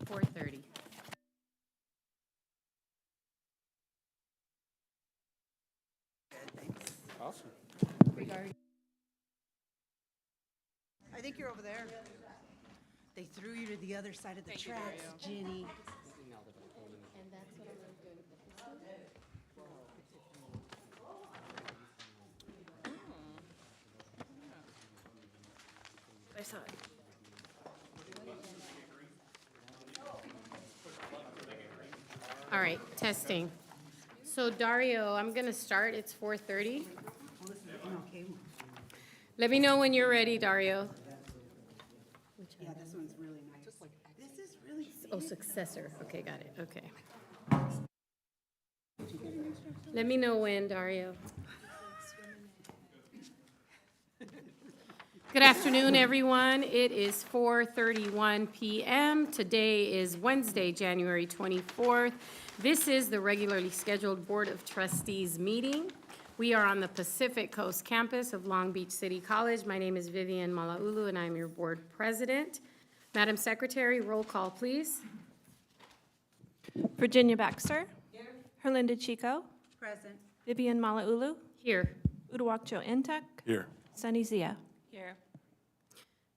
4:30. Awesome. I think you're over there. They threw you to the other side of the tracks, Ginny. And that's what I'm going to do with the I saw it. All right, testing. So Dario, I'm going to start. It's 4:30. Okay, Let me know when you're ready, Dario. yeah, this one's really nice. This is really Oh, successor. Okay, got it. Okay. Let me know when, Dario. Good afternoon, everyone. It is 4:31 p.m. Today is Wednesday, January 24th. This is the regularly scheduled Board of Trustees meeting. We are on the Pacific Coast campus of Long Beach City College. My name is Vivian Malaulu, and I'm your board president. Madam Secretary, roll call, please. Virginia Baxter. Here. Herlinda Chico. present. Vivian Malaulu. Here. Uduak-Joe Ntek. Here. Sunny Zia. Here.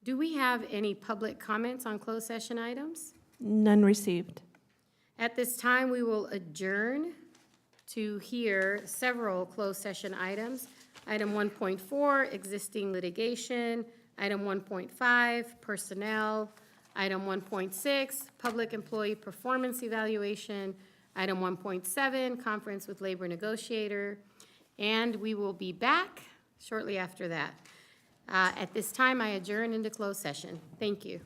Do we have any public comments on closed session items? None received. At this time, we will adjourn to hear several closed session items. Item 1.4, existing litigation. Item 1.5, personnel. Item 1.6, public employee performance evaluation. Item 1.7, conference with labor negotiator. And we will be back shortly after that. At this time, I adjourn into closed session. Thank you.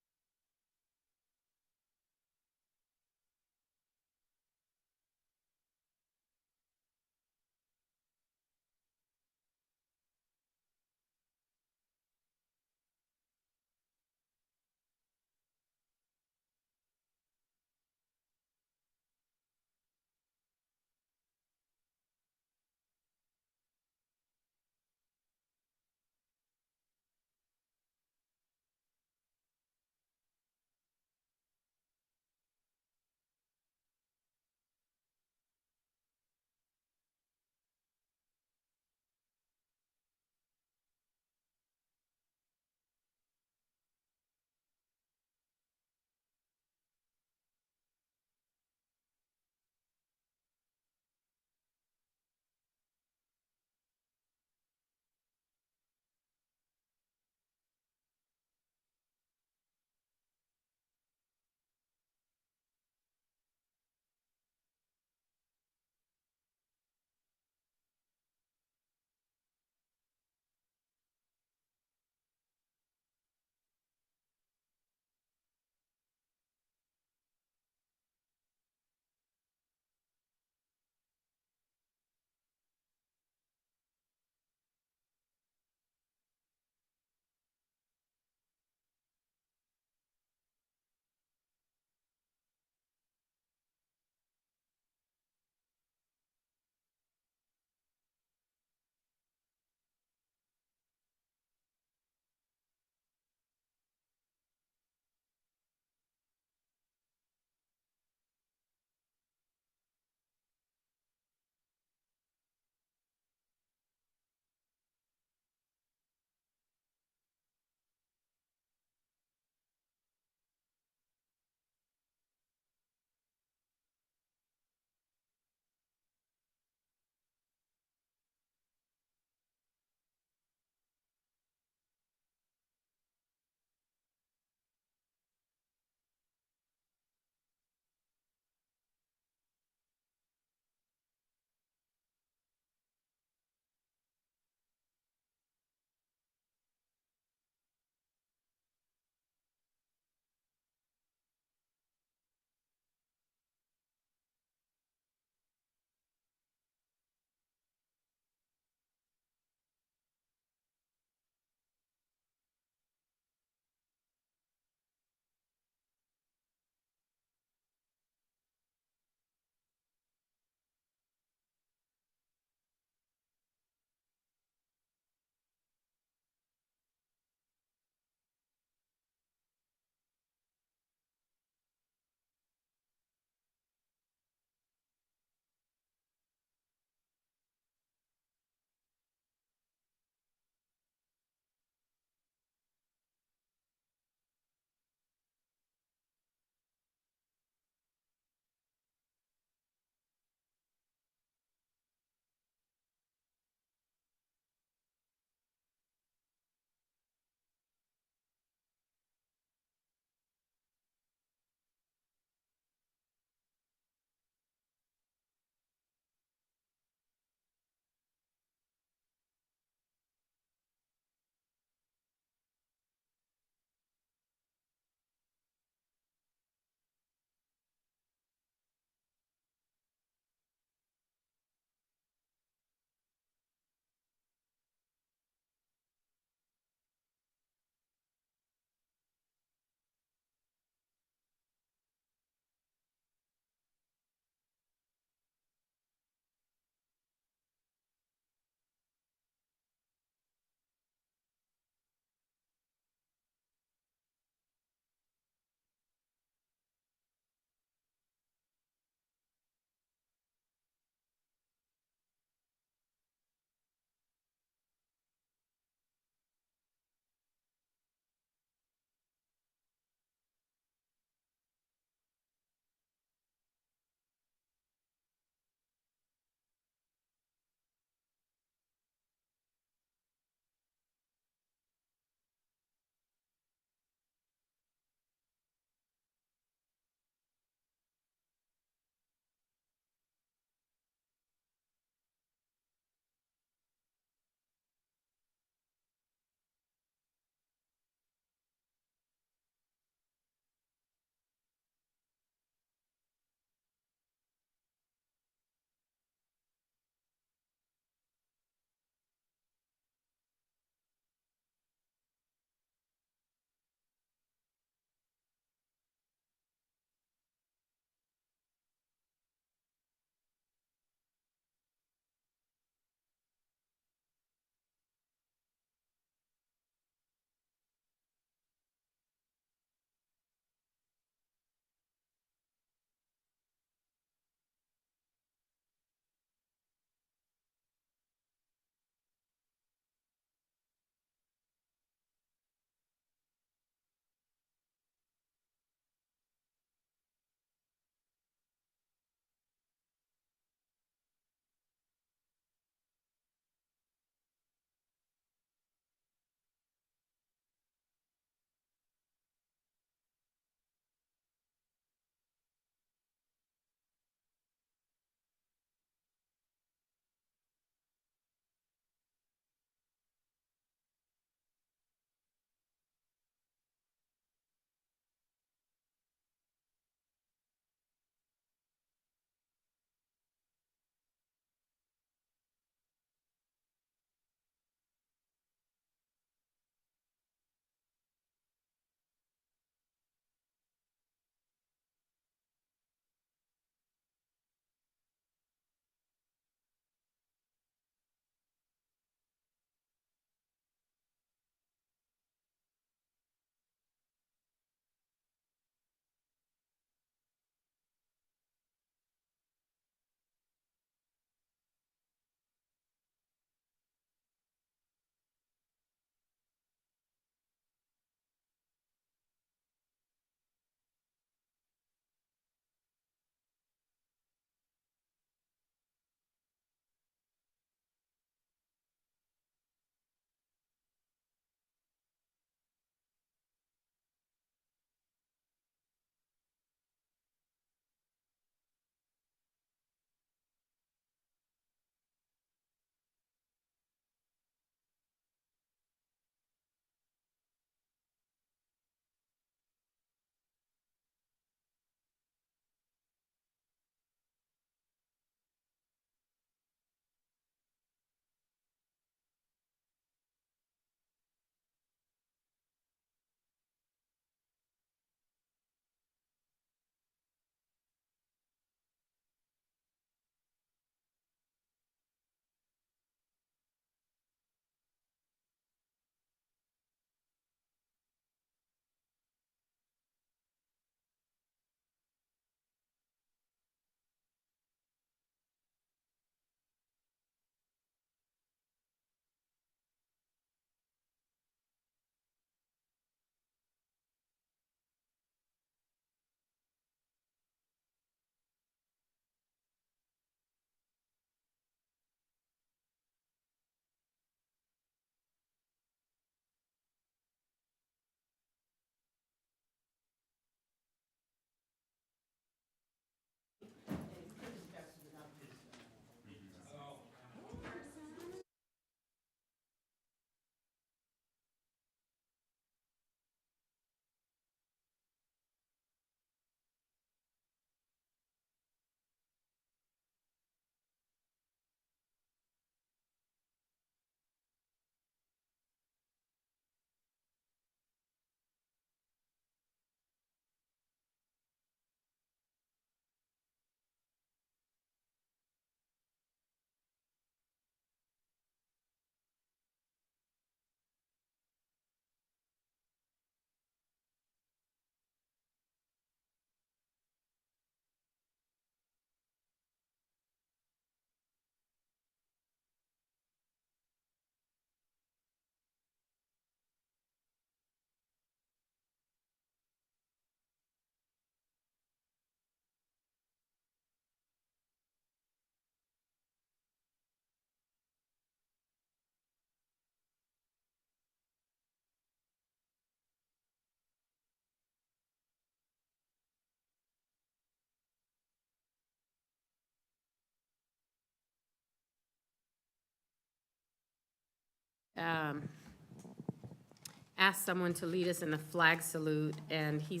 ask someone to lead us in the flag salute, and he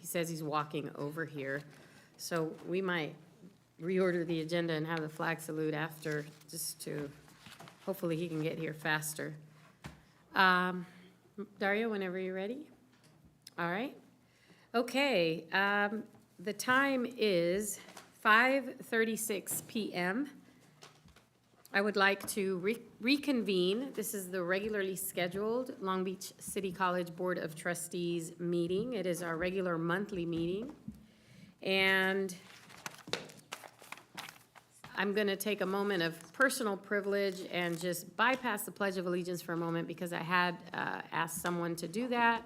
says he's walking over here. So we might reorder the agenda and have the flag salute after, just to, hopefully he can get here faster. Dario, whenever you're ready. All right. Okay, the time is 5:36 PM. I would like to reconvene. This is the regularly scheduled Long Beach City College Board of Trustees meeting. It is our regular monthly meeting. And I'm going to take a moment of personal privilege and just bypass the Pledge of Allegiance for a moment because I had asked someone to do that.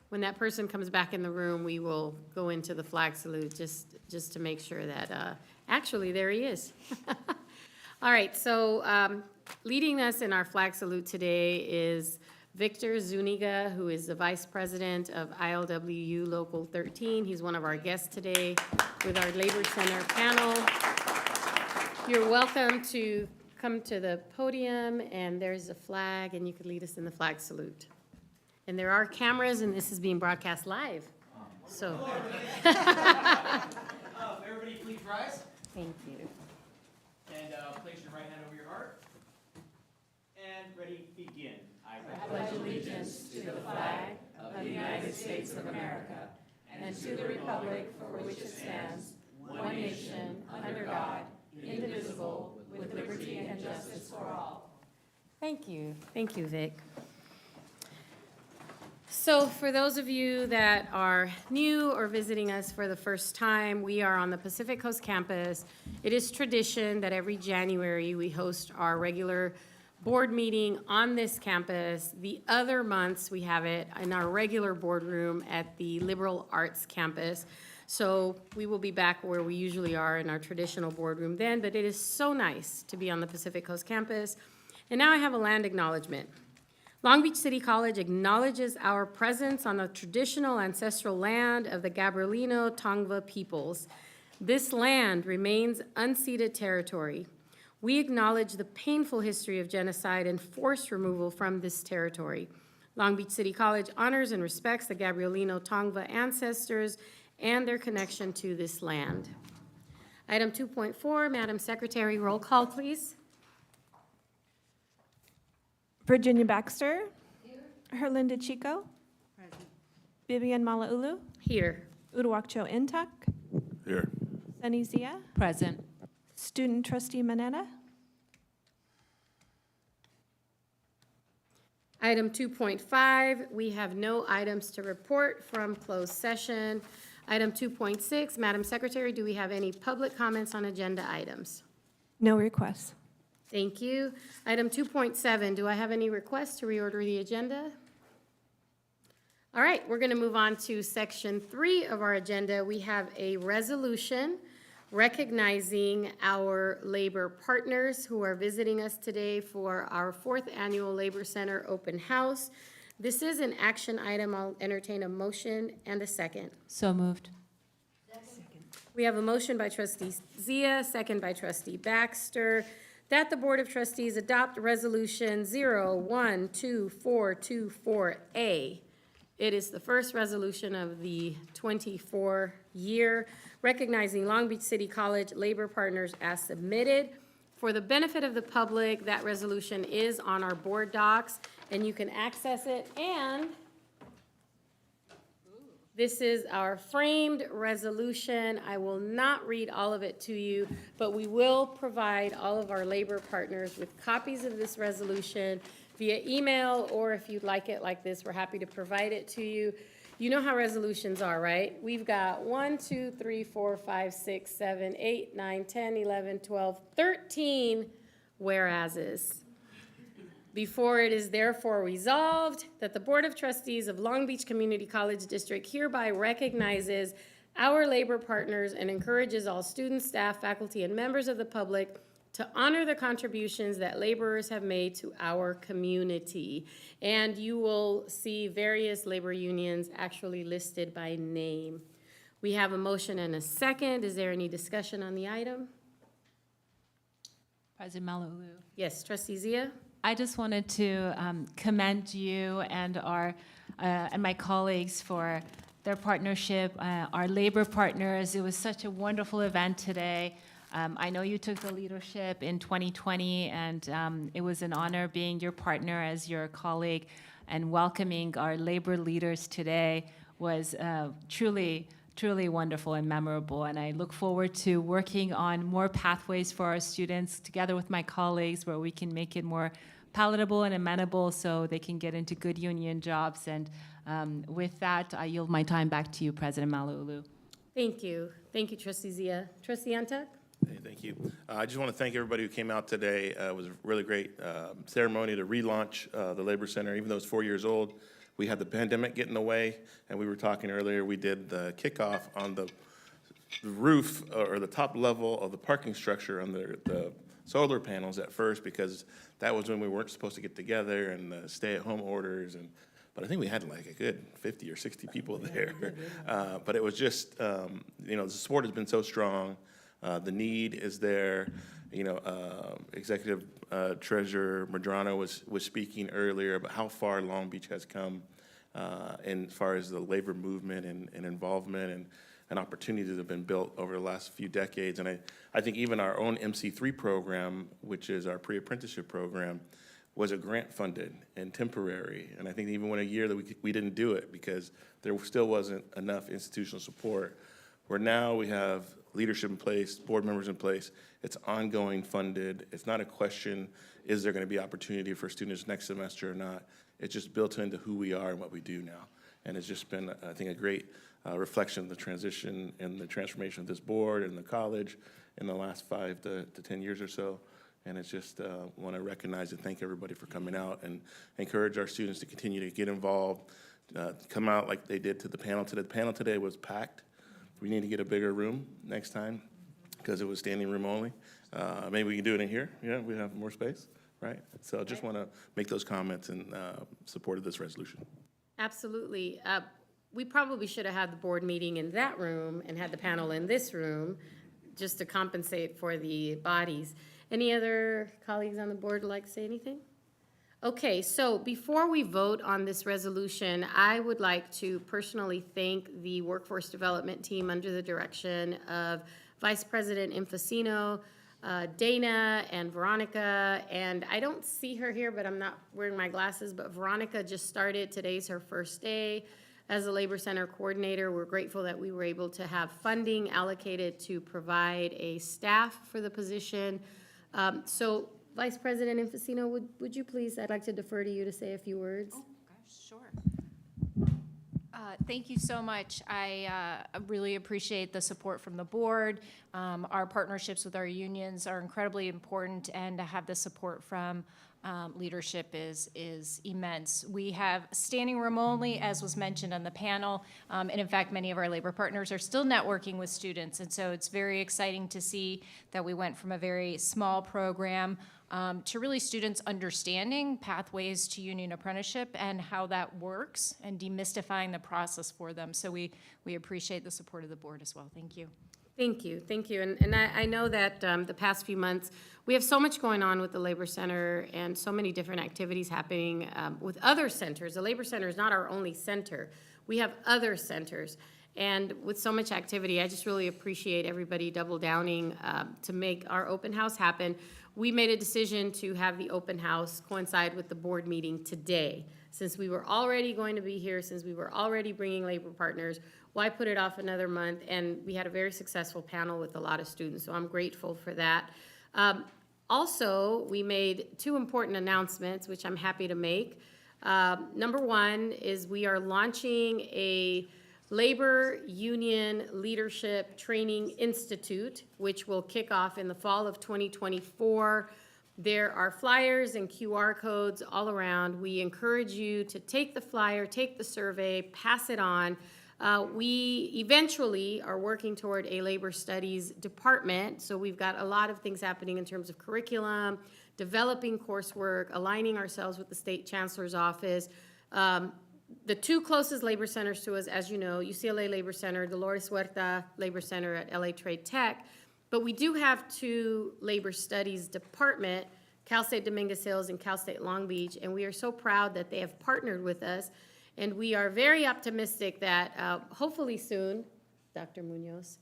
When that person comes back in the room, we will go into the flag salute just to make sure that, actually, there he is. All right, so leading us in our flag salute today is Victor Zuniga, who is the Vice President of ILWU Local 13. He's one of our guests today with our Labor Center panel. You're welcome to come to the podium, and there's a flag, and you could lead us in the flag salute. And there are cameras, and this is being broadcast live, so. Everybody please rise. Thank you. And place your right hand over your heart. And ready, begin. I pledge allegiance to the flag of the United States of America and to the republic for which it stands, one nation, under God, indivisible, with liberty and justice for all. Thank you. Thank you, Vic. So for those of you that are new or visiting us for the first time, we are on the Pacific Coast campus. It is tradition that every January we host our regular board meeting on this campus. The other months, we have it in our regular boardroom at the Liberal Arts campus. So we will be back where we usually are in our traditional boardroom then, but it is so nice to be on the Pacific Coast campus. And now I have a land acknowledgement. Long Beach City College acknowledges our presence on the traditional ancestral land of the Gabrielino Tongva peoples. This land remains unceded territory. We acknowledge the painful history of genocide and forced removal from this territory. Long Beach City College honors and respects the Gabrielino Tongva ancestors and their connection to this land. Item 2.4, Madam Secretary, roll call, please. Virginia Baxter. Herlinda Chico. Present. Vivian Malauulu. Here. Uduak-Joe Ntuk. Here. Sunny Zia. Present. Student Trustee Manetta. Item 2.5, we have no items to report from closed session. Item 2.6, Madam Secretary, do we have any public comments on agenda items? No requests. Thank you. Item 2.7, do I have any requests to reorder the agenda? All right, we're going to move on to section 3 of our agenda. We have a resolution recognizing our labor partners who are visiting us today for our 4th annual Labor Center open house. This is an action item. I'll entertain a motion and a second. So moved. We have a motion by trustee Zia, second by trustee Baxter, that the Board of Trustees adopt Resolution 012424A. It is the first resolution of the 24 year, recognizing Long Beach City College labor partners as submitted. For the benefit of the public, that resolution is on our board docs, and you can access it. And this is our framed resolution. I will not read all of it to you, but we will provide all of our labor partners with copies of this resolution via email, or if you'd like it like this, we're happy to provide it to you. You know how resolutions are, right? We've got 1, 2, 3, 4, 5, 6, 7, 8, 9, 10, 11, 12, 13 whereases. Before it is therefore resolved that the Board of Trustees of Long Beach Community College District hereby recognizes our labor partners and encourages all students, staff, faculty, and members of the public to honor the contributions that laborers have made to our community. And you will see various labor unions actually listed by name. We have a motion and a second. Is there any discussion on the item? President Malauulu. Yes, trustee Zia? I just wanted to commend you and my colleagues for their partnership, our labor partners. It was such a wonderful event today. I know you took the leadership in 2020, and it was an honor being your partner as your colleague, and welcoming our labor leaders today was truly wonderful and memorable. And I look forward to working on more pathways for our students together with my colleagues where we can make it more palatable and amenable so they can get into good union jobs. And with that, I yield my time back to you, President Malauulu. Thank you. Thank you, Trustee Zia. Trustee Antec? Hey, thank you. I just want to thank everybody who came out today. It was a really great ceremony to relaunch the Labor Center. Even though it's 4 years old, we had the pandemic get in the way, and we were talking earlier, we did the kickoff on the roof or the top level of the parking structure under the solar panels at first, because that was when we weren't supposed to get together and stay-at-home orders. But I think we had like a good 50 or 60 people there. But it was just, the support has been so strong. The need is there. Executive Treasurer Medrano was speaking earlier about how far Long Beach has come as far as the labor movement and involvement and opportunities that have been built over the last few decades. And I think even our own MC3 program, which is our pre-apprenticeship program, was a grant funded and temporary. And I think even when a year that we didn't do it because there still wasn't enough institutional support, where now we have leadership in place, board members in place, it's ongoing funded. It's not a question, is there gonna be opportunity for students next semester or not? It's just built into who we are and what we do now. And it's just been, I think, a great reflection of the transition and the transformation of this board and the college in the last 5 to 10 years or so. And it's just want to recognize and thank everybody for coming out and encourage our students to continue to get involved, come out like they did to the panel today. The panel today was packed. We need to get a bigger room next time because it was standing room only. Maybe we can do it in here. Yeah, we have more space, right? So I just want to make those comments in support of this resolution. Absolutely. We probably should have had the board meeting in that room and had the panel in this room just to compensate for the bodies. Any other colleagues on the board like to say anything? Okay, so before we vote on this resolution, I would like to personally thank the workforce development team under the direction of Vice President Infacino, Dana and Veronica, and I don't see her here, but I'm not wearing my glasses, but Veronica just started. Today's her first day as a Labor Center coordinator. We're grateful that we were able to have funding allocated to provide a staff for the position. So Vice President Infacino, would you please, I'd like to defer to you to say a few words. Oh, gosh, sure. Thank you so much. I really appreciate the support from the board. Our partnerships with our unions are incredibly important, and to have the support from leadership is immense. We have standing room only, as was mentioned on the panel, and in fact, many of our labor partners are still networking with students, and so it's very exciting to see that we went from a very small program to really students understanding pathways to union apprenticeship and how that works and demystifying the process for them. So we appreciate the support of the board as well. Thank you. Thank you, thank you. And I know that the past few months, we have so much going on with the Labor Center and so many different activities happening with other centers. The Labor Center is not our only center. We have other centers. And with so much activity, I just really appreciate everybody double downing to make our open house happen. We made a decision to have the open house coincide with the board meeting today. Since we were already going to be here, since we were already bringing labor partners, why put it off another month? And we had a very successful panel with a lot of students, so I'm grateful for that. Also, we made 2 important announcements, which I'm happy to make. Number 1 is we are launching a Labor Union Leadership Training Institute, which will kick off in the fall of 2024. There are flyers and QR codes all around. We encourage you to take the flyer, take the survey, pass it on. We eventually are working toward a labor studies department, so we've got a lot of things happening in terms of curriculum, developing coursework, aligning ourselves with the state chancellor's office. The 2 closest labor centers to us, as you know, UCLA Labor Center, Dolores Huerta Labor Center at LA Trade Tech, but we do have 2 labor studies department Cal State Dominguez Hills, and Cal State Long Beach. And we are so proud that they have partnered with us. And we are very optimistic that hopefully soon, Dr. Munoz,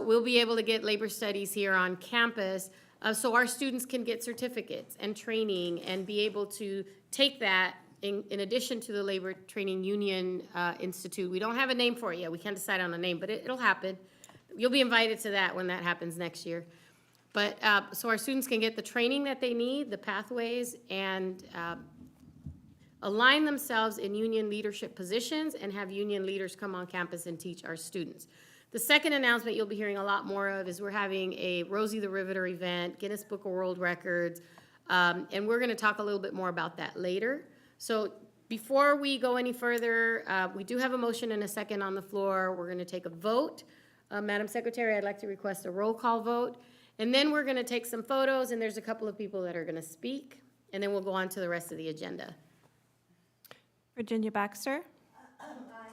we'll be able to get labor studies here on campus so our students can get certificates and training and be able to take that in addition to the Labor Training Union Institute. We don't have a name for it yet. We can't decide on a name, but it'll happen. You'll be invited to that when that happens next year. But, so our students can get the training that they need, the pathways, and align themselves in union leadership positions and have union leaders come on campus and teach our students. The second announcement you'll be hearing a lot more of is we're having a Rosie the Riveter event, Guinness Book of World Records, and we're gonna talk a little bit more about that later. So before we go any further, we do have a motion and a second on the floor. We're gonna take a vote. Madam Secretary, I'd like to request a roll call vote. And then we're gonna take some photos, and there's a couple of people that are gonna speak, and then we'll go on to the rest of the agenda. Virginia Baxter. Aye.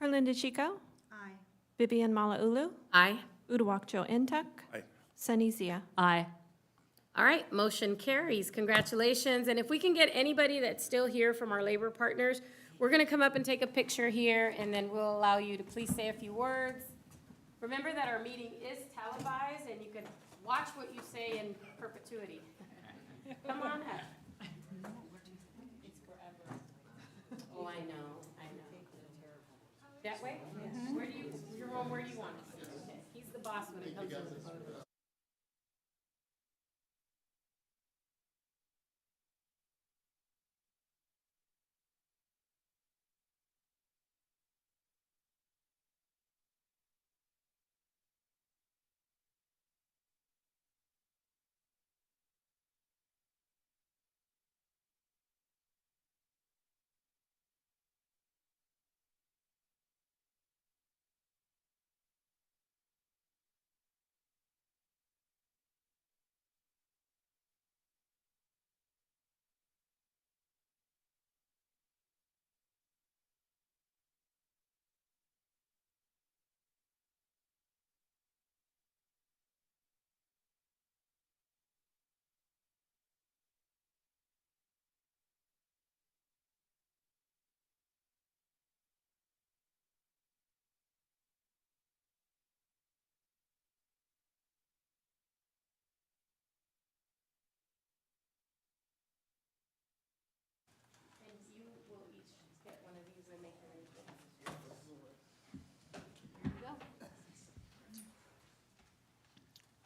Herlinda Chico. Aye. Vivian Malauulu. Aye. Uduak-Joe Ntuk. Aye. Sunny Zia. Aye. All right, motion carries. Congratulations. And if we can get anybody that's still here from our labor partners, we're gonna come up and take a picture here, and then we'll allow you to please say a few words. Remember that our meeting is televised, and you can watch what you say in perpetuity. Come on up. Oh, I know. That way? Where do you, Jerome, where do you want it? Okay. He's the boss when it comes to the photos.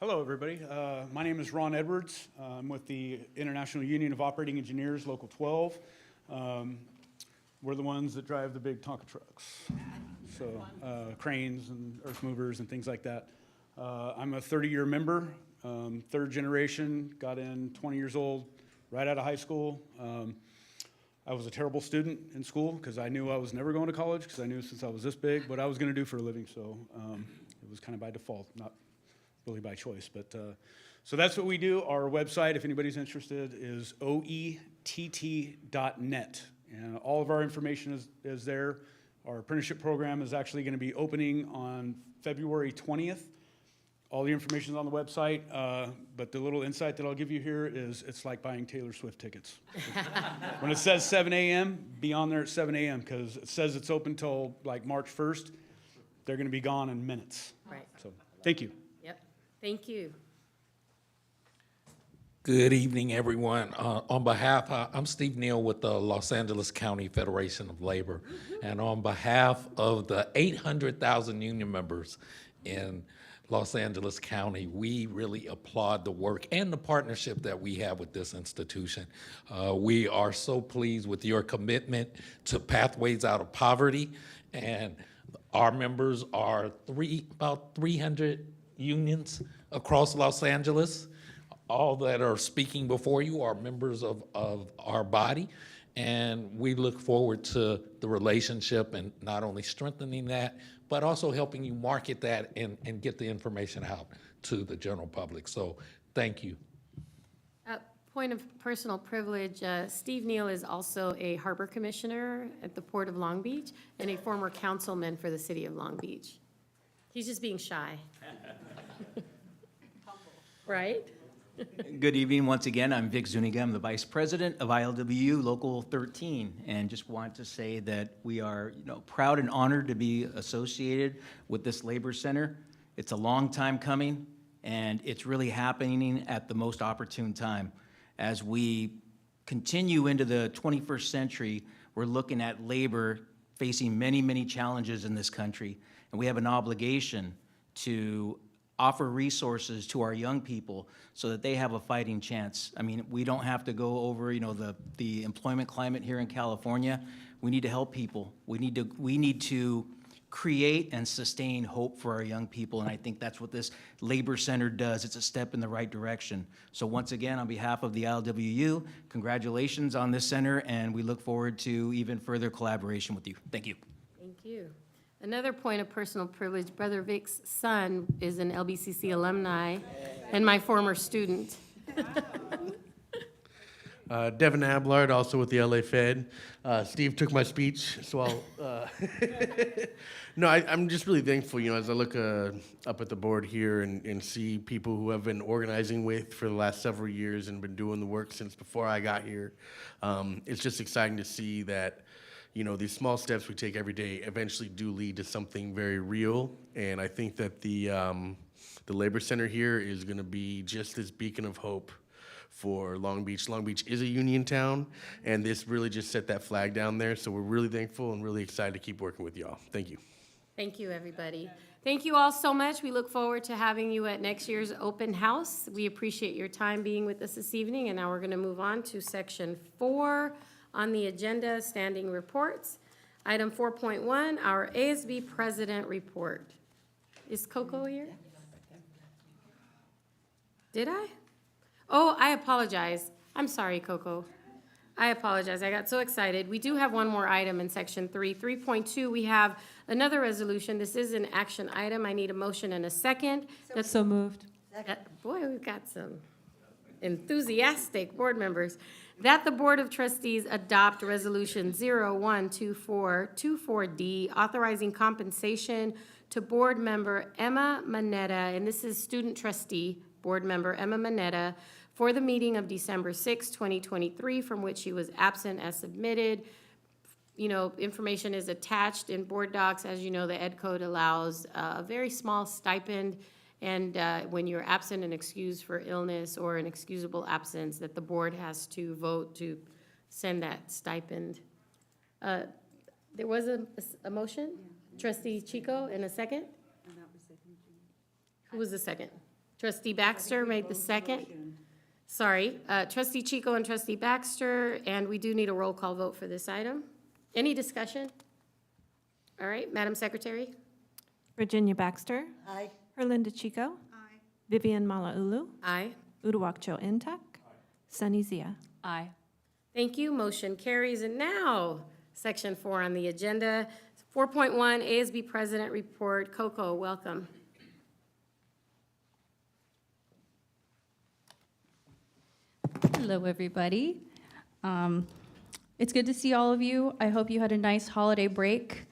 Hello, everybody. My name is Ron Edwards. I'm with the International Union of Operating Engineers, Local 12. We're the ones that drive the big Tonka trucks, so cranes and earth movers and things like that. I'm a 30-year member, third generation, got in 20 years old, right out of high school. I was a terrible student in school because I knew I was never going to college because I knew since I was this big what I was going to do for a living, so it was kind of by default, not really by choice, but so that's what we do. Our website, if anybody's interested, is oett.net, and all of our information is there. Our apprenticeship program is actually going to be opening on February 20th. All the information is on the website, but the little insight that I'll give you here is it's like buying Taylor Swift tickets. When it says 7 a.m., be on there at 7 a.m. because it says it's open till like March 1st. They're going to be gone in minutes. Right. So thank you. Yep. Thank you. Good evening, everyone. On behalf, I'm Steve Neal with the Los Angeles County Federation of Labor. And on behalf of the 800,000 union members in Los Angeles County, we really applaud the work and the partnership that we have with this institution. We are so pleased with your commitment to Pathways Out of Poverty, and our members are about 300 unions across Los Angeles. All that are speaking before you are members of our body, and we look forward to the relationship and not only strengthening that, but also helping you market that and get the information out to the general public. So thank you. Point of personal privilege, Steve Neal is also a harbor commissioner at the Port of Long Beach and a former councilman for the city of Long Beach. He's just being shy. Right? Good evening once again. I'm Vic Zuniga. I'm the Vice President of ILWU Local 13, and just want to say that we are, proud and honored to be associated with this labor center. It's a long time coming, and it's really happening at the most opportune time. As we continue into the 21st century, we're looking at labor facing many, many challenges in this country, and we have an obligation to offer resources to our young people so that they have a fighting chance. I mean, we don't have to go over, the employment climate here in California. We need to help people. We need to create and sustain hope for our young people, and I think that's what this labor center does. It's a step in the right direction. So once again, on behalf of the ILWU, congratulations on this center, and we look forward to even further collaboration with you. Thank you. Thank you. Another point of personal privilege, Brother Vic's son is an LBCC alumni and my former student. Devin Ablard, also with the LA Fed. Steve took my speech, so I'll. No, I'm just really thankful, as I look up at the board here and see people who I've been organizing with for the last several years and been doing the work since before I got here. It's just exciting to see that, these small steps we take every day eventually do lead to something very real. And I think that the Labor Center here is going to be just this beacon of hope for Long Beach. Long Beach is a union town, and this really just set that flag down there. So we're really thankful and really excited to keep working with y'all. Thank you. Thank you, everybody. Thank you all so much. We look forward to having you at next year's open house. We appreciate your time being with us this evening, and now we're going to move on to section 4 on the agenda, standing reports. Item 4.1, our ASB President Report. Is Coco here? Did I? Oh, I apologize. I'm sorry, Coco. I apologize. I got so excited. We do have one more item in section 3. 3.2, we have another resolution. This is an action item. I need a motion and a second. So moved. Boy, we've got some enthusiastic board members. That the Board of Trustees adopt Resolution 012424D, authorizing compensation to Board Member Emma Manetta, and this is Student Trustee Board Member Emma Manetta, for the meeting of December 6, 2023, from which she was absent as submitted. Information is attached in board docs. As you know, the Ed Code allows a very small stipend, and when you're absent and excused for illness or an excusable absence, that the board has to vote to send that stipend. There was a motion? Trustee Chico, in a second? Who was the second? Trustee Baxter made the second. Sorry, Trustee Chico and Trustee Baxter, and we do need a roll call vote for this item. Any discussion? All right, Madam Secretary? Virginia Baxter. Aye. Herlinda Chico. Aye. Vivian Malauulu. Aye. Uduak-Joe Ntuk. Sunny Zia. Aye. Thank you, motion carries. And now, section 4 on the agenda, 4.1, ASB President Report. Coco, welcome. Hello, everybody. It's good to see all of you. I hope you had a nice holiday break.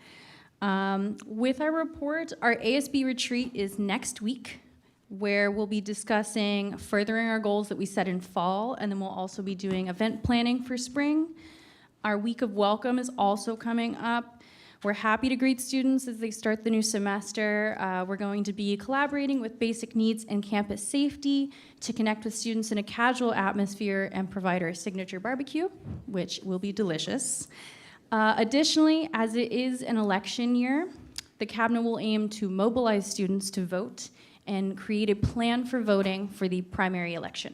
With our report, our ASB retreat is next week, where we'll be discussing furthering our goals that we set in fall, and then we'll also be doing event planning for spring. Our week of welcome is also coming up. We're happy to greet students as they start the new semester. We're going to be collaborating with Basic Needs and Campus Safety to connect with students in a casual atmosphere and provide our signature barbecue, which will be delicious. Additionally, as it is an election year, the cabinet will aim to mobilize students to vote and create a plan for voting for the primary election.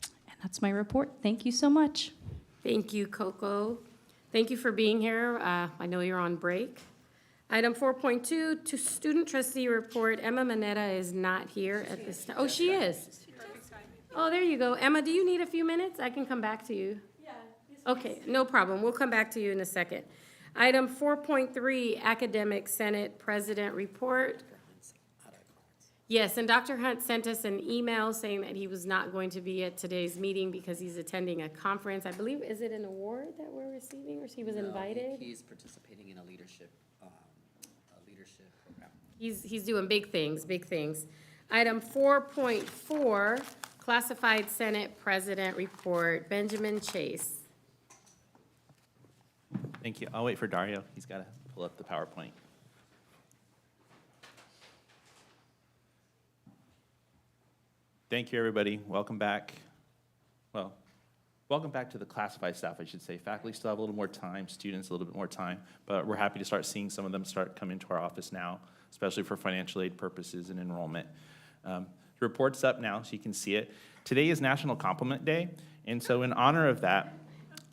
And that's my report. Thank you so much. Thank you, Coco. Thank you for being here. I know you're on break. Item 4.2, to Student Trustee Report. Emma Manetta is not here at this time. Oh, she is. Oh, there you go. Emma, do you need a few minutes? I can come back to you. Yeah. Okay, no problem. We'll come back to you in a second. Item 4.3, Academic Senate President Report. Yes, and Dr. Hunt sent us an email saying that he was not going to be at today's meeting because he's attending a conference. I believe, is it an award that we're receiving, or he was invited? He's participating in a leadership program. He's doing big things, big things. Item 4.4, Classified Senate President Report, Benjamin Chase. Thank you. I'll wait for Dario. He's got to pull up the PowerPoint. Thank you, everybody. Welcome back. Well, welcome back to the classified staff, I should say. Faculty still have a little more time, students a little bit more time, but we're happy to start seeing some of them start coming to our office now, especially for financial aid purposes and enrollment. The report's up now, so you can see it. Today is National Compliment Day, and so in honor of that,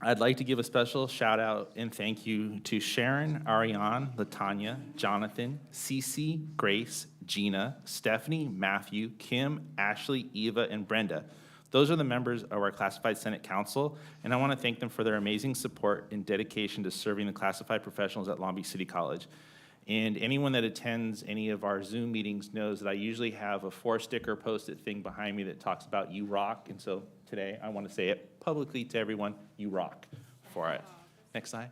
I'd like to give a special shout out and thank you to Sharon, Ariane, Latanya, Jonathan, Cece, Grace, Gina, Stephanie, Matthew, Kim, Ashley, Eva, and Brenda. Those are the members of our Classified Senate Council, and I want to thank them for their amazing support and dedication to serving the classified professionals at Long Beach City College. And anyone that attends any of our Zoom meetings knows that I usually have a 4-sticker Post-it thing behind me that talks about "You rock," and so today I want to say it publicly to everyone: you rock for it. Next slide.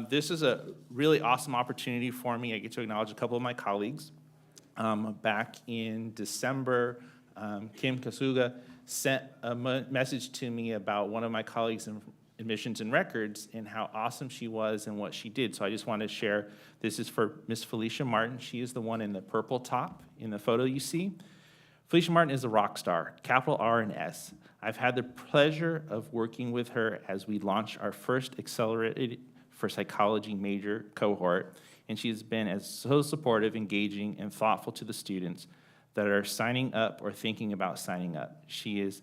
This is a really awesome opportunity for me. I get to acknowledge a couple of my colleagues. Back in December, Kim Kasuga sent a message to me about one of my colleagues in admissions and records and how awesome she was and what she did. So I just want to share, this is for Miss Felicia Martin. She is the one in the purple top in the photo you see. Felicia Martin is a rock star, capital R and S. I've had the pleasure of working with her as we launch our first accelerated for psychology major cohort, and she has been so supportive, engaging, and thoughtful to the students that are signing up or thinking about signing up. She is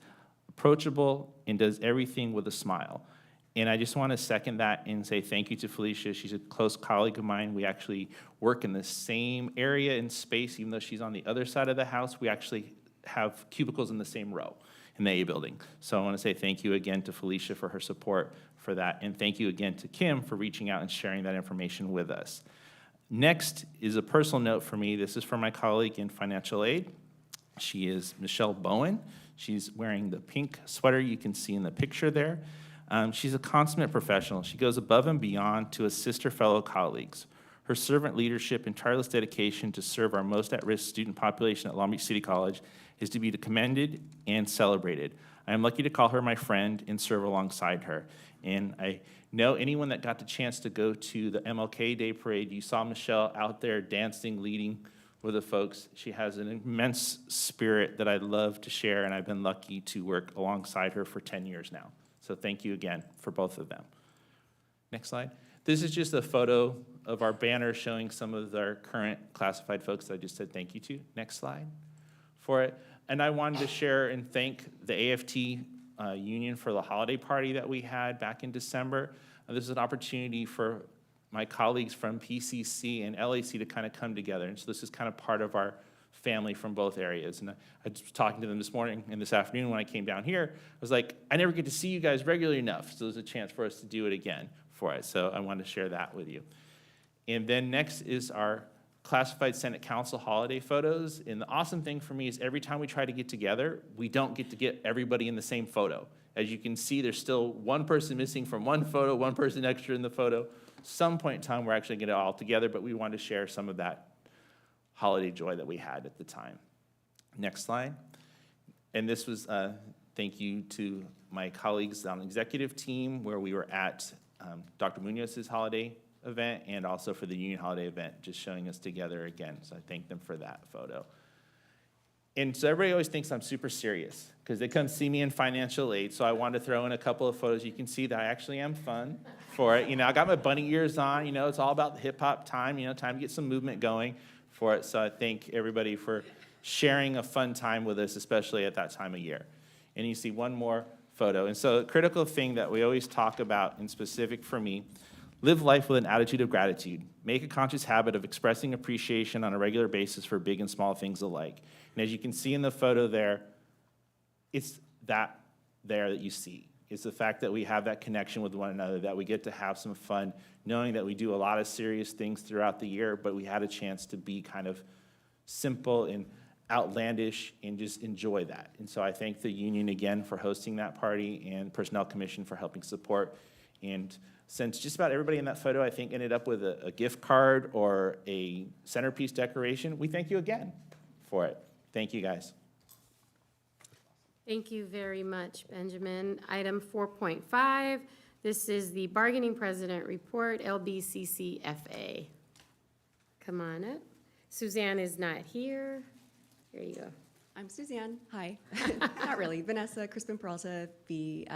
approachable and does everything with a smile. And I just want to second that and say thank you to Felicia. She's a close colleague of mine. We actually work in the same area and space, even though she's on the other side of the house. We actually have cubicles in the same row in the A building. So I want to say thank you again to Felicia for her support for that. And thank you again to Kim for reaching out and sharing that information with us. Next is a personal note for me. This is from my colleague in financial aid. She is Michelle Bowen. She's wearing the pink sweater you can see in the picture there. She's a consummate professional. She goes above and beyond to assist her fellow colleagues. Her servant leadership and tireless dedication to serve our most at-risk student population at Long Beach City College is to be commended and celebrated. I am lucky to call her my friend and serve alongside her. And I know anyone that got the chance to go to the MLK Day Parade, you saw Michelle out there dancing, leading with the folks. She has an immense spirit that I love to share, and I've been lucky to work alongside her for 10 years now. So thank you again for both of them. Next slide. This is just a photo of our banner showing some of our current classified folks that I just said thank you to. Next slide for it. And I wanted to share and thank the AFT union for the holiday party that we had back in December. This is an opportunity for my colleagues from PCC and LAC to kind of come together. And so this is kind of part of our family from both areas. And I was talking to them this morning and this afternoon when I came down here. I was like, I never get to see you guys regularly enough, so there's a chance for us to do it again for it. So I wanted to share that with you. And then next is our Classified Senate Council holiday photos. And the awesome thing for me is every time we try to get together, we don't get to get everybody in the same photo. As you can see, there's still one person missing from one photo, one person extra in the photo. Some point in time, we're actually going to get it all together, but we wanted to share some of that holiday joy that we had at the time. Next slide. And this was thank you to my colleagues on the executive team where we were at Dr. Munoz's holiday event and also for the union holiday event, just showing us together again. So I thank them for that photo. And so everybody always thinks I'm super serious because they come see me in financial aid. So I wanted to throw in a couple of photos. You can see that I actually am fun for it. You know, I got my bunny ears on. You know, it's all about the hip hop time. You know, time to get some movement going for it. So I thank everybody for sharing a fun time with us, especially at that time of year. And you see one more photo. And so a critical thing that we always talk about in specific for me, live life with an attitude of gratitude. Make a conscious habit of expressing appreciation on a regular basis for big and small things alike. And as you can see in the photo there, it's that there that you see. It's the fact that we have that connection with one another, that we get to have some fun, knowing that we do a lot of serious things throughout the year, but we had a chance to be kind of simple and outlandish and just enjoy that. And so I thank the union again for hosting that party and Personnel Commission for helping support. And since just about everybody in that photo, I think, ended up with a gift card or a centerpiece decoration, we thank you again for it. Thank you, guys. Thank you very much, Benjamin. Item 4.5, this is the Bargaining President Report, LBCCFA. Come on up. Suzanne is not here. Here you go. I'm Suzanne. Hi. Not really. Vanessa Crispin-Peralta, the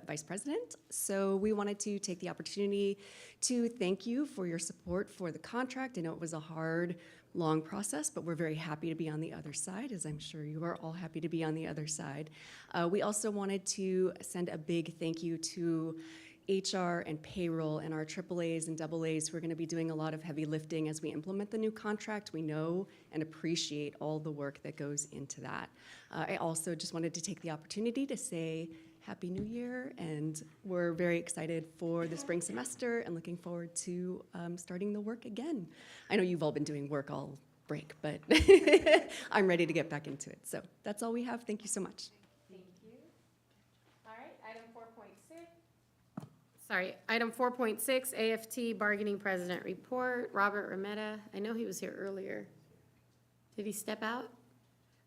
Vice President. So we wanted to take the opportunity to thank you for your support for the contract. I know it was a hard, long process, but we're very happy to be on the other side, as I'm sure you are all happy to be on the other side. We also wanted to send a big thank you to HR and payroll and our AAAs and AAs who are going to be doing a lot of heavy lifting as we implement the new contract. We know and appreciate all the work that goes into that. I also just wanted to take the opportunity to say Happy New Year, and we're very excited for the spring semester and looking forward to starting the work again. I know you've all been doing work all break, but I'm ready to get back into it. So that's all we have. Thank you so much. All right, item 4.6. Sorry, item 4.6, AFT Bargaining President Report, Robert Remetta. I know he was here earlier. Did he step out?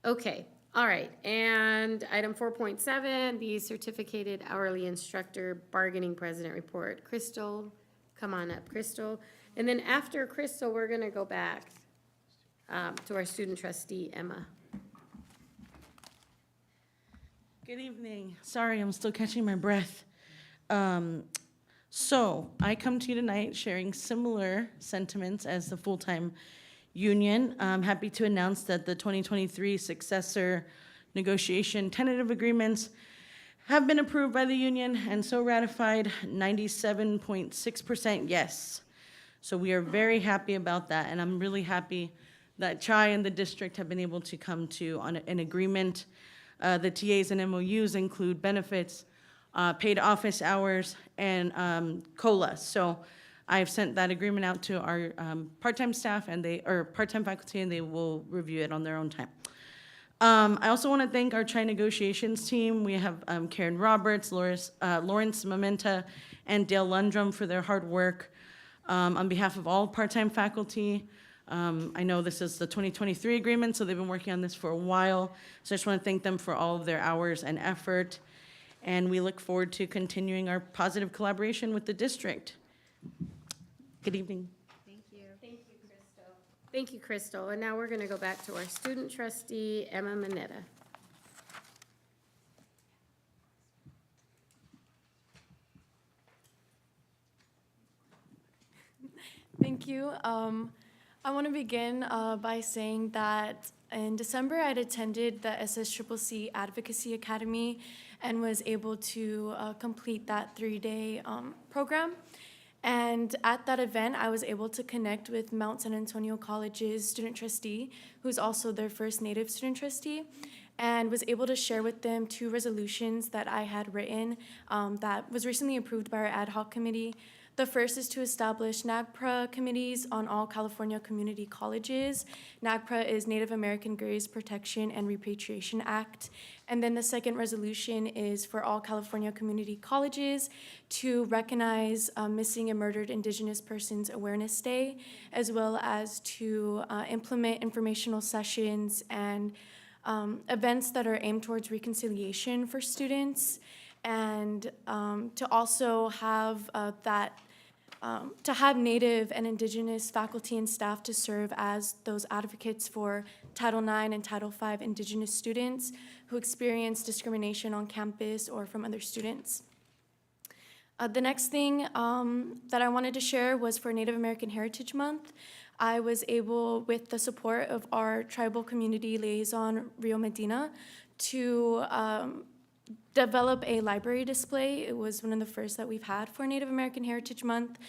Okay, all right. And item 4.7, the Certificated Hourly Instructor Bargaining President Report. Crystal, come on up, Crystal. And then after Crystal, we're gonna go back to our student trustee, Emma. Good evening. Sorry, I'm still catching my breath. So I come to you tonight sharing similar sentiments as the full-time union. I'm happy to announce that the 2023 successor negotiation tentative agreements have been approved by the union and so ratified 97.6% yes. So we are very happy about that, and I'm really happy that CHI and the district have been able to come to an agreement. The TAs and MOUs include benefits, paid office hours, and COLA. So I've sent that agreement out to our part-time staff part-time faculty, and they will review it on their own time. I also want to thank our CHI negotiations team. We have Karen Roberts, Lawrence Mamenta, and Dale Lundrum for their hard work. On behalf of all part-time faculty, I know this is the 2023 agreement, so they've been working on this for a while. So I just want to thank them for all of their hours and effort. And we look forward to continuing our positive collaboration with the district. Good evening. Thank you. Thank you, Crystal. Thank you, Crystal. And now we're going to go back to our student trustee, Emma Mineta. Thank you. I want to begin by saying that in December, I'd attended the SSCCC Advocacy Academy and was able to complete that 3-day program. And at that event, I was able to connect with Mount San Antonio College's student trustee, who's also their first Native student trustee, and was able to share with them 2 resolutions that I had written that was recently approved by our ad hoc committee. The first is to establish NAGPRA committees on all California community colleges. NAGPRA is Native American Graves Protection and Repatriation Act. And then the second resolution is for all California community colleges to recognize Missing and Murdered Indigenous Persons Awareness Day, as well as to implement informational sessions and events that are aimed towards reconciliation for students, and to also have to have Native and Indigenous faculty and staff to serve as those advocates for Title IX and Title V Indigenous students who experience discrimination on campus or from other students. The next thing that I wanted to share was for Native American Heritage Month. I was able, with the support of our tribal community liaison, Rio Medina, to develop a library display. It was one of the first that we've had for Native American Heritage Month.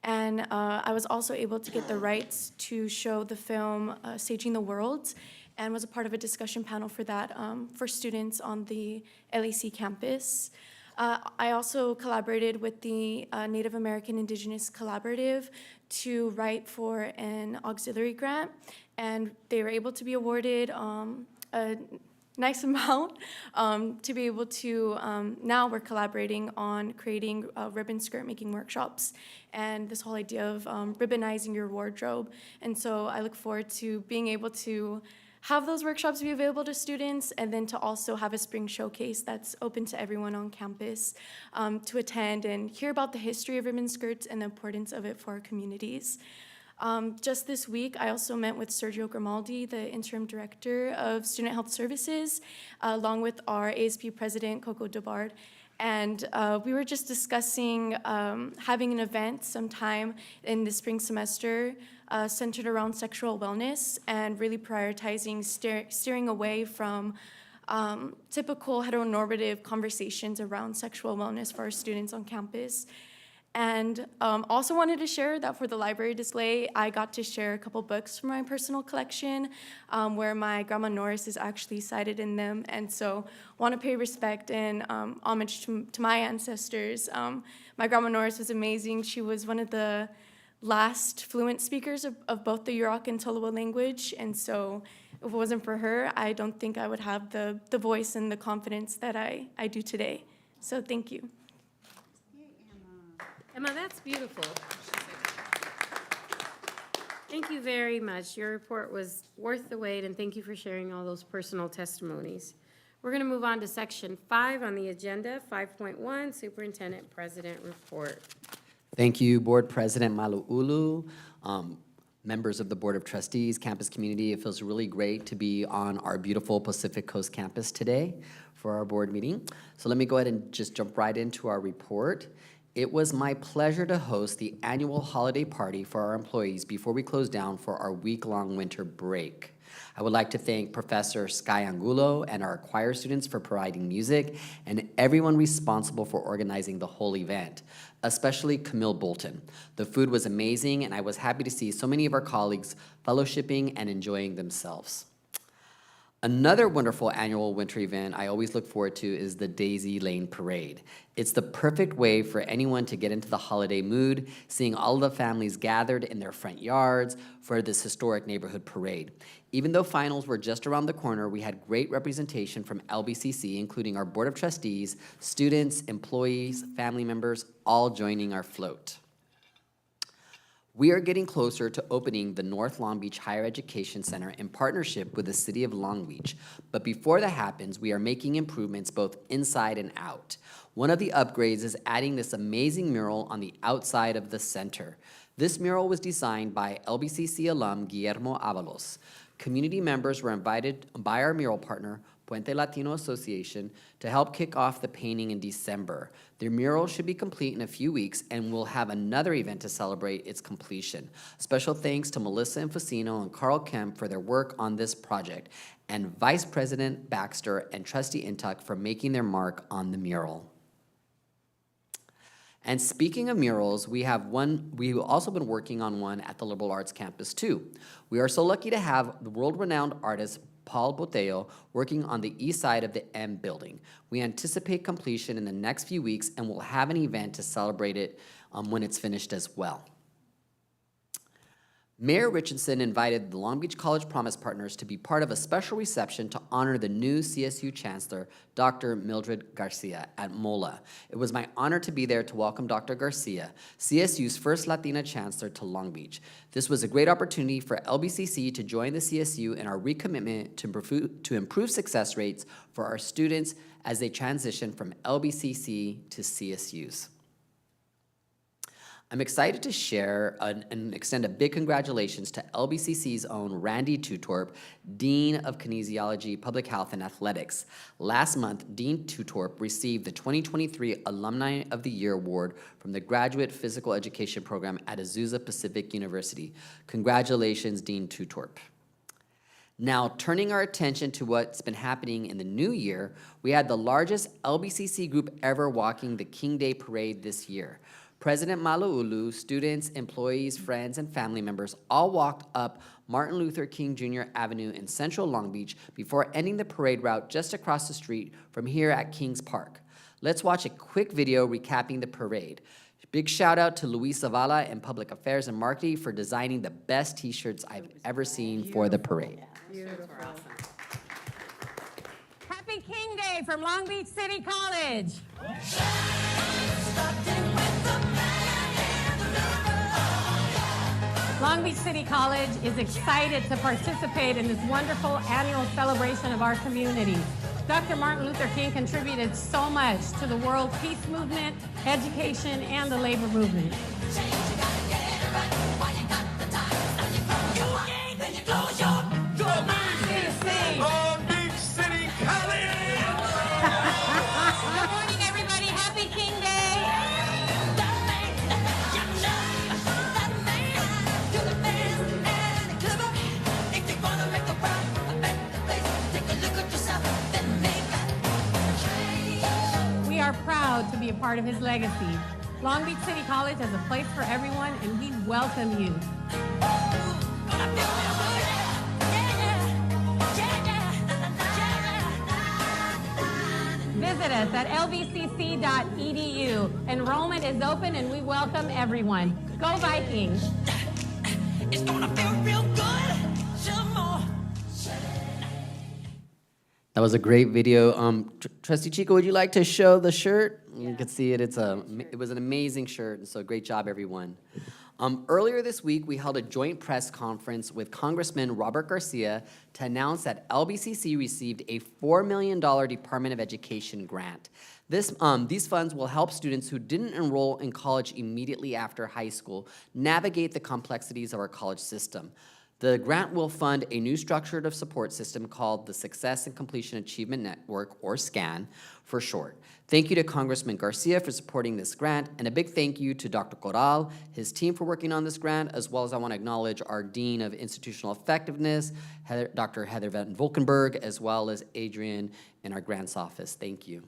And I was also able to get the rights to show the film Saging the World, and was a part of a discussion panel for that for students on the LAC campus. I also collaborated with the Native American Indigenous Collaborative to write for an auxiliary grant, and they were able to be awarded a nice amount to be able to, now we're collaborating on creating ribbon skirt making workshops and this whole idea of ribbonizing your wardrobe. And so I look forward to being able to have those workshops be available to students, and then to also have a spring showcase that's open to everyone on campus to attend and hear about the history of ribbon skirts and the importance of it for our communities. Just this week, I also met with Sergio Grimaldi, the interim director of Student Health Services, along with our ASB president, Coco Debard. And we were just discussing having an event sometime in the spring semester centered around sexual wellness and really prioritizing steering away from typical heteronormative conversations around sexual wellness for our students on campus. And also wanted to share that for the library display, I got to share a couple books from my personal collection where my Grandma Norris is actually cited in them. And so want to pay respect and homage to my ancestors. My Grandma Norris was amazing. She was one of the last fluent speakers of both the Yurok and Tolowa language. And so if it wasn't for her, I don't think I would have the voice and the confidence that I do today. So thank you. Emma, that's beautiful. Thank you very much. Your report was worth the wait, and thank you for sharing all those personal testimonies. We're going to move on to section 5 on the agenda, 5.1, Superintendent President Report. Thank you, Board President Malauulu, members of the Board of Trustees, campus community. It feels really great to be on our beautiful Pacific Coast campus today for our board meeting. So let me go ahead and just jump right into our report. It was my pleasure to host the annual holiday party for our employees before we close down for our week-long winter break. I would like to thank Professor Sky Angulo and our choir students for providing music and everyone responsible for organizing the whole event, especially Camille Bolton. The food was amazing, and I was happy to see so many of our colleagues fellowshipping and enjoying themselves. Another wonderful annual winter event I always look forward to is the Daisy Lane Parade. It's the perfect way for anyone to get into the holiday mood, seeing all of the families gathered in their front yards for this historic neighborhood parade. Even though finals were just around the corner, we had great representation from LBCC, including our Board of Trustees, students, employees, family members, all joining our float. We are getting closer to opening the North Long Beach Higher Education Center in partnership with the City of Long Beach. But before that happens, we are making improvements both inside and out. One of the upgrades is adding this amazing mural on the outside of the center. This mural was designed by LBCC alum Guillermo Avalos. Community members were invited by our mural partner, Puente Latino Association, to help kick off the painting in December. The mural should be complete in a few weeks, and we'll have another event to celebrate its completion. Special thanks to Melissa Infacino and Carl Kemp for their work on this project, and Vice President Baxter and Trustee Intuck for making their mark on the mural. And speaking of murals, we've also been working on one at the Liberal Arts campus too. We are so lucky to have the world-renowned artist Paul Botello working on the east side of the M building. We anticipate completion in the next few weeks, and we'll have an event to celebrate it when it's finished as well. Mayor Richardson invited the Long Beach College Promise Partners to be part of a special reception to honor the new CSU Chancellor, Dr. Mildred Garcia, at MOLA. It was my honor to be there to welcome Dr. Garcia, CSU's first Latina Chancellor, to Long Beach. This was a great opportunity for LBCC to join the CSU in our recommitment to improve success rates for our students as they transition from LBCC to CSUs. I'm excited to share and extend a big congratulations to LBCC's own Randy Tutorp, Dean of Kinesiology, Public Health, and Athletics. Last month, Dean Tutorp received the 2023 Alumni of the Year Award from the Graduate Physical Education Program at Azusa Pacific University. Congratulations, Dean Tutorp. Now, turning our attention to what's been happening in the new year, we had the largest LBCC group ever walking the King Day Parade this year. President Malauulu, students, employees, friends, and family members all walked up Martin Luther King Jr. Avenue in central Long Beach before ending the parade route just across the street from here at Kings Park. Let's watch a quick video recapping the parade. Big shout out to Luis Zavala and Public Affairs and Marketing for designing the best t-shirts I've ever seen for the parade. Beautiful. Happy King Day from Long Beach City College. Long Beach City College is excited to participate in this wonderful annual celebration of our community. Dr. Martin Luther King contributed so much to the world peace movement, education, and the labor movement. Long Beach City College! Good morning, everybody. Happy King Day. We are proud to be a part of his legacy. Long Beach City College has a place for everyone, and we welcome you. Visit us at lbcc.edu. Enrollment is open, and we welcome everyone. Go Vikings! It's gonna feel real good. Some more. That was a great video. Trustee Chico, would you like to show the shirt? You can see it. It was an amazing shirt, and so great job, everyone. Earlier this week, we held a joint press conference with Congressman Robert Garcia to announce that LBCC received a $4 million Department of Education grant. These funds will help students who didn't enroll in college immediately after high school navigate the complexities of our college system. The grant will fund a new structured support system called the Success and Completion Achievement Network, or SCAN for short. Thank you to Congressman Garcia for supporting this grant, and a big thank you to Dr. Corral, his team for working on this grant, as well as I want to acknowledge our Dean of Institutional Effectiveness, Dr. Heather Van Volkenberg, as well as Adrian in our grants office. Thank you.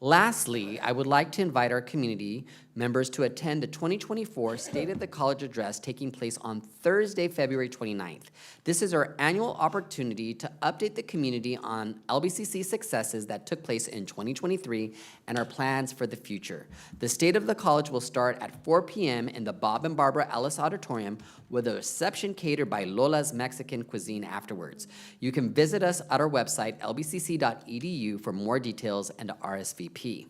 Lastly, I would like to invite our community members to attend the 2024 State of the College Address taking place on Thursday, February 29th. This is our annual opportunity to update the community on LBCC successes that took place in 2023 and our plans for the future. The State of the College will start at 4 p.m. in the Bob and Barbara Ellis Auditorium with a reception catered by Lola's Mexican Cuisine afterwards. You can visit us at our website, lbcc.edu, for more details and to RSVP.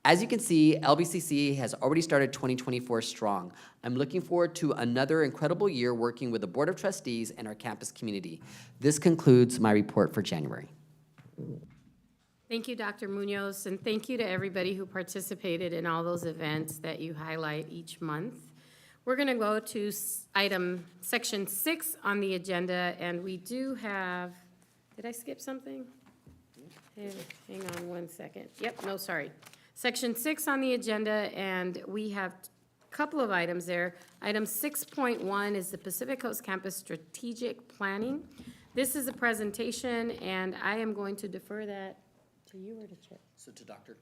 As you can see, LBCC has already started 2024 strong. I'm looking forward to another incredible year working with the Board of Trustees and our campus community. This concludes my report for January. Thank you, Dr. Munoz, and thank you to everybody who participated in all those events that you highlight each month. We're going to go to section 6 on the agenda, and we do have, did I skip something? Hang on one second. Yep, no, sorry. Section 6 on the agenda, and we have a couple of items there. Item 6.1 is the Pacific Coast Campus Strategic Planning. This is a presentation, and I am going to defer that to you or to Chip? So to Dr.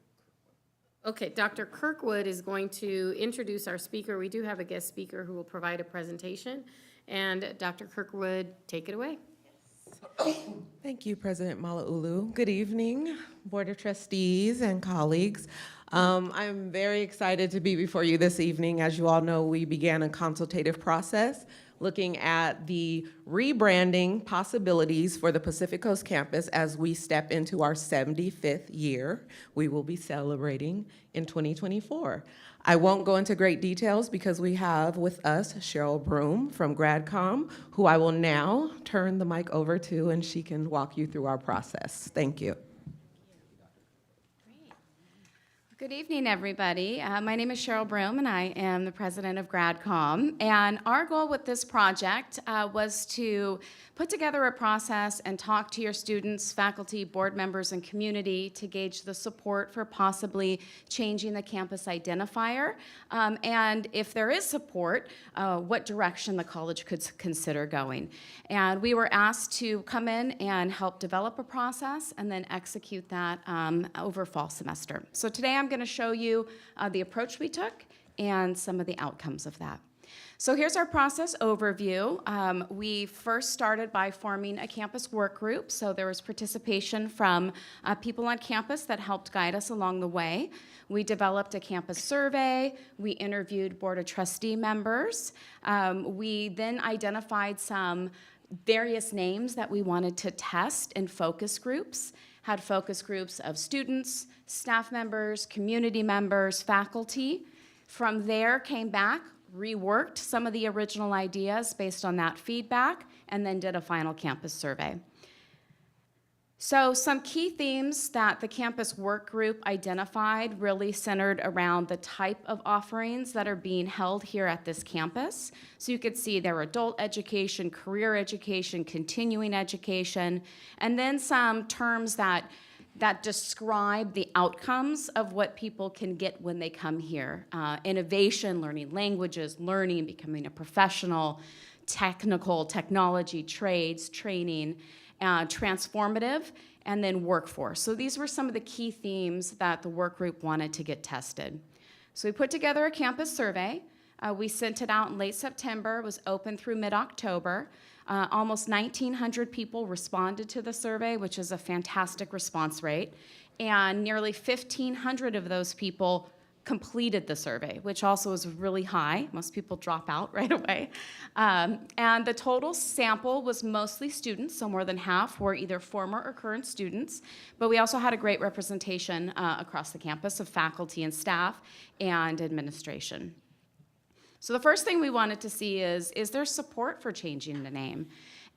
Okay, Dr. Kirkwood is going to introduce our speaker. We do have a guest speaker who will provide a presentation. And Dr. Kirkwood, take it away. Thank you, President Malauulu. Good evening, Board of Trustees and colleagues. I'm very excited to be before you this evening. As you all know, we began a consultative process looking at the rebranding possibilities for the Pacific Coast campus as we step into our 75th year. We will be celebrating in 2024. I won't go into great details because we have with us Cheryl Broom from GradCom, who I will now turn the mic over to, and she can walk you through our process. Thank you. Good evening, everybody. My name is Cheryl Broom, and I am the president of GradCom. And our goal with this project was to put together a process and talk to your students, faculty, board members, and community to gauge the support for possibly changing the campus identifier. And if there is support, what direction the college could consider going. And we were asked to come in and help develop a process and then execute that over fall semester. So today I'm going to show you the approach we took and some of the outcomes of that. So here's our process overview. We first started by forming a campus work group. So there was participation from people on campus that helped guide us along the way. We developed a campus survey. We interviewed Board of Trustee members. We then identified some various names that we wanted to test in focus groups, had focus groups of students, staff members, community members, faculty. From there, came back, reworked some of the original ideas based on that feedback, and then did a final campus survey. So some key themes that the campus work group identified really centered around the type of offerings that are being held here at this campus. So you could see there were adult education, career education, continuing education, and then some terms that describe the outcomes of what people can get when they come here. Innovation, learning languages, learning, becoming a professional, technology, trades, training, transformative, and then workforce. So these were some of the key themes that the work group wanted to get tested. So we put together a campus survey. We sent it out in late September. It was open through mid-October. Almost 1,900 people responded to the survey, which is a fantastic response rate. And nearly 1,500 of those people completed the survey, which also is really high. Most people drop out right away. And the total sample was mostly students, so more than half were either former or current students. But we also had a great representation across the campus of faculty and staff and administration. So the first thing we wanted to see is there support for changing the name?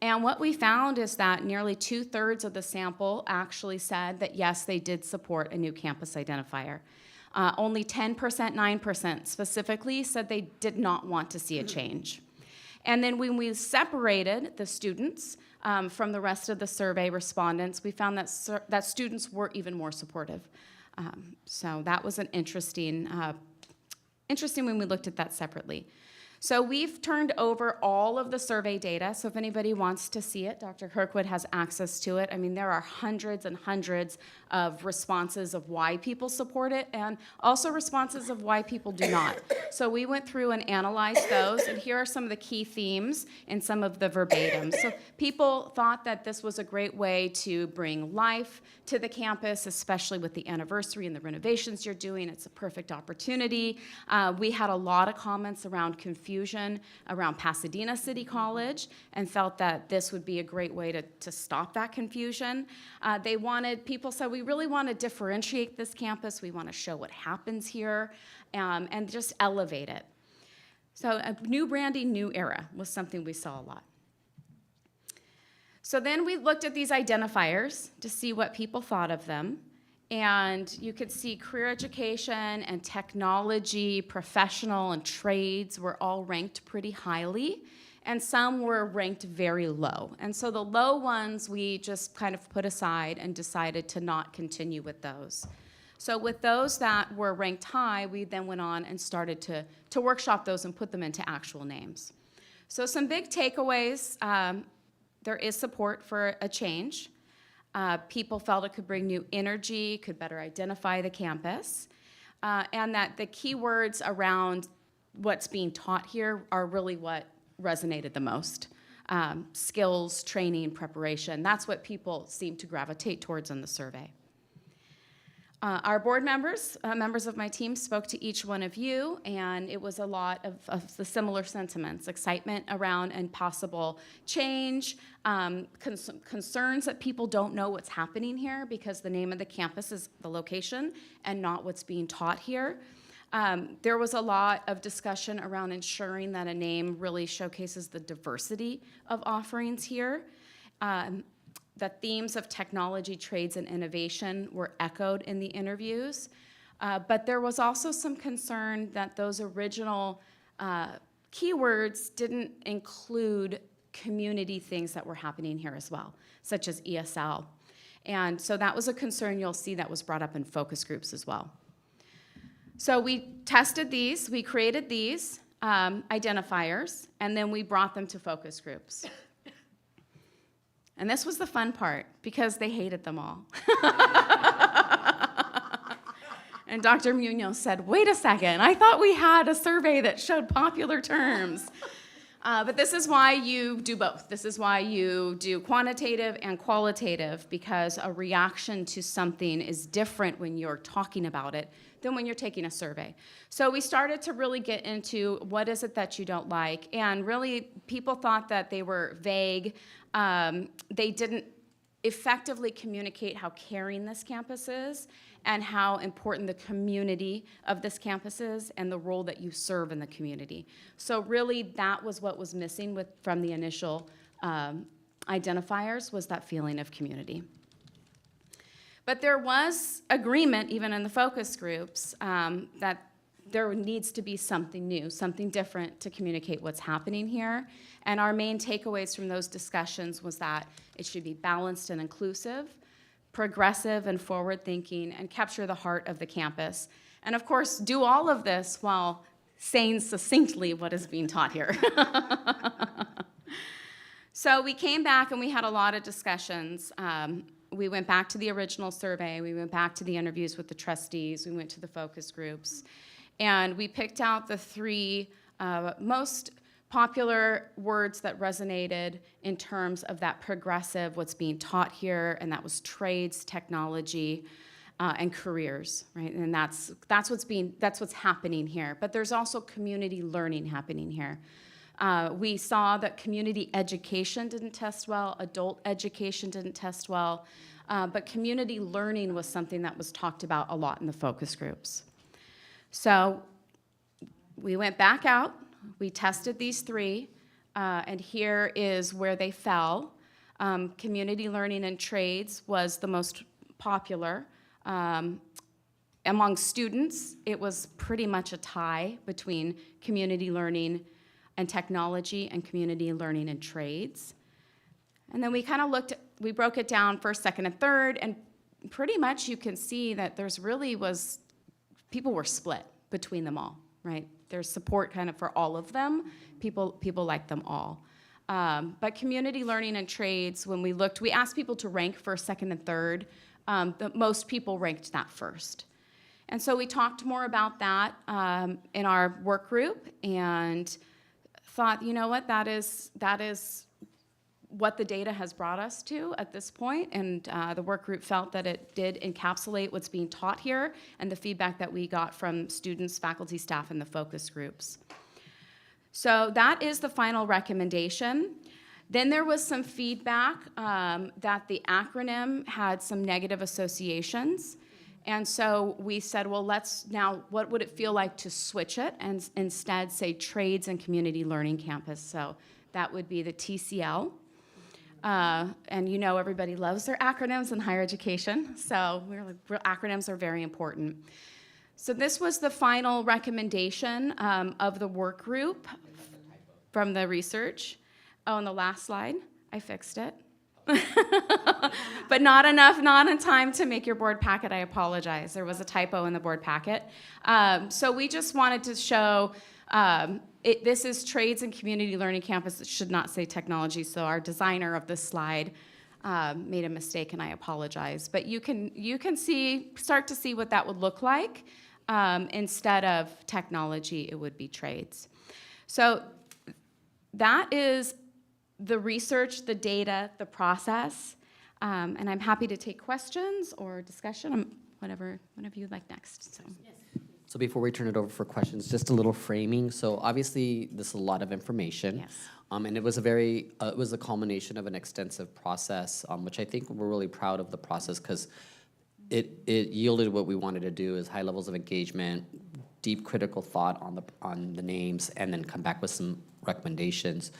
And what we found is that nearly 2/3 of the sample actually said that yes, they did support a new campus identifier. Only 10%, 9% specifically said they did not want to see a change. And then when we separated the students from the rest of the survey respondents, we found that students were even more supportive. So that was an interesting when we looked at that separately. So we've turned over all of the survey data, so if anybody wants to see it, Dr. Kirkwood has access to it. I mean, there are hundreds and hundreds of responses of why people support it, and also responses of why people do not. So we went through and analyzed those, and here are some of the key themes and some of the verbatims. So people thought that this was a great way to bring life to the campus, especially with the anniversary and the renovations you're doing. It's a perfect opportunity. We had a lot of comments around confusion around Pasadena City College, and felt that this would be a great way to stop that confusion. People said, we really want to differentiate this campus. We want to show what happens here, and just elevate it. So a new branding, new era was something we saw a lot. So then we looked at these identifiers to see what people thought of them. And you could see career education and technology, professional and trades were all ranked pretty highly, and some were ranked very low. And so the low ones we just kind of put aside and decided to not continue with those. So with those that were ranked high, we then went on and started to workshop those and put them into actual names. So some big takeaways, there is support for a change. People felt it could bring new energy, could better identify the campus, and that the keywords around what's being taught here are really what resonated the most. Skills, training, preparation, that's what people seem to gravitate towards in the survey. Our board members, members of my team, spoke to each one of you, and it was a lot of the similar sentiments: excitement around and possible change, concerns that people don't know what's happening here because the name of the campus is the location and not what's being taught here. There was a lot of discussion around ensuring that a name really showcases the diversity of offerings here. The themes of technology, trades, and innovation were echoed in the interviews, but there was also some concern that those original keywords didn't include community things that were happening here as well, such as ESL. And so that was a concern you'll see that was brought up in focus groups as well. So we tested these, we created these identifiers, and then we brought them to focus groups. And this was the fun part, because they hated them all. And Dr. Munoz said, wait a second, I thought we had a survey that showed popular terms. But this is why you do both. This is why you do quantitative and qualitative, because a reaction to something is different when you're talking about it than when you're taking a survey. So we started to really get into what is it that you don't like, and really people thought that they were vague. They didn't effectively communicate how caring this campus is and how important the community of this campus is and the role that you serve in the community. So really, that was what was missing from the initial identifiers, was that feeling of community. But there was agreement, even in the focus groups, that there needs to be something new, something different to communicate what's happening here. And our main takeaways from those discussions was that it should be balanced and inclusive, progressive and forward-thinking, and capture the heart of the campus. And of course, do all of this while saying succinctly what is being taught here. So we came back and we had a lot of discussions. We went back to the original survey, we went back to the interviews with the trustees, we went to the focus groups, and we picked out the three most popular words that resonated in terms of that progressive, what's being taught here, and that was trades, technology, and careers, right? And that's what's happening here. But there's also community learning happening here. We saw that community education didn't test well, adult education didn't test well, but community learning was something that was talked about a lot in the focus groups. So we went back out, we tested these three, and here is where they fell. Community learning and trades was the most popular. Among students, it was pretty much a tie between community learning and technology and community learning and trades. And then we kind of we broke it down first, second, and third, and pretty much you can see that people were split between them all, right? There's support kind of for all of them. People like them all. But community learning and trades, when we asked people to rank first, second, and third. Most people ranked that first. And so we talked more about that in our work group and thought, you know what, that is what the data has brought us to at this point, and the work group felt that it did encapsulate what's being taught here and the feedback that we got from students, faculty, staff, and the focus groups. So that is the final recommendation. Then there was some feedback that the acronym had some negative associations. And so we said, well, what would it feel like to switch it and instead say Trades and Community Learning Campus? So that would be the TCL. And you know everybody loves their acronyms in higher education, so acronyms are very important. So this was the final recommendation of the work group from the research. Oh, and the last slide, I fixed it. But not in time to make your board packet, I apologize. There was a typo in the board packet. So we just wanted to show this is Trades and Community Learning Campus. It should not say technology, so our designer of this slide made a mistake, and I apologize. But you can start to see what that would look like. Instead of technology, it would be trades. So that is the research, the data, the process, and I'm happy to take questions or discussion, whatever you'd like next. So before we turn it over for questions, just a little framing. So obviously, this is a lot of information. Yes. And it was a culmination of an extensive process, which I think we're really proud of the process because it yielded what we wanted to do, is high levels of engagement, deep critical thought on the names, and then come back with some recommendations.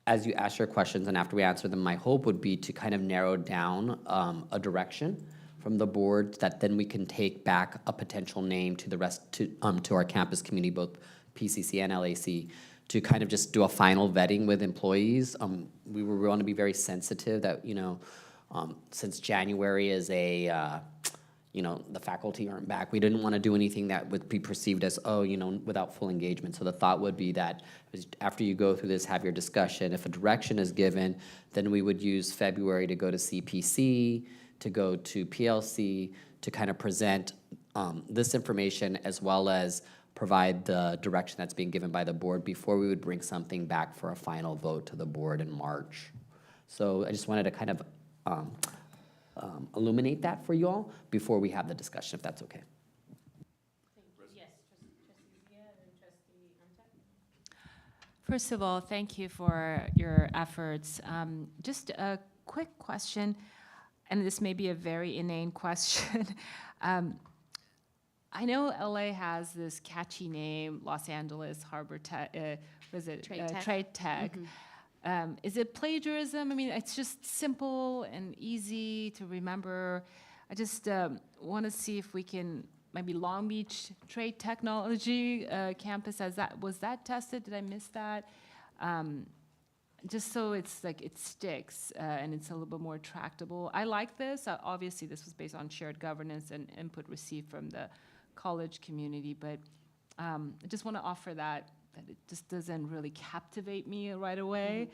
As you ask your questions and after we answer them, my hope would be to kind of narrow down a direction from the board that then we can take back a potential name to the rest, to our campus community, both PCC and LAC, to kind of just do a final vetting with employees. We want to be very sensitive that, since January is the faculty aren't back. We didn't want to do anything that would be perceived as, without full engagement. So the thought would be that after you go through this, have your discussion. If a direction is given, then we would use February to go to CPC, to go to PLC, to kind of present this information as well as provide the direction that's being given by the board before we would bring something back for a final vote to the board in March. So I just wanted to kind of illuminate that for you all before we have the discussion, if that's okay. First of all, thank you for your efforts. Just a quick question, and this may be a very inane question. I know LA has this catchy name, Los Angeles Harbor Tech, was it? Trade Tech. Trade Tech. Is it plagiarism? I mean, it's just simple and easy to remember. I just want to see if we can, maybe Long Beach Trade Technology campus, was that tested? Did I miss that? Just so it's like it sticks and it's a little bit more tractable. I like this. Obviously, this was based on shared governance and input received from the college community, but I just want to offer that it just doesn't really captivate me right away.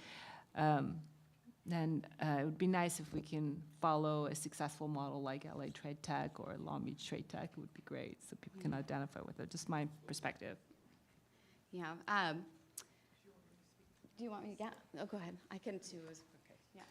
Then it would be nice if we can follow a successful model like LA Trade Tech or Long Beach Trade Tech. It would be great, so people can identify with it. Just my perspective. Yeah. Do you want me to? Yeah. Oh, go ahead. I can too. Okay. Yeah.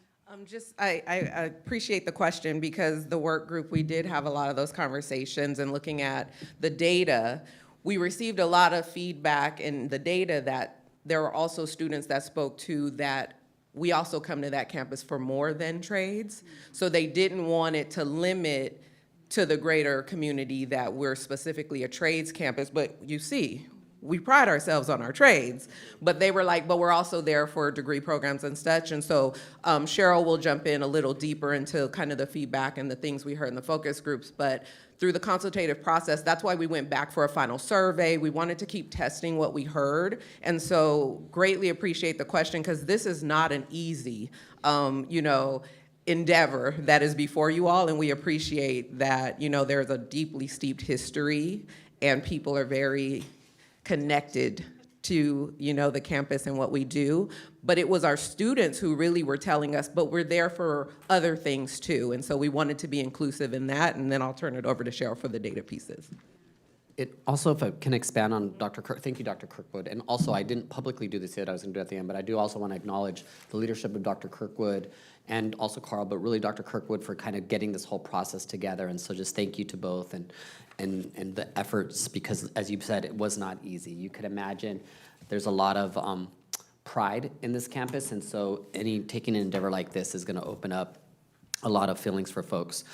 I appreciate the question because the work group, we did have a lot of those conversations and looking at the data, we received a lot of feedback in the data that there were also students that spoke to that we also come to that campus for more than trades. So they didn't want it to limit to the greater community that we're specifically a trades campus, but you see, we pride ourselves on our trades, but they were like, but we're also there for degree programs and such. And so Cheryl will jump in a little deeper into kind of the feedback and the things we heard in the focus groups. But through the consultative process, that's why we went back for a final survey. We wanted to keep testing what we heard. And so greatly appreciate the question because this is not an easy, endeavor that is before you all. And we appreciate that, there's a deeply steeped history and people are very connected to, the campus and what we do. But it was our students who really were telling us, but we're there for other things too. And so we wanted to be inclusive in that. And then I'll turn it over to Cheryl for the data pieces. It also, if I can expand on thank you, Dr. Kirkwood. And also, I didn't publicly do this yet, I was gonna do it at the end, but I do also want to acknowledge the leadership of Dr. Kirkwood and also Carl, but really Dr. Kirkwood for kind of getting this whole process together. And so just thank you to both and the efforts, because as you said, it was not easy. You could imagine there's a lot of pride in this campus, and so taking an endeavor like this is gonna open up a lot of feelings for folks.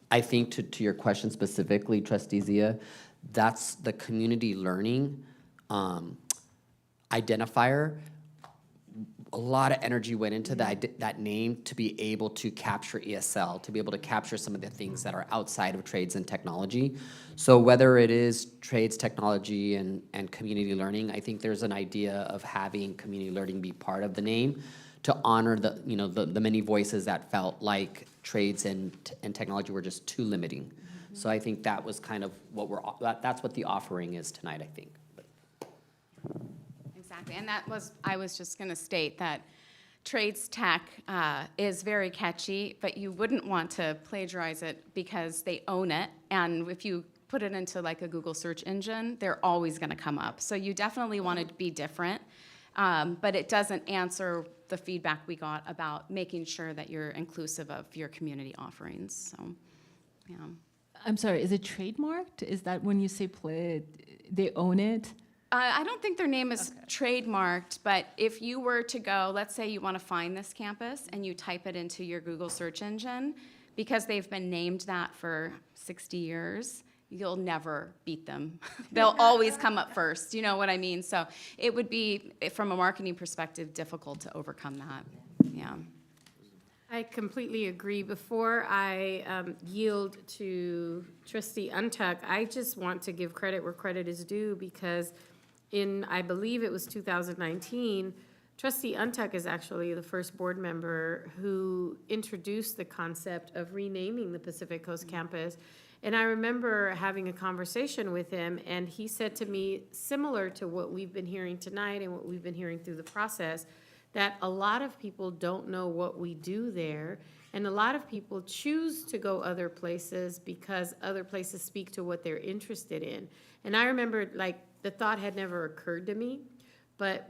I think to your question specifically, Trustee Zia, that's the community learning identifier. A lot of energy went into that name to be able to capture ESL, to be able to capture some of the things that are outside of trades and technology. So whether it is trades, technology, and community learning, I think there's an idea of having community learning be part of the name to honor the many voices that felt like trades and technology were just too limiting. So I think that was kind of that's what the offering is tonight, I think. Exactly, and I was just going to state that Trades Tech is very catchy, but you wouldn't want to plagiarize it because they own it, and if you put it into like a Google search engine, they're always going to come up. So you definitely want to be different, but it doesn't answer the feedback we got about making sure that you're inclusive of your community offerings. So, yeah. I'm sorry, is it trademarked? Is that when you say they own it? I don't think their name is trademarked, but if you were to go, let's say you want to find this campus and you type it into your Google search engine, because they've been named that for 60 years, you'll never beat them. They'll always come up first, you know what I mean? So it would be, from a marketing perspective, difficult to overcome that, yeah. I completely agree. Before I yield to Trustee Untuck, I just want to give credit where credit is due, because I believe it was 2019, Trustee Untuck is actually the first board member who introduced the concept of renaming the Pacific Coast campus. And I remember having a conversation with him, and he said to me, similar to what we've been hearing tonight and what we've been hearing through the process, that a lot of people don't know what we do there, and a lot of people choose to go other places because other places speak to what they're interested in. And I remember, like, the thought had never occurred to me, but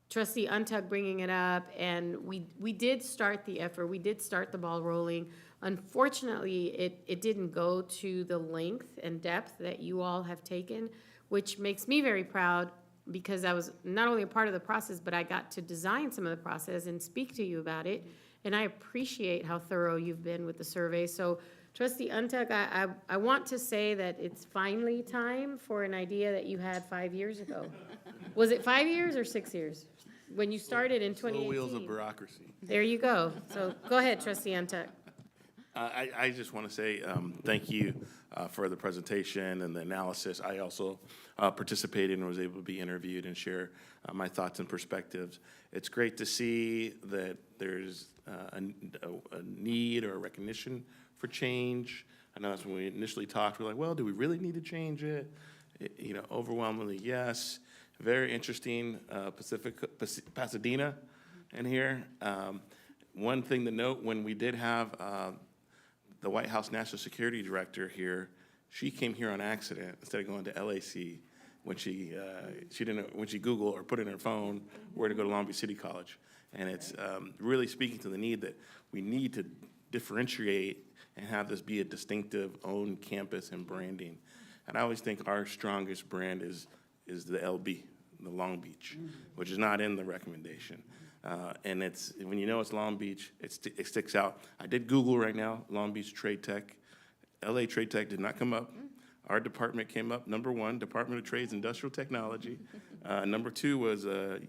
Trustee Untuck bringing it up, and we did start the effort, we did start the ball rolling. Unfortunately, it didn't go to the length and depth that you all have taken, which makes me very proud because I was not only a part of the process, but I got to design some of the process and speak to you about it. And I appreciate how thorough you've been with the survey. So Trustee Ntuk, I want to say that it's finally time for an idea that you had 5 years ago. Was it 5 years or 6 years? When you started in 2018? Slow wheels of bureaucracy. There you go. So go ahead, Trustee Ntuk. I just want to say thank you for the presentation and the analysis. I also participated and was able to be interviewed and share my thoughts and perspectives. It's great to see that there's a need or a recognition for change. I know that's when we initially talked, we're like, well, do we really need to change it? You know, overwhelmingly, yes. Very interesting, Pasadena in here. One thing to note, when we did have the White House National Security Director here, she came here on accident instead of going to LAC when she didn't, when she Googled or put in her phone where to go to Long Beach City College. And it's really speaking to the need that we need to differentiate and have this be a distinctive own campus and branding. And I always think our strongest brand is the LB, the Long Beach, which is not in the recommendation. And it's, when you know it's Long Beach, it sticks out. I did Google right now, Long Beach Trade Tech. LA Trade Tech did not come up. Our department came up, number 1, Department of Trades Industrial Technology. Number 2 was the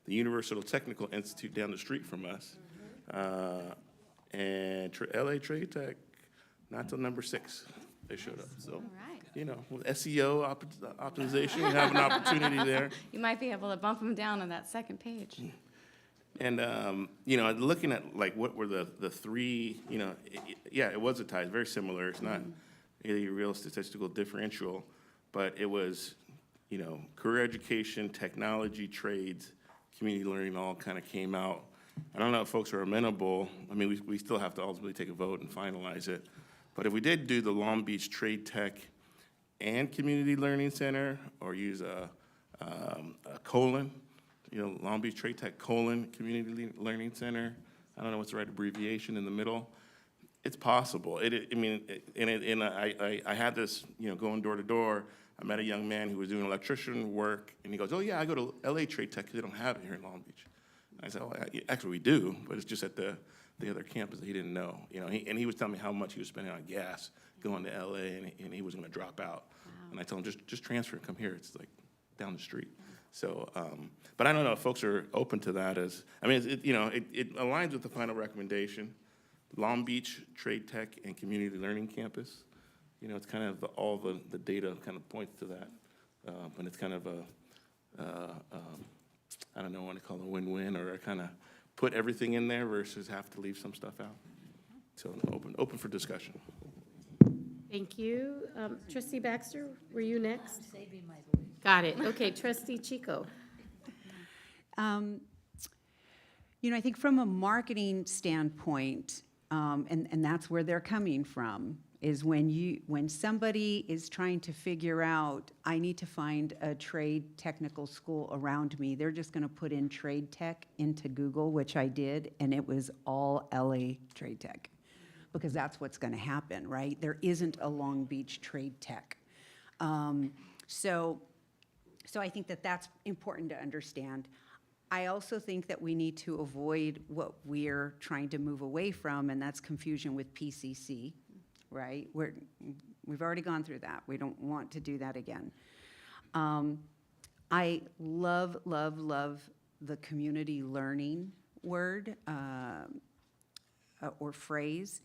Universal Technical Institute down the street from us. And LA Trade Tech, not till number 6 they showed up. So, you know, with SEO optimization, we have an opportunity there. You might be able to bump them down on that second page. And, you know, looking at like what were the 3, you know, yeah, it was a tie, it's very similar. It's not a real statistical differential, but it was, you know, career education, technology, trades, community learning all kind of came out. I don't know if folks are amenable. I mean, we still have to ultimately take a vote and finalize it. But if we did do the Long Beach Trade Tech and Community Learning Center, or use a colon, you know, Long Beach Trade Tech colon Community Learning Center, I don't know what's the right abbreviation in the middle, it's possible. I had this, you know, going door to door. I met a young man who was doing electrician work, and he goes, oh yeah, I go to LA Trade Tech because they don't have it here in Long Beach. I said, oh, actually we do, but it's just at the other campus that he didn't know. You know, he was telling me how much he was spending on gas going to LA, and he was gonna drop out. Wow. And I told him, just transfer and come here. It's like down the street. So, but I don't know if folks are open to that as, I mean, it aligns with the final recommendation. Long Beach Trade Tech and Community Learning Campus. You know, it's kind of all the data kind of points to that. But it's kind of I don't know, I want to call it a win-win, or kind of put everything in there versus have to leave some stuff out. So open for discussion. Thank you. Trustee Baxter, were you next? I'm saving my voice. Got it. Okay, Trustee Chico. You know, I think from a marketing standpoint, and that's where they're coming from, is when somebody is trying to figure out, I need to find a trade technical school around me, they're just gonna put in trade tech into Google, which I did, and it was all LA Trade Tech, because that's what's gonna happen, right? There isn't a Long Beach Trade Tech. So I think that that's important to understand. I also think that we need to avoid what we're trying to move away from, and that's confusion with PCC, right? We've already gone through that. We don't want to do that again. I love, love, love the community learning word or phrase.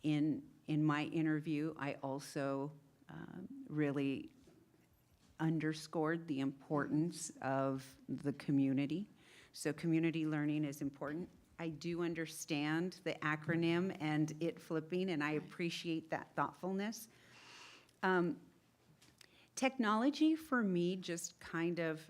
In my interview, I also really underscored the importance of the community. So community learning is important. I do understand the acronym and it flipping, and I appreciate that thoughtfulness. Technology for me just kind of,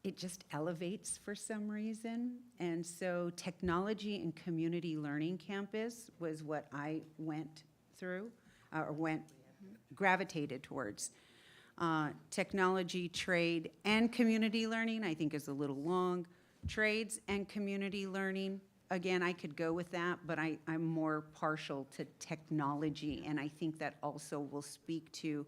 it just elevates for some reason. And so technology and community learning campus was what I went through, or gravitated towards. Technology, trade, and community learning, I think is a little long. Trades and community learning, again, I could go with that, but I'm more partial to technology, and I think that also will speak to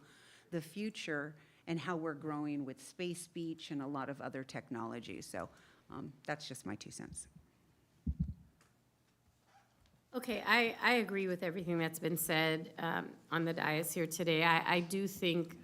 the future and how we're growing with space speech and a lot of other technologies. So that's just my 2 cents. Okay, I agree with everything that's been said on the dais here today. I do think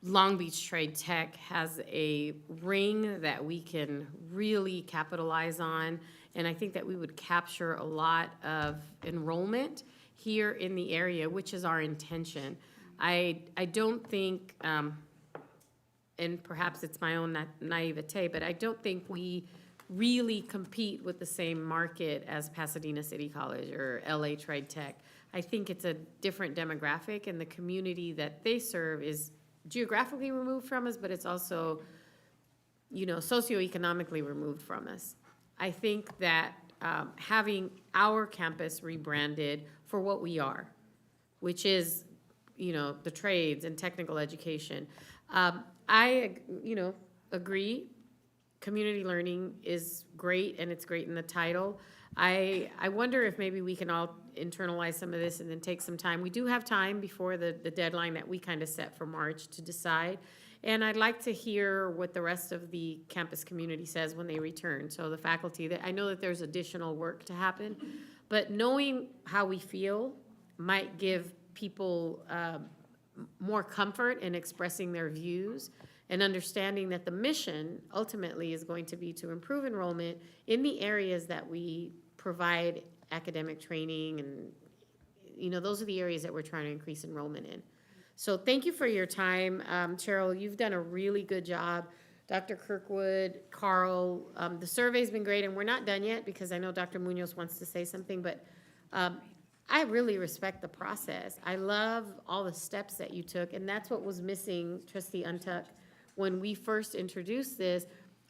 Long Beach Trade Tech has a ring that we can really capitalize on, and I think that we would capture a lot of enrollment here in the area, which is our intention. I don't think, and perhaps it's my own naivete, but I don't think we really compete with the same market as Pasadena City College or LA Trade Tech. I think it's a different demographic, and the community that they serve is geographically removed from us, but it's also, you know, socioeconomically removed from us. I think that having our campus rebranded for what we are, which is, you know, the trades and technical education, I, you know, agree. Community learning is great, and it's great in the title. I wonder if maybe we can all internalize some of this and then take some time. We do have time before the deadline that we kind of set for March to decide. And I'd like to hear what the rest of the campus community says when they return. So the faculty, that I know that there's additional work to happen, but knowing how we feel might give people more comfort in expressing their views, and understanding that the mission ultimately is going to be to improve enrollment in the areas that we provide academic training, and, you know, those are the areas that we're trying to increase enrollment in. So thank you for your time. Cheryl, you've done a really good job. Dr. Kirkwood, Carl, the survey's been great, and we're not done yet because I know Dr. Munoz wants to say something, but I really respect the process. I love all the steps that you took, and that's what was missing, Trustee Untuck. When we first introduced this,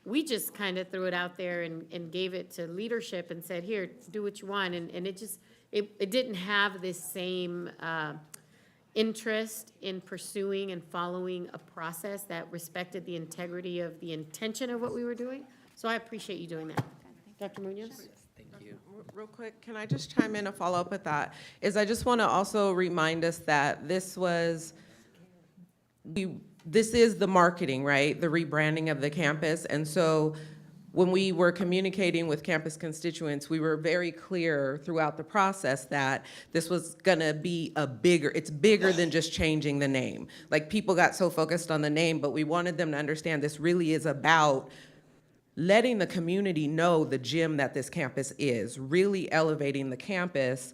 we just kind of threw it out there and gave it to leadership and said, here, do what you want. And it just, it didn't have this same interest in pursuing and following a process that respected the integrity of the intention of what we were doing. So I appreciate you doing that. Dr. Munoz? Thank you. Real quick, can I just chime in, a follow-up with that? Is I just want to also remind us that this is the marketing, right? The rebranding of the campus. And so when we were communicating with campus constituents, we were very clear throughout the process that this was gonna be it's bigger than just changing the name. Like, people got so focused on the name, but we wanted them to understand this really is about letting the community know the gem that this campus is, really elevating the campus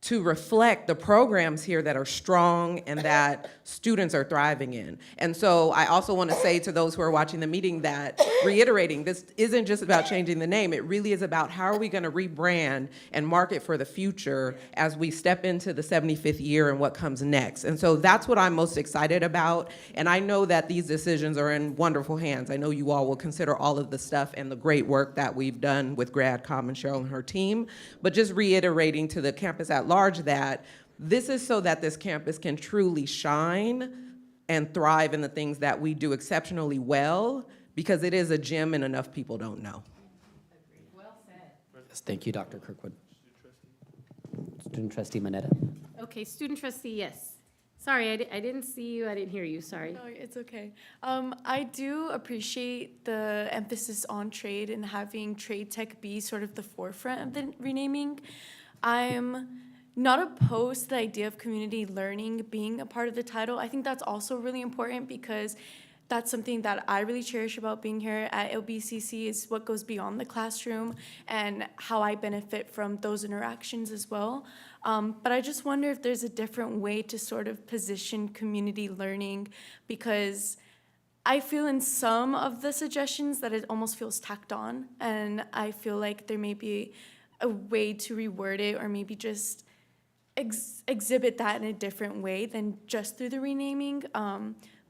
to reflect the programs here that are strong and that students are thriving in. And so I also want to say to those who are watching the meeting that, reiterating, this isn't just about changing the name. It really is about how are we going to rebrand and market for the future as we step into the 75th year and what comes next. And so that's what I'm most excited about. And I know that these decisions are in wonderful hands. I know you all will consider all of the stuff and the great work that we've done with GradCom and Cheryl and her team. But just reiterating to the campus at large that this is so that this campus can truly shine and thrive in the things that we do exceptionally well, because it is a gem and enough people don't know. Well said. Yes, thank you, Dr. Kirkwood. Student Trustee Manetta. Okay, student trustee, yes. Sorry, I didn't see you, I didn't hear you, sorry. No, it's okay. I do appreciate the emphasis on trade and having trade tech be sort of the forefront of the renaming. I'm not opposed to the idea of community learning being a part of the title. I think that's also really important because that's something that I really cherish about being here at LBCC, is what goes beyond the classroom and how I benefit from those interactions as well. But I just wonder if there's a different way to sort of position community learning, because I feel in some of the suggestions that it almost feels tacked on, and I feel like there may be a way to reword it, or maybe just exhibit that in a different way than just through the renaming.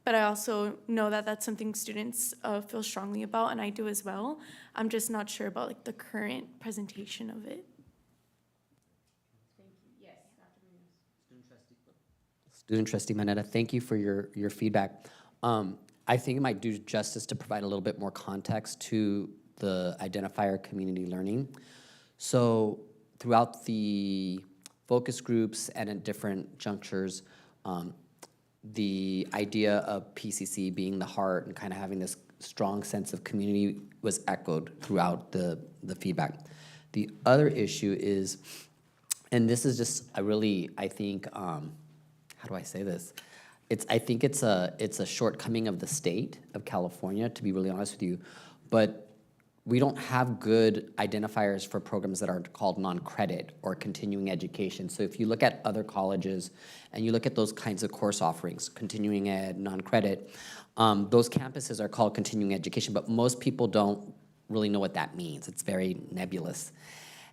But I also know that that's something students feel strongly about, and I do as well. I'm just not sure about like the current presentation of it. Thank you. Yes, Dr. Munoz. Student Trustee Manetta, thank you for your feedback. I think it might do justice to provide a little bit more context to the identifier community learning. So throughout the focus groups and at different junctures, the idea of PCC being the heart and kind of having this strong sense of community was echoed throughout the feedback. The other issue is, and this is just, I think, how do I say this? I think it's a shortcoming of the state of California, to be really honest with you, but we don't have good identifiers for programs that are called non-credit or continuing education. So if you look at other colleges and you look at those kinds of course offerings, continuing ed, non-credit, those campuses are called continuing education, but most people don't really know what that means. It's very nebulous.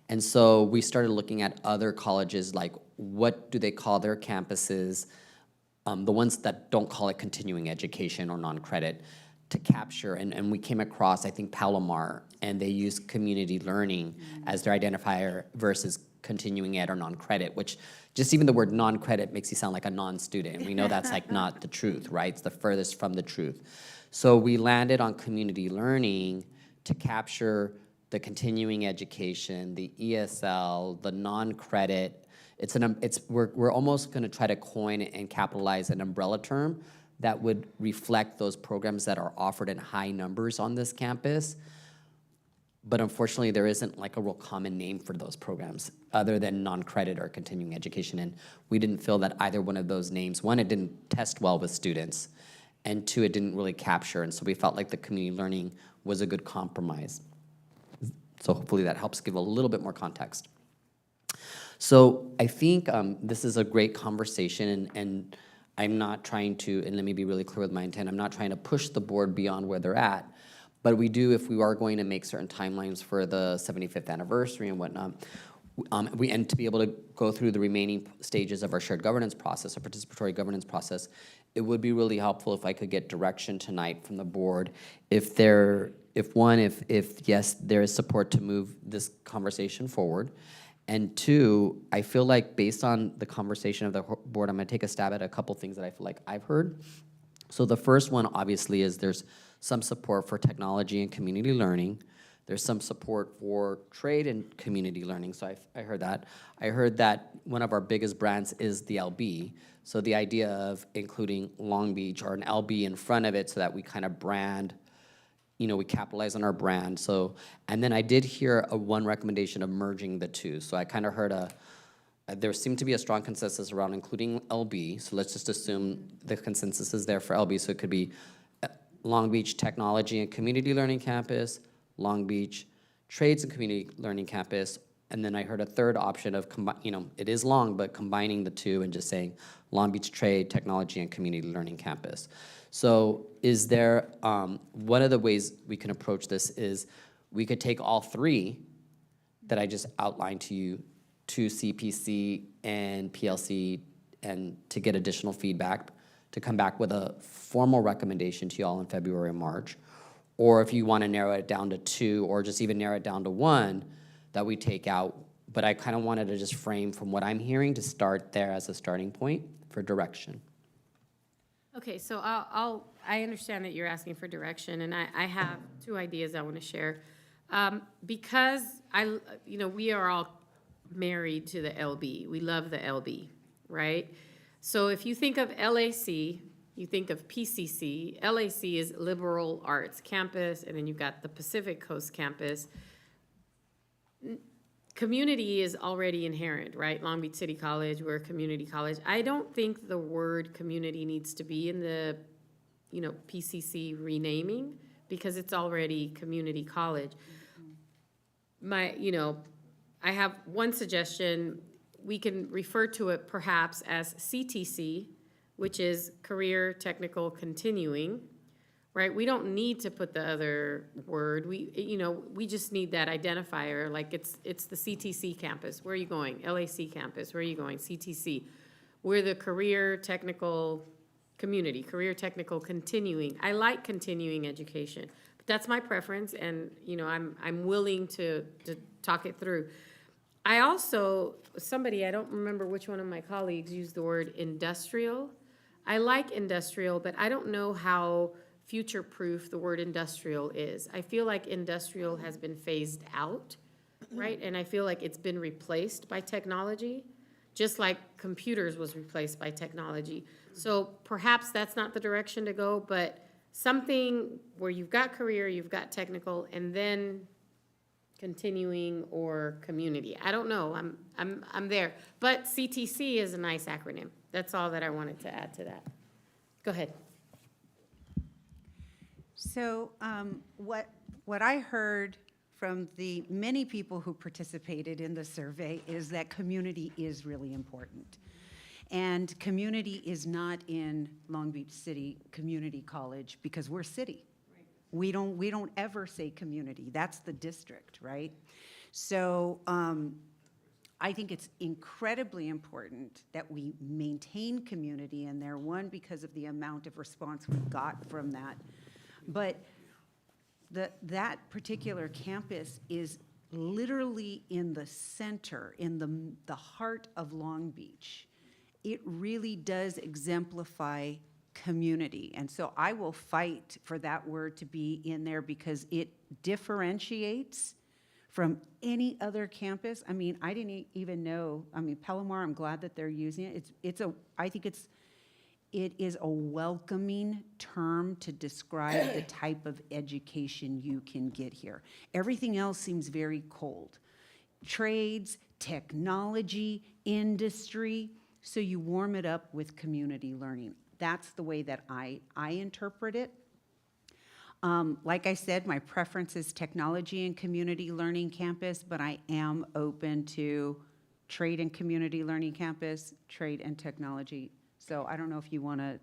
And so we started looking at other colleges, like what do they call their campuses, the ones that don't call it continuing education or non-credit, to capture, and we came across, I think, Palomar, and they use community learning as their identifier versus continuing ed or non-credit, which just even the word non-credit makes you sound like a non-student. We know that's like not the truth, right? It's the furthest from the truth. So we landed on community learning to capture the continuing education, the ESL, the non-credit. We're almost gonna try to coin and capitalize an umbrella term that would reflect those programs that are offered in high numbers on this campus. But unfortunately, there isn't like a real common name for those programs other than non-credit or continuing education. And we didn't feel that either one of those names, one, it didn't test well with students, and two, it didn't really capture. And so we felt like the community learning was a good compromise. So hopefully that helps give a little bit more context. So I think this is a great conversation, and I'm not trying to, and let me be really clear with my intent, I'm not trying to push the board beyond where they're at, but we do, if we are going to make certain timelines for the 75th anniversary and whatnot, and to be able to go through the remaining stages of our shared governance process, our participatory governance process, it would be really helpful if I could get direction tonight from the board, if yes, there is support to move this conversation forward. And two, I feel like based on the conversation of the board, I'm gonna take a stab at a couple things that I feel like I've heard. So the first one, obviously, is there's some support for technology and community learning. There's some support for trade and community learning, so I heard that. I heard that one of our biggest brands is the LB, so the idea of including Long Beach or an LB in front of it so that we kind of brand, we capitalize on our brand. So, and then I did hear one recommendation of merging the two. So I kind of heard there seemed to be a strong consensus around including LB. So let's just assume the consensus is there for LB. So it could be Long Beach Technology and Community Learning Campus, Long Beach Trades and Community Learning Campus, and then I heard a third option of, it is long, but combining the two and just saying Long Beach Trade, Technology, and Community Learning Campus. So is there, one of the ways we can approach this is we could take all three that I just outlined to you to CPC and PLC and to get additional feedback, to come back with a formal recommendation to you all in February or March. Or if you want to narrow it down to two, or just even narrow it down to one that we take out. But I kind of wanted to just frame from what I'm hearing to start there as a starting point for direction. Okay, so I understand that you're asking for direction, and I have two ideas I want to share. Because we are all married to the LB. We love the LB, right? So if you think of LAC, you think of PCC. LAC is Liberal Arts Campus, and then you've got the Pacific Coast Campus. Community is already inherent, right? Long Beach City College, we're a community college. I don't think the word community needs to be in the, PCC renaming, because it's already community college. I have one suggestion. We can refer to it perhaps as CTC, which is Career Technical Continuing, right? We don't need to put the other word. We just need that identifier, like it's the CTC campus. Where are you going? LAC campus. Where are you going? CTC. We're the Career Technical Community, Career Technical Continuing. I like continuing education, but that's my preference, and I'm willing to talk it through. I also, I don't remember which one of my colleagues used the word industrial. I like industrial, but I don't know how future-proof the word industrial is. I feel like industrial has been phased out, right? And I feel like it's been replaced by technology, just like computers was replaced by technology. So perhaps that's not the direction to go, but something where you've got career, you've got technical, and then continuing or community. I don't know, I'm there. But CTC is a nice acronym. That's all that I wanted to add to that. Go ahead. So what I heard from the many people who participated in the survey is that community is really important. And community is not in Long Beach City Community College because we're city. We don't ever say community. That's the district, right? So I think it's incredibly important that we maintain community in there, one, because of the amount of response we got from that. But that particular campus is literally in the center, in the heart of Long Beach. It really does exemplify community. And so I will fight for that word to be in there because it differentiates from any other campus. I mean, I didn't even know, I mean, Palomar, I'm glad that they're using it. I think it is a welcoming term to describe the type of education you can get here. Everything else seems very cold. Trades, technology, industry, so you warm it up with community learning. That's the way that I interpret it. Like I said, my preference is technology and community learning campus, but I am open to trade and community learning campus, trade and technology. So I don't know if you want to,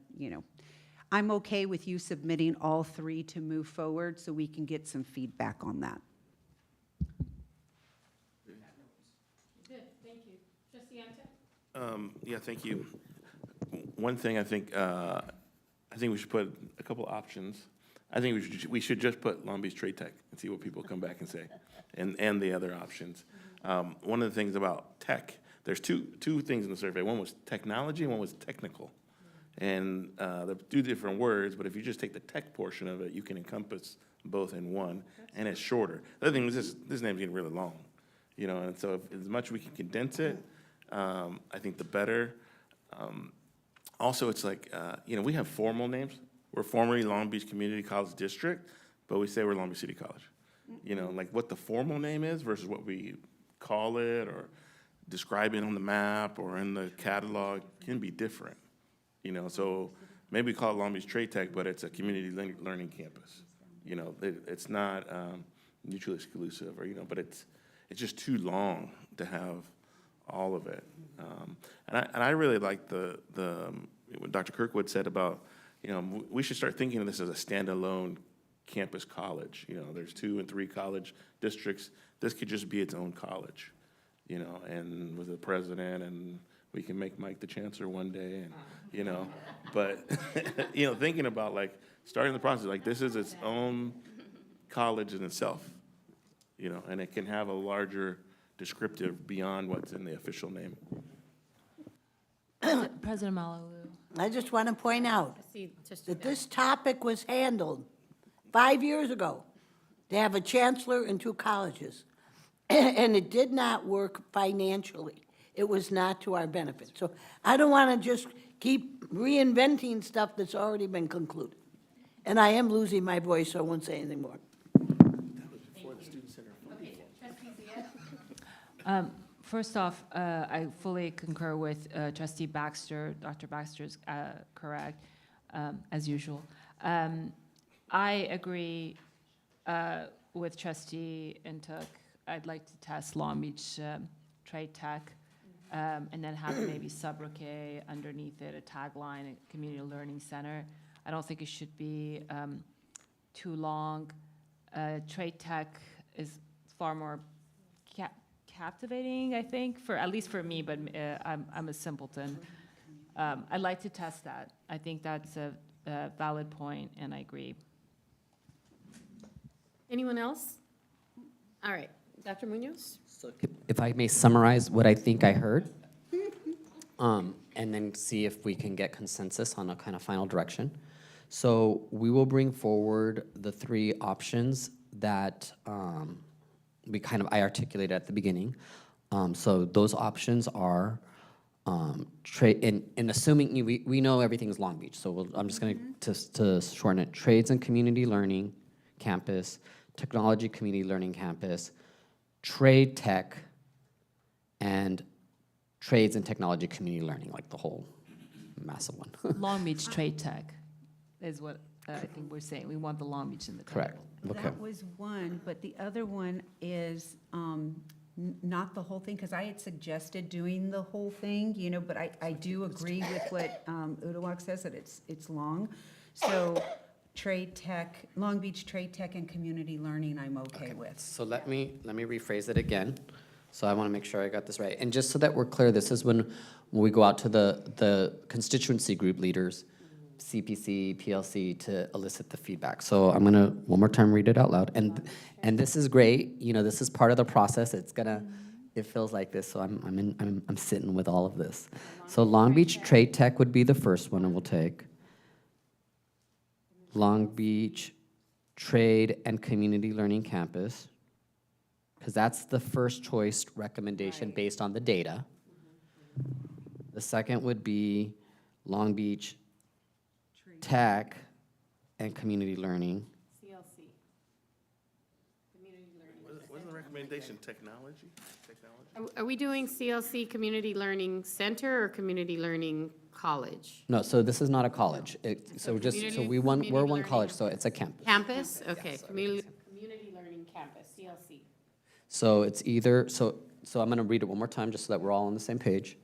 I'm okay with you submitting all three to move forward so we can get some feedback on that. Good, thank you. Trustee Ante? Yeah, thank you. One thing I think we should put a couple options. I think we should just put Long Beach Trade Tech and see what people come back and say, and the other options. One of the things about tech, there's two things in the survey. One was technology and one was technical. And they're two different words, but if you just take the tech portion of it, you can encompass both in one, and it's shorter. The other thing is this name's getting really long, and so as much we can condense it, I think the better. Also, it's like, we have formal names. We're formerly Long Beach Community College District, but we say we're Long Beach City College. Like what the formal name is versus what we call it or describe it on the map or in the catalog can be different. So maybe we call it Long Beach Trade Tech, but it's a community learning campus. It's not mutually exclusive, but it's just too long to have all of it. And I really like what Dr. Kirkwood said about, we should start thinking of this as a standalone campus college. There's 2 and 3 college districts. This could just be its own college, and with a president, and we can make Mike the chancellor one day, and, but, thinking about like starting the process, like this is its own college in itself, and it can have a larger descriptive beyond what's in the official name. President Malauulu. I just want to point out Trustee that this topic was handled 5 years ago to have a chancellor and 2 colleges. And it did not work financially. It was not to our benefit. So I don't want to just keep reinventing stuff that's already been concluded. And I am losing my voice, so I won't say anything more. First off, I fully concur with Trustee Baxter. Dr. Baxter is correct, as usual. I agree with Trustee Intuk. I'd like to test Long Beach Trade Tech and then have maybe sobriquet underneath it, a tagline, a community learning center. I don't think it should be too long. Trade Tech is far more captivating, I think, at least for me, but I'm a simpleton. I'd like to test that. I think that's a valid point, and I agree. Anyone else? All right, Dr. Munoz? So if I may summarize what I think I heard, and then see if we can get consensus on a kind of final direction. So we will bring forward the 3 options that I articulated at the beginning. So those options are in assuming, we know everything's Long Beach, so I'm just gonna, to shorten it, Trades and Community Learning Campus, Technology Community Learning Campus, Trade Tech, and Trades and Technology Community Learning, like the whole massive one. Long Beach Trade Tech is what I think we're saying. We want the Long Beach in the title. Correct, okay. That was one, but the other one is not the whole thing, because I had suggested doing the whole thing, you know, but I do agree with what Uduak says, that it's long. So Trade Tech, Long Beach Trade Tech and Community Learning, I'm okay with. So let me rephrase it again. So I want to make sure I got this right. And just so that we're clear, this is when we go out to the constituency group leaders, CPC, PLC, to elicit the feedback. So I'm gonna one more time read it out loud. And this is great. You know, this is part of the process. It feels like this. So I'm sitting with all of this. So Long Beach Trade Tech would be the first one, and we'll take Long Beach Trade and Community Learning Campus, because that's the first choice recommendation based on the data. The second would be Long Beach Tech and Community Learning. CLC. Community Learning. Wasn't the recommendation technology? Are we doing CLC Community Learning Center or Community Learning College? No, so this is not a college. We're one college, so it's a campus. Campus? Okay, Community Learning Campus, CLC. So it's either, so I'm gonna read it one more time just so that we're all on the same page.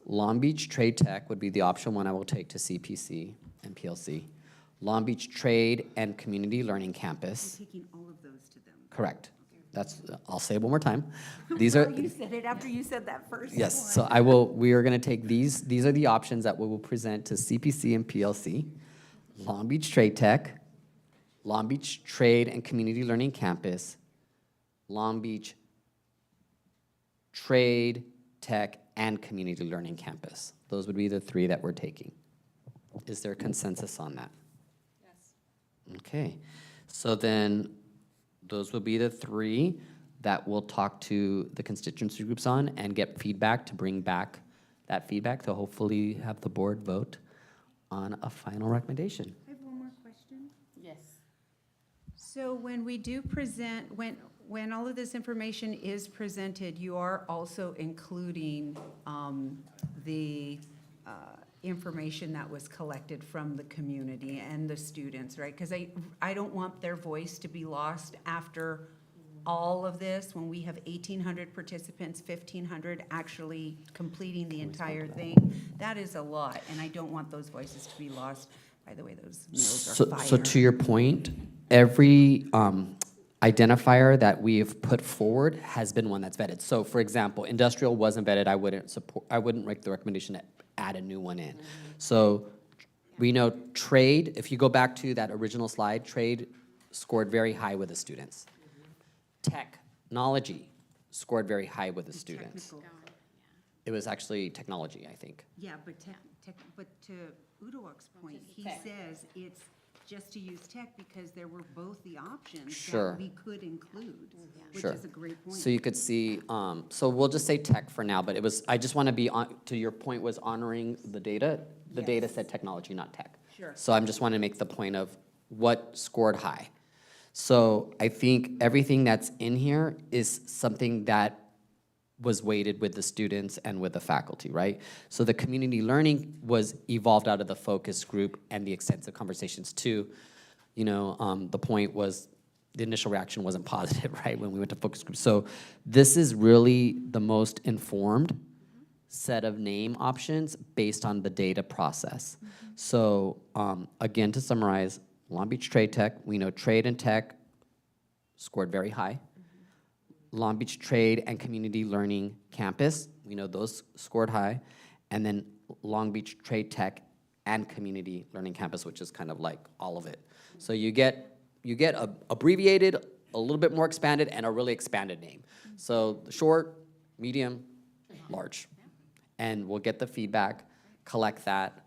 Long Beach Trade Tech would be the option one I will take to CPC and PLC. Long Beach Trade and Community Learning Campus. Taking all of those to them. Correct. I'll say it one more time. These are. You said it after you said that first. Yes, so we are gonna take these are the options that we will present to CPC and PLC. Long Beach Trade Tech, Long Beach Trade and Community Learning Campus, Long Beach Trade, Tech, and Community Learning Campus. Those would be the three that we're taking. Is there consensus on that? Yes. Okay, so then those will be the three that we'll talk to the constituency groups on and get feedback to bring back that feedback to hopefully have the board vote on a final recommendation. I have one more question. Yes. So when we do present, when all of this information is presented, you are also including the information that was collected from the community and the students, right? Because I don't want their voice to be lost after all of this, when we have 1,800 participants, 1,500 actually completing the entire thing. That is a lot, and I don't want those voices to be lost. By the way, those meals are fire. So to your point, every identifier that we've put forward has been one that's vetted. So for example, industrial wasn't vetted, I wouldn't make the recommendation to add a new one in. So we know trade, if you go back to that original slide, trade scored very high with the students. Technology scored very high with the students. Technical. It was actually technology, I think. Yeah, but but to Uduak's point, he says it's just to use tech because there were both the options Sure. that we could include, which Sure. is a great point. So you could see, so we'll just say tech for now, but I just want to be on, to your point was honoring the data. The data said technology, not tech. Sure. So I'm just want to make the point of what scored high. So I think everything that's in here is something that was weighted with the students and with the faculty, right? So the community learning was evolved out of the focus group and the extensive conversations too. You know, the point was the initial reaction wasn't positive, right, when we went to focus group. So this is really the most informed set of name options based on the data process. So again, to summarize, Long Beach Trade Tech, we know trade and tech scored very high. Long Beach Trade and Community Learning Campus, we know those scored high. And then Long Beach Trade Tech and Community Learning Campus, which is kind of like all of it. So you get a abbreviated, a little bit more expanded, and a really expanded name. So the short, medium, large. And we'll get the feedback, collect that,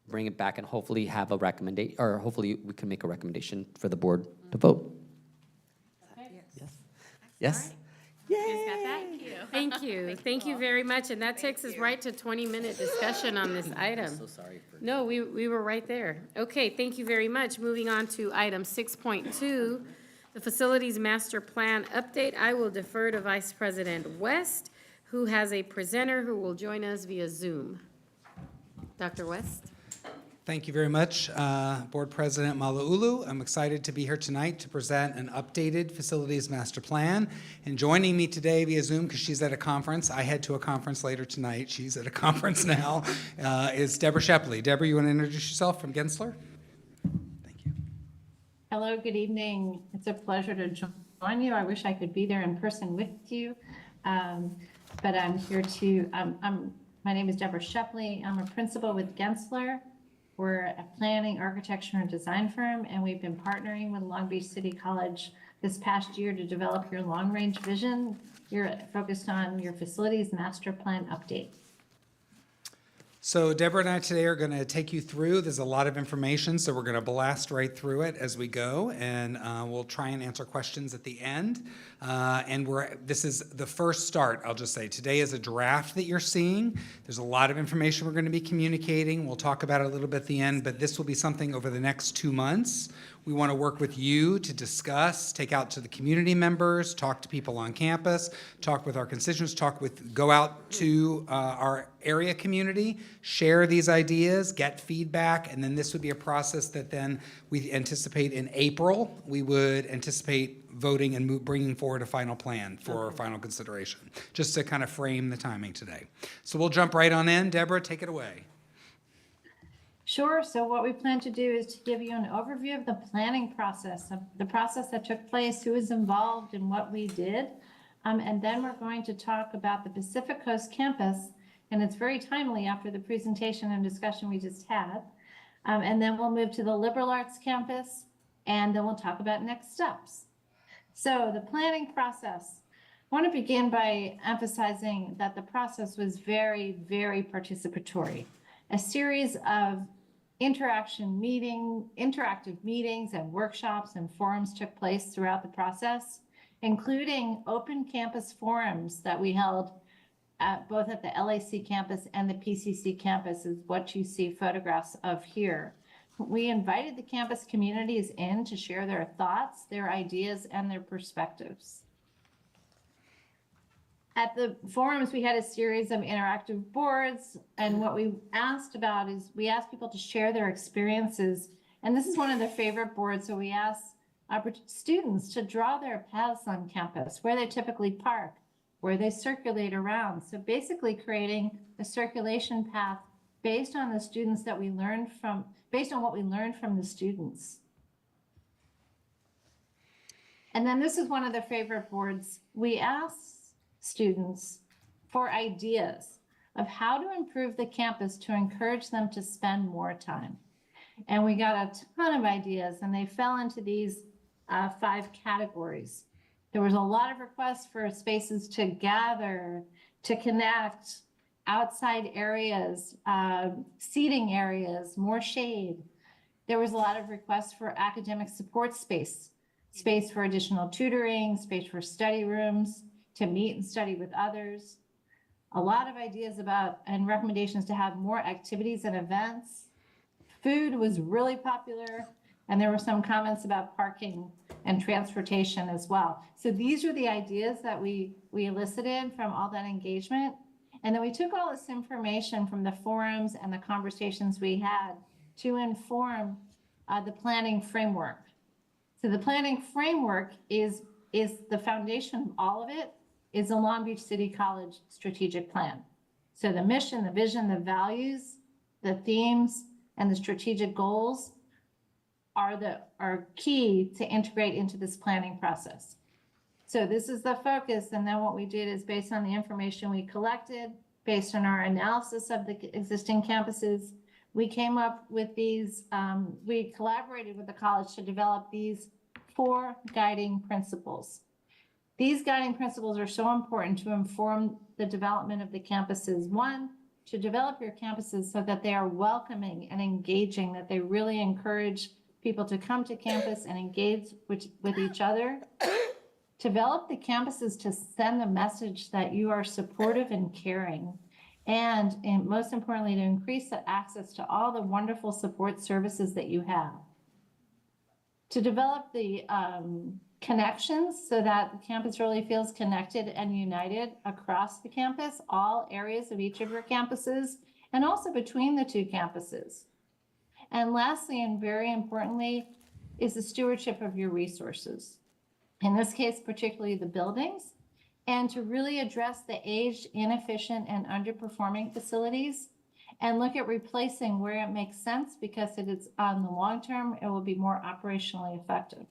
bring it back, and hopefully have a recommendation, or hopefully we can make a recommendation for the board to vote. Yes? Yes? Yay! Thank you. Thank you very much. And that takes us right to 20-minute discussion on this item. So sorry for. No, we were right there. Okay, thank you very much. Moving on to item 6.2, the Facilities Master Plan update. I will defer to Vice President West, who has a presenter who will join us via Zoom. Dr. West? Thank you very much, Board President Malauulu. I'm excited to be here tonight to present an updated Facilities Master Plan. And joining me today via Zoom, because she's at a conference, I head to a conference later tonight, she's at a conference now, is Deborah Shepley. Deborah, you want to introduce yourself from Gensler? Hello, good evening. It's a pleasure to join you. I wish I could be there in person with you, but I'm here to, my name is Deborah Shepley. I'm a principal with Gensler. We're a planning, architecture, and design firm, and we've been partnering with Long Beach City College this past year to develop your long-range vision. You're focused on your facilities master plan update. So Deborah and I today are going to take you through, there's a lot of information, so we're going to blast right through it as we go, and we'll try and answer questions at the end. This is the first start, I'll just say. Today is a draft that you're seeing. There's a lot of information we're going to be communicating. We'll talk about it a little bit at the end, but this will be something over the next 2 months. We want to work with you to discuss, take out to the community members, talk to people on campus, talk with our constituents, go out to our area community, share these ideas, get feedback, and then this would be a process that then we anticipate in April, we would anticipate voting and bringing forward a final plan for final consideration, just to kind of frame the timing today. So we'll jump right on in. Deborah, take it away. Sure. So what we plan to do is to give you an overview of the planning process, of the process that took place, who was involved, and what we did. And then we're going to talk about the Pacific Coast campus, and it's very timely after the presentation and discussion we just had. And then we'll move to the liberal arts campus, and then we'll talk about next steps. So the planning process. I want to begin by emphasizing that the process was very, very participatory. A series of interactive meetings and workshops and forums took place throughout the process, including open campus forums that we held both at the LAC campus and the PCC campus, is what you see photographs of here. We invited the campus communities in to share their thoughts, their ideas, and their perspectives. At the forums, we had a series of interactive boards, and what we asked about is we asked people to share their experiences, and this is one of their favorite boards, so we asked students to draw their paths on campus, where they typically park, where they circulate around. So basically creating a circulation path based on the students that we learned from, based on what we learned from the students. And then this is one of their favorite boards. We asked students for ideas of how to improve the campus to encourage them to spend more time. And we got a ton of ideas, and they fell into these 5 categories. There was a lot of requests for spaces to gather, to connect, outside areas, seating areas, more shade. There was a lot of requests for academic support space for additional tutoring, space for study rooms, to meet and study with others. A lot of ideas about and recommendations to have more activities and events. Food was really popular, and there were some comments about parking and transportation as well. So these are the ideas that we elicited from all that engagement. And then we took all this information from the forums and the conversations we had to inform the planning framework. So the planning framework is the foundation of all of it, is the Long Beach City College strategic plan. So the mission, the vision, the values, the themes, and the strategic goals are key to integrate into this planning process. So this is the focus, and then what we did is based on the information we collected, based on our analysis of the existing campuses, we came up with these, we collaborated with the college to develop these 4 guiding principles. These guiding principles are so important to inform the development of the campuses. 1, to develop your campuses so that they are welcoming and engaging, that they really encourage people to come to campus and engage with each other. Develop the campuses to send the message that you are supportive and caring. And most importantly, to increase the access to all the wonderful support services that you have. To develop the connections so that the campus really feels connected and united across the campus, all areas of each of your campuses, and also between the two campuses. And lastly, and very importantly, is the stewardship of your resources. In this case, particularly the buildings, and to really address the aged, inefficient, and underperforming facilities, and look at replacing where it makes sense, because it is on the long term, it will be more operationally effective.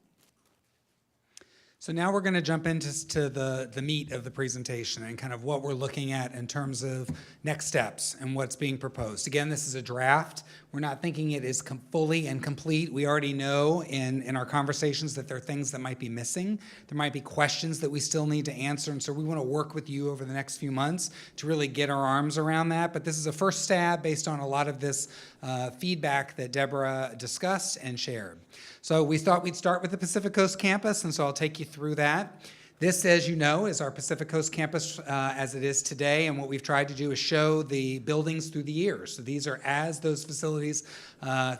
So now we're going to jump into the meat of the presentation and kind of what we're looking at in terms of next steps and what's being proposed. Again, this is a draft. We're not thinking it is fully and complete. We already know in our conversations that there are things that might be missing. There might be questions that we still need to answer, and so we want to work with you over the next few months to really get our arms around that. But this is a first stab based on a lot of this feedback that Deborah discussed and shared. So we thought we'd start with the Pacific Coast campus, and so I'll take you through that. This, as you know, is our Pacific Coast campus as it is today, and what we've tried to do is show the buildings through the years. So these are as those facilities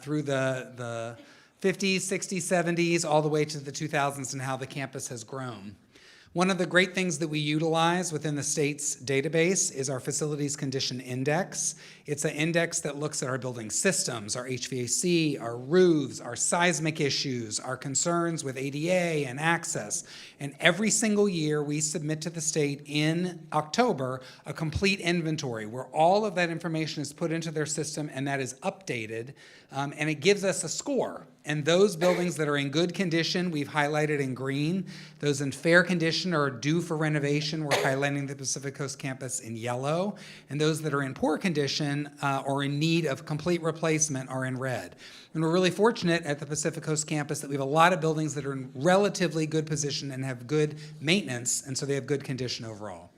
through the 50s, 60s, 70s, all the way to the 2000s, and how the campus has grown. One of the great things that we utilize within the state's database is our Facilities Condition Index. It's an index that looks at our building systems, our HVAC, our roofs, our seismic issues, our concerns with ADA and access. And every single year, we submit to the state in October a complete inventory where all of that information is put into their system, and that is updated, and it gives us a score. And those buildings that are in good condition, we've highlighted in green. Those in fair condition or due for renovation, we're highlighting the Pacific Coast campus in yellow. And those that are in poor condition or in need of complete replacement are in red. And we're really fortunate at the Pacific Coast campus that we have a lot of buildings that are in relatively good position and have good maintenance, and so they have good condition overall.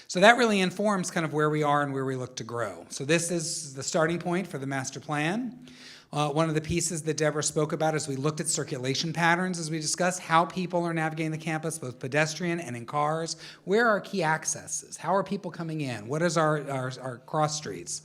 So that really informs kind of where we are and where we look to grow. So this is the starting point for the master plan. One of the pieces that Deborah spoke about is we looked at circulation patterns as we discussed how people are navigating the campus, both pedestrian and in cars. Where are key accesses? How are people coming in? What is our cross streets?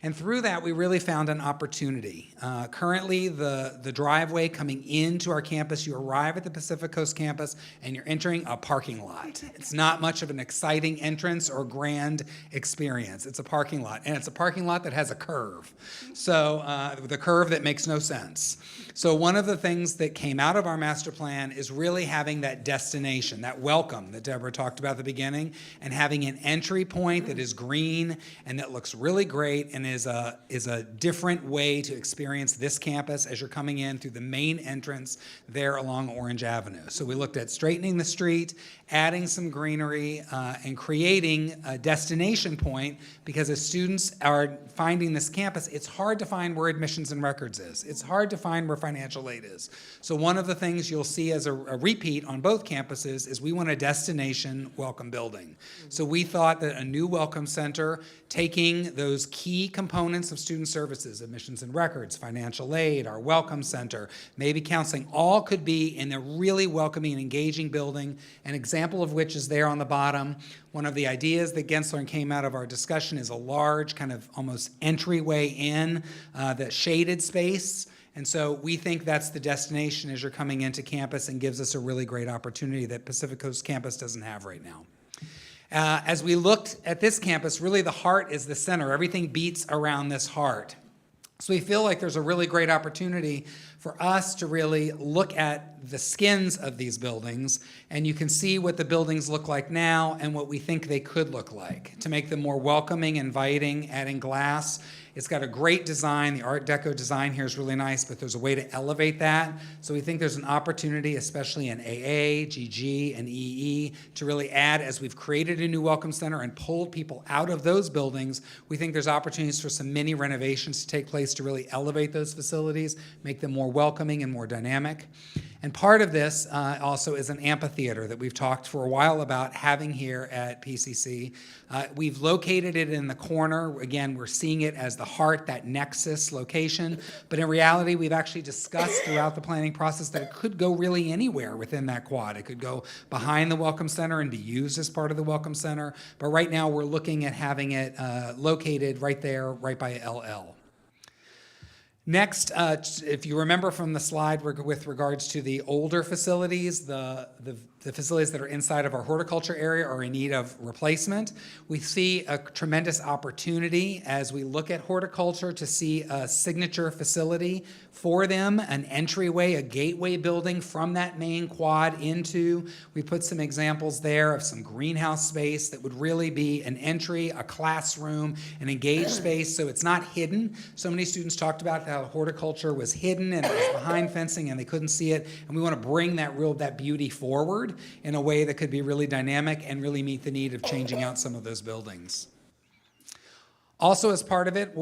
And through that, we really found an opportunity. Currently, the driveway coming into our campus, you arrive at the Pacific Coast campus and you're entering a parking lot. It's not much of an exciting entrance or grand experience. It's a parking lot, and it's a parking lot that has a curve. So the curve that makes no sense. So one of the things that came out of our master plan is really having that destination, that welcome that Deborah talked about at the beginning, and having an entry point that is green and that looks really great and is a different way to experience this campus as you're coming in through the main entrance there along Orange Avenue. So we looked at straightening the street, adding some greenery, and creating a destination point, because as students are finding this campus, it's hard to find where admissions and records is. It's hard to find where financial aid is. So one of the things you'll see as a repeat on both campuses is we want a destination welcome building. So we thought that a new welcome center, taking those key components of student services, admissions and records, financial aid, our welcome center, maybe counseling, all could be in a really welcoming and engaging building, an example of which is there on the bottom. One of the ideas that Gensler and came out of our discussion is a large kind of almost entryway in that shaded space. And so we think that's the destination as you're coming into campus, and gives us a really great opportunity that Pacific Coast campus doesn't have right now. As we looked at this campus, really the heart is the center. Everything beats around this heart. So we feel like there's a really great opportunity for us to really look at the skins of these buildings, and you can see what the buildings look like now and what we think they could look like to make them more welcoming, inviting, adding glass. It's got a great design. The Art Deco design here is really nice, but there's a way to elevate that. So we think there's an opportunity, especially in AA, GG, and EE, to really add, as we've created a new welcome center and pulled people out of those buildings, we think there's opportunities for some mini renovations to take place to really elevate those facilities, make them more welcoming and more dynamic. And part of this also is an amphitheater that we've talked for a while about having here at PCC. We've located it in the corner. Again, we're seeing it as the heart, that nexus location. But in reality, we've actually discussed throughout the planning process that it could go really anywhere within that quad. It could go behind the Welcome Center and be used as part of the Welcome Center. But right now, we're looking at having it located right there, right by LL. Next, if you remember from the slide with regards to the older facilities, the facilities that are inside of our horticulture area are in need of replacement. We see a tremendous opportunity as we look at horticulture to see a signature facility for them, an entryway, a gateway building from that main quad into. We put some examples there of some greenhouse space that would really be an entry, a classroom, an engaged space, so it's not hidden. So many students talked about how horticulture was hidden and it was behind fencing and they couldn't see it, and we want to bring that beauty forward in a way that could be really dynamic and really meet the need of changing out some of those buildings. Also, as part of it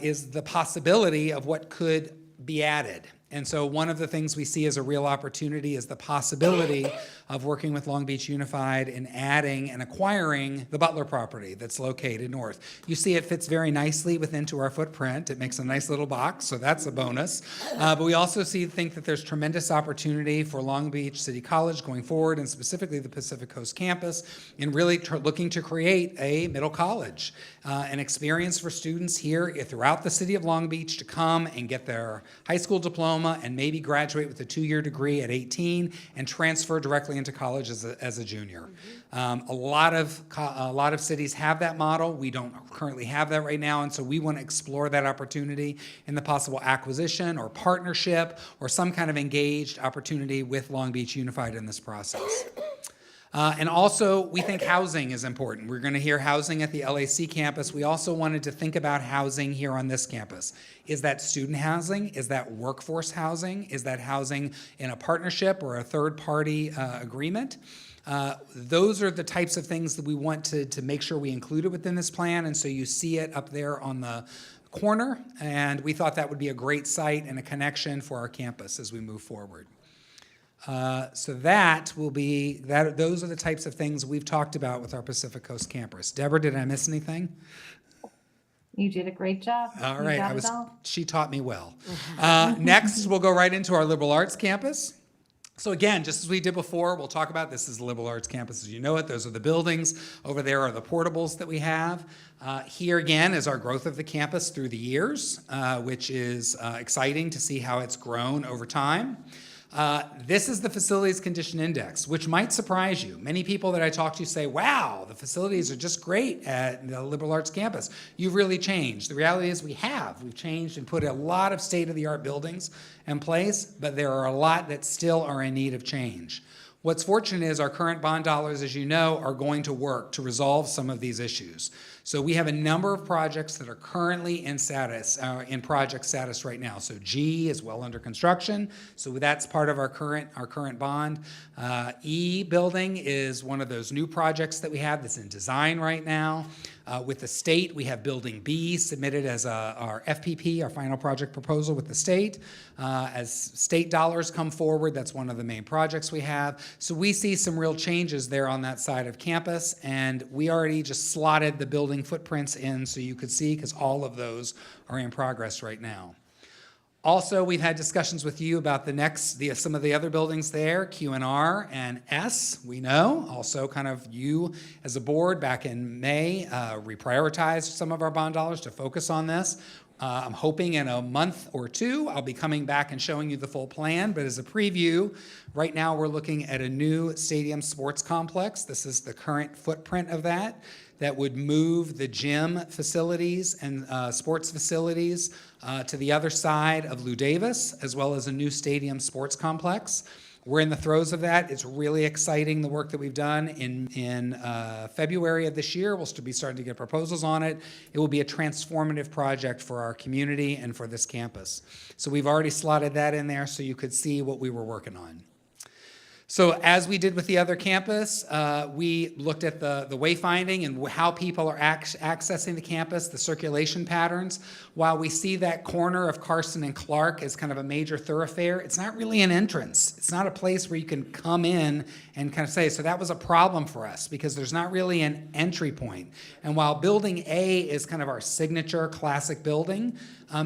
is the possibility of what could be added. And so one of the things we see as a real opportunity is the possibility of working with Long Beach Unified in adding and acquiring the Butler property that's located north. You see it fits very nicely into our footprint. It makes a nice little box, so that's a bonus. But we also think that there's tremendous opportunity for Long Beach City College going forward, and specifically the Pacific Coast campus, in really looking to create a middle college, an experience for students here throughout the city of Long Beach to come and get their high school diploma and maybe graduate with a 2-year degree at 18 and transfer directly into college as a junior. A lot of cities have that model. We don't currently have that right now, and so we want to explore that opportunity in the possible acquisition or partnership or some kind of engaged opportunity with Long Beach Unified in this process. And also, we think housing is important. We're going to hear housing at the LAC campus. We also wanted to think about housing here on this campus. Is that student housing? Is that workforce housing? Is that housing in a partnership or a third-party agreement? Those are the types of things that we want to make sure we included within this plan, and so you see it up there on the corner, and we thought that would be a great site and a connection for our campus as we move forward. So those are the types of things we've talked about with our Pacific Coast campus. Deborah, did I miss anything? You did a great job. All You right, got it all. she taught me well. Next, we'll go right into our liberal arts campus. So again, just as we did before, we'll talk about this is the liberal arts campus as you know it. Those are the buildings. Over there are the portables that we have. Here again is our growth of the campus through the years, which is exciting to see how it's grown over time. This is the Facilities Condition Index, which might surprise you. Many people that I talk to say, wow, the facilities are just great at the liberal arts campus. You've really changed. The reality is we've changed and put a lot of state-of-the-art buildings in place, but there are a lot that still are in need of change. What's fortunate is our current bond dollars, as you know, are going to work to resolve some of these issues. So we have a number of projects that are currently in project status right now. So G is well under construction, so that's part of our current bond. E building is one of those new projects that we have that's in design right now. With the state, we have Building B submitted as our FPP, our final project proposal with the state. As state dollars come forward, that's one of the main projects we have. So we see some real changes there on that side of campus, and we already just slotted the building footprints in so you could see, because all of those are in progress right now. Also, we've had discussions with you about some of the other buildings there, Q&R and S, we know. Also, kind of you as a board back in May reprioritized some of our bond dollars to focus on this. I'm hoping in a month or two, I'll be coming back and showing you the full plan, but as a preview, right now we're looking at a new stadium sports complex. This is the current footprint of that would move the gym facilities and sports facilities to the other side of Lou Davis, as well as a new stadium sports complex. We're in the throes of that. It's really exciting, the work that we've done. In February of this year, we'll be starting to get proposals on it. It will be a transformative project for our community and for this campus. So we've already slotted that in there so you could see what we were working on. So as we did with the other campus, we looked at the wayfinding and how people are accessing the campus, the circulation patterns. While we see that corner of Carson and Clark as kind of a major thoroughfare, it's not really an entrance. It's not a place where you can come in and kind of say, so that was a problem for us because there's not really an entry point. And while Building A is kind of our signature classic building,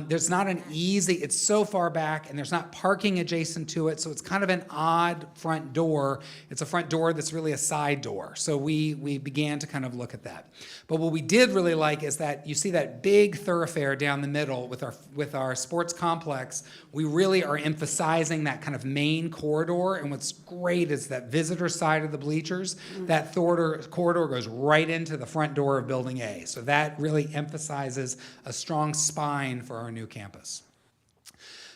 there's not an easy, it's so far back and there's not parking adjacent to it, so it's kind of an odd front door. It's a front door that's really a side door. So we began to kind of look at that. But what we did really like is that you see that big thoroughfare down the middle with our sports complex. We really are emphasizing that kind of main corridor, and what's great is that visitor side of the bleachers, that corridor goes right into the front door of Building A. So that really emphasizes a strong spine for our new campus.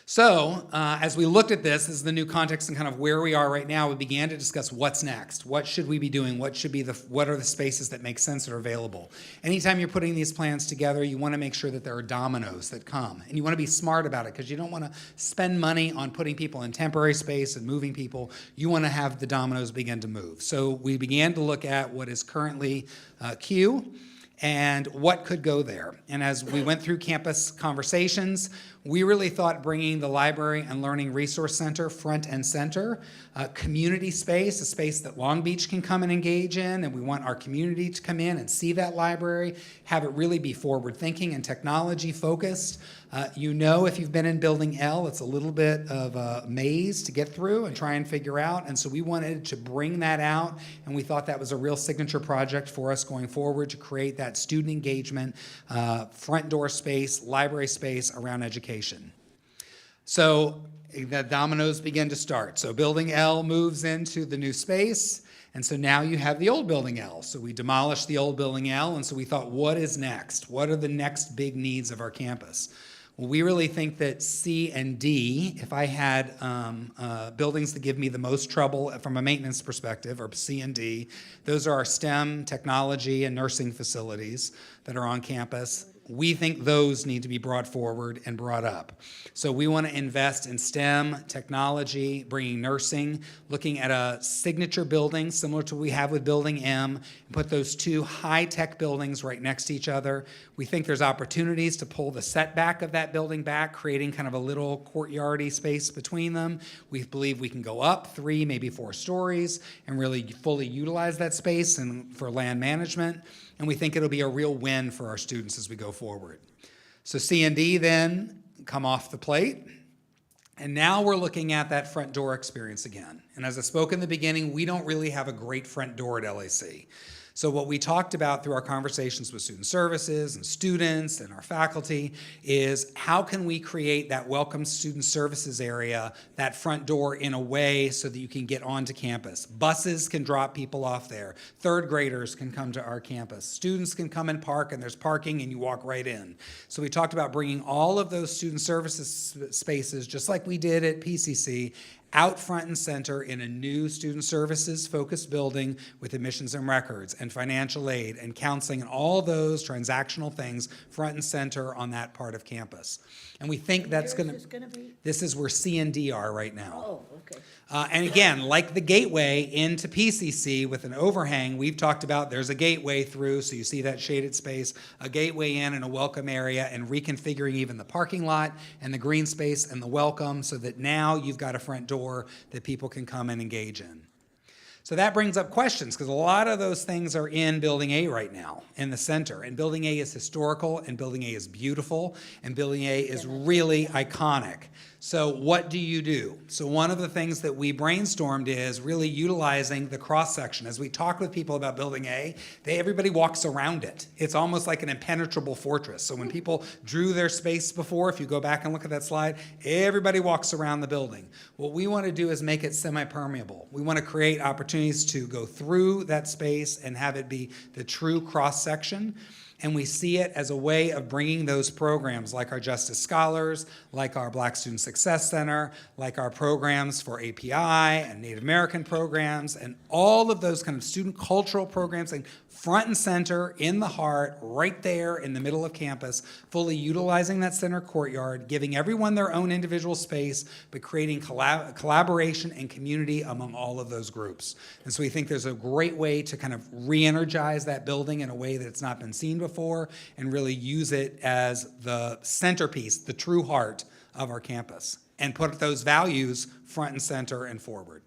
So as we looked at this is the new context and kind of where we are right now, we began to discuss what's next. What should we be doing? What are the spaces that make sense that are available? Anytime you're putting these plans together, you want to make sure that there are dominoes that come. And you want to be smart about it because you don't want to spend money on putting people in temporary space and moving people. You want to have the dominoes begin to move. So we began to look at what is currently Q and what could go there. And as we went through campus conversations, we really thought bringing the Library and Learning Resource Center front and center, community space, a space that Long Beach can come and engage in, and we want our community to come in and see that library, have it really be forward-thinking and technology-focused. You know, if you've been in Building L, it's a little bit of a maze to get through and try and figure out, and so we wanted to bring that out, and we thought that was a real signature project for us going forward to create that student engagement, front door space, library space around education. So the dominoes begin to start. So Building L moves into the new space, and so now you have the old Building L. So we demolished the old Building L, and so we thought, what is next? What are the next big needs of our campus? Well, we really think that C and D, if I had buildings that give me the most trouble from a maintenance perspective, or C and D, those are our STEM, technology, and nursing facilities that are on campus. We think those need to be brought forward and brought up. So we want to invest in STEM, technology, bringing nursing, looking at a signature building similar to what we have with Building M, and put those two high-tech buildings right next to each other. We think there's opportunities to pull the setback of that building back, creating kind of a little courtyardy space between them. We believe we can go up 3, maybe 4 stories and really fully utilize that space and for land management. And we think it'll be a real win for our students as we go forward. So C and D then come off the plate. And now we're looking at that front door experience again. And as I spoke in the beginning, we don't really have a great front door at LAC. So what we talked about through our conversations with student services and students and our faculty is how can we create that welcome student services area, that front door in a way so that you can get onto campus. Buses can drop people off there. Third graders can come to our campus. Students can come and park and there's parking and you walk right in. So we talked about bringing all of those student services spaces, just like we did at PCC, out front and center in a new student services focused building with admissions and records and financial aid and counseling and all those transactional things front and center on that part of campus. And we think that's going to be? This is where C and D are right now. Oh, okay. And again, like the gateway into PCC with an overhang, we've talked about there's a gateway through, so you see that shaded space, a gateway in and a welcome area, and reconfiguring even the parking lot and the green space and the welcome so that now you've got a front door that people can come and engage in. So that brings up questions because a lot of those things are in Building A right now in the center. And Building A is historical, and Building A is beautiful, and Building A is really iconic. So what do you do? So one of the things that we brainstormed is really utilizing the cross-section. As we talk with people about Building A, everybody walks around it. It's almost like an impenetrable fortress. So when people drew their space before, if you go back and look at that slide, everybody walks around the building. What we want to do is make it semi-permeable. We want to create opportunities to go through that space and have it be the true cross-section. and we see it as a way of bringing those programs like our Justice Scholars, like our Black Student Success Center, like our programs for API and Native American programs, and all of those kind of student cultural programs, like front and center in the heart, right there in the middle of campus, fully utilizing that center courtyard, giving everyone their own individual space, but creating collaboration and community among all of those groups. And so we think there's a great way to kind of re-energize that building in a way that it's not been seen before, and really use it as the centerpiece, the true heart of our campus, and put those values front and center and forward.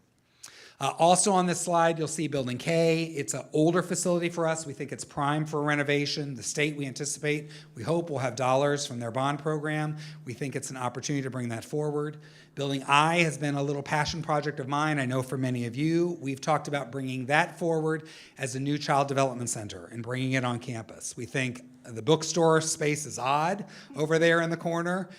Also on this slide, you'll see Building K. It's an older facility for us. We think it's prime for renovation. The state, we anticipate, we hope, will have dollars from their bond program. We think it's an opportunity to bring that forward. Building I has been a little passion project of mine. I know for many of you, we've talked about bringing that forward as a new child development center and bringing it on campus. We think the bookstore space is odd over there in the corner.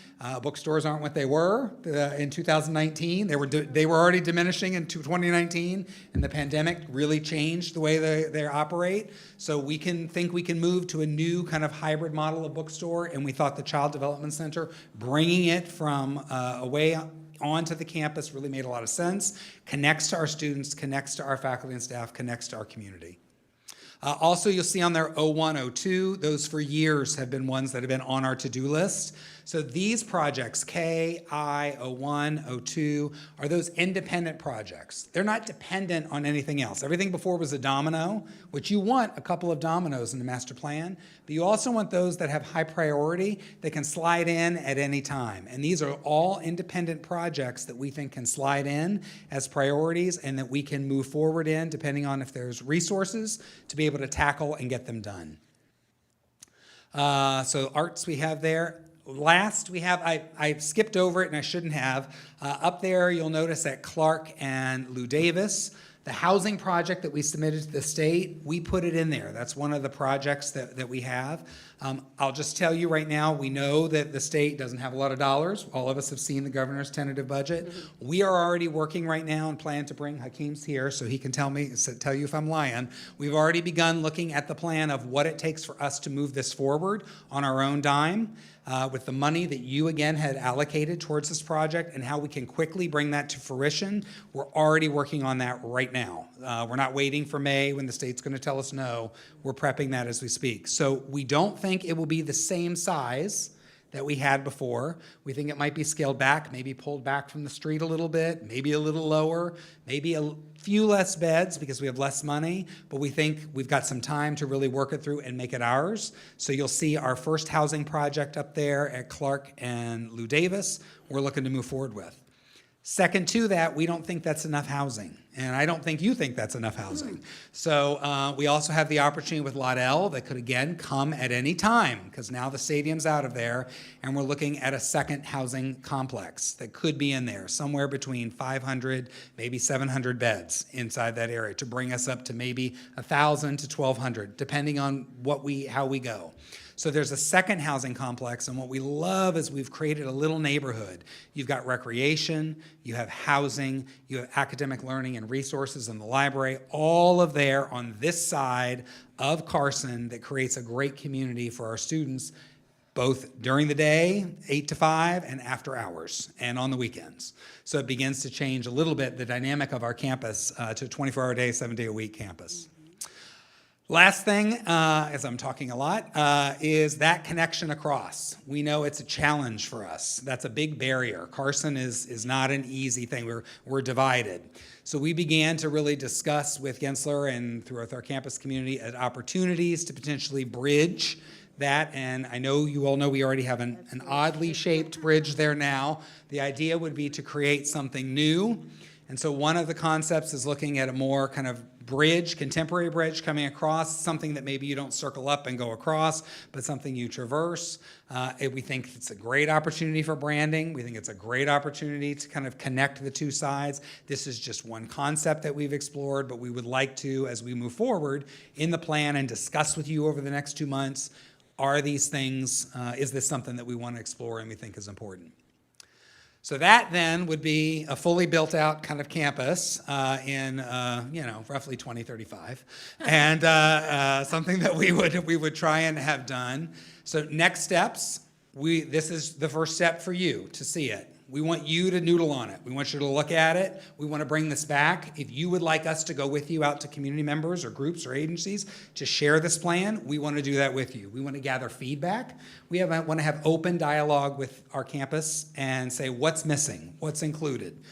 Bookstores aren't what they were in 2019. They were already diminishing in 2019, and the pandemic really changed the way they operate. So we can move to a new kind of hybrid model of bookstore, and we thought the Child Development Center, bringing it from away onto the campus, really made a lot of sense. Connects to our students, connects to our faculty and staff, connects to our community. Also, you'll see on there 01, 02, those for years have been ones that have been on our to-do list. So these projects, K, I, 01, 02, are those independent projects. They're not dependent on anything else. Everything before was a domino, which you want a couple of dominoes in the master plan, but you also want those that have high priority that can slide in at any time. And these are all independent projects that we think can slide in as priorities and that we can move forward in depending on if there's resources to be able to tackle and get them done. So arts we have there. Last, we have, I skipped over it and I shouldn't have. Up there, you'll notice that Clark and Lou Davis, the housing project that we submitted to the state, we put it in there. That's one of the projects that we have. I'll just tell you right now, we know that the state doesn't have a lot of dollars. All of us have seen the governor's tentative budget. We are already working right now and plan to bring, Hakeem's here so he can tell you if I'm lying. We've already begun looking at the plan of what it takes for us to move this forward on our own dime. With the money that you, again, had allocated towards this project and how we can quickly bring that to fruition. We're already working on that right now. We're not waiting for May when the state's going to tell us no. We're prepping that as we speak. So we don't think it will be the same size that we had before. We think it might be scaled back, maybe pulled back from the street a little bit, maybe a little lower, maybe a few less beds because we have less money, but we think we've got some time to really work it through and make it ours. So you'll see our first housing project up there at Clark and Lou Davis, we're looking to move forward with. Second to that, we don't think that's enough housing. And I don't think you think that's enough housing. So we also have the opportunity with Lot L that could, again, come at any time because now the stadium's out of there and we're looking at a second housing complex that could be in there, somewhere between 500, maybe 700 beds inside that area to bring us up to maybe 1,000 to 1,200, depending on how we go. So there's a second housing complex, and what we love is we've created a little neighborhood. You've got recreation, you have housing, you have academic learning and resources in the library, all of there on this side of Carson that creates a great community for our students, both during the day, 8 to 5, and after hours, and on the weekends. So it begins to change a little bit the dynamic of our campus to a 24-hour day, 7-day-a-week campus. Last thing, as I'm talking a lot, is that connection across. We know it's a challenge for us. That's a big barrier. Carson is not an easy thing. We're divided. So we began to really discuss with Gensler and throughout our campus community opportunities to potentially bridge that, and I know you all know we already have an oddly shaped bridge there now. The idea would be to create something new. And so one of the concepts is looking at a more kind of bridge, contemporary bridge coming across, something that maybe you don't circle up and go across, but something you traverse. We think it's a great opportunity for branding. We think it's a great opportunity to kind of connect the two sides. This is just one concept that we've explored, but we would like to, as we move forward in the plan and discuss with you over the next 2 months, are these things, is this something that we want to explore and we think is important? So that then would be a fully built-out kind of campus in, roughly 2035, and something that we would try and have done. So next steps, this is the first step for you to see it. We want you to noodle on it. We want you to look at it. We want to bring this back. If you would like us to go with you out to community members or groups or agencies to share this plan, we want to do that with you. We want to gather feedback. We want to have open dialogue with our campus and say what's missing, what's included.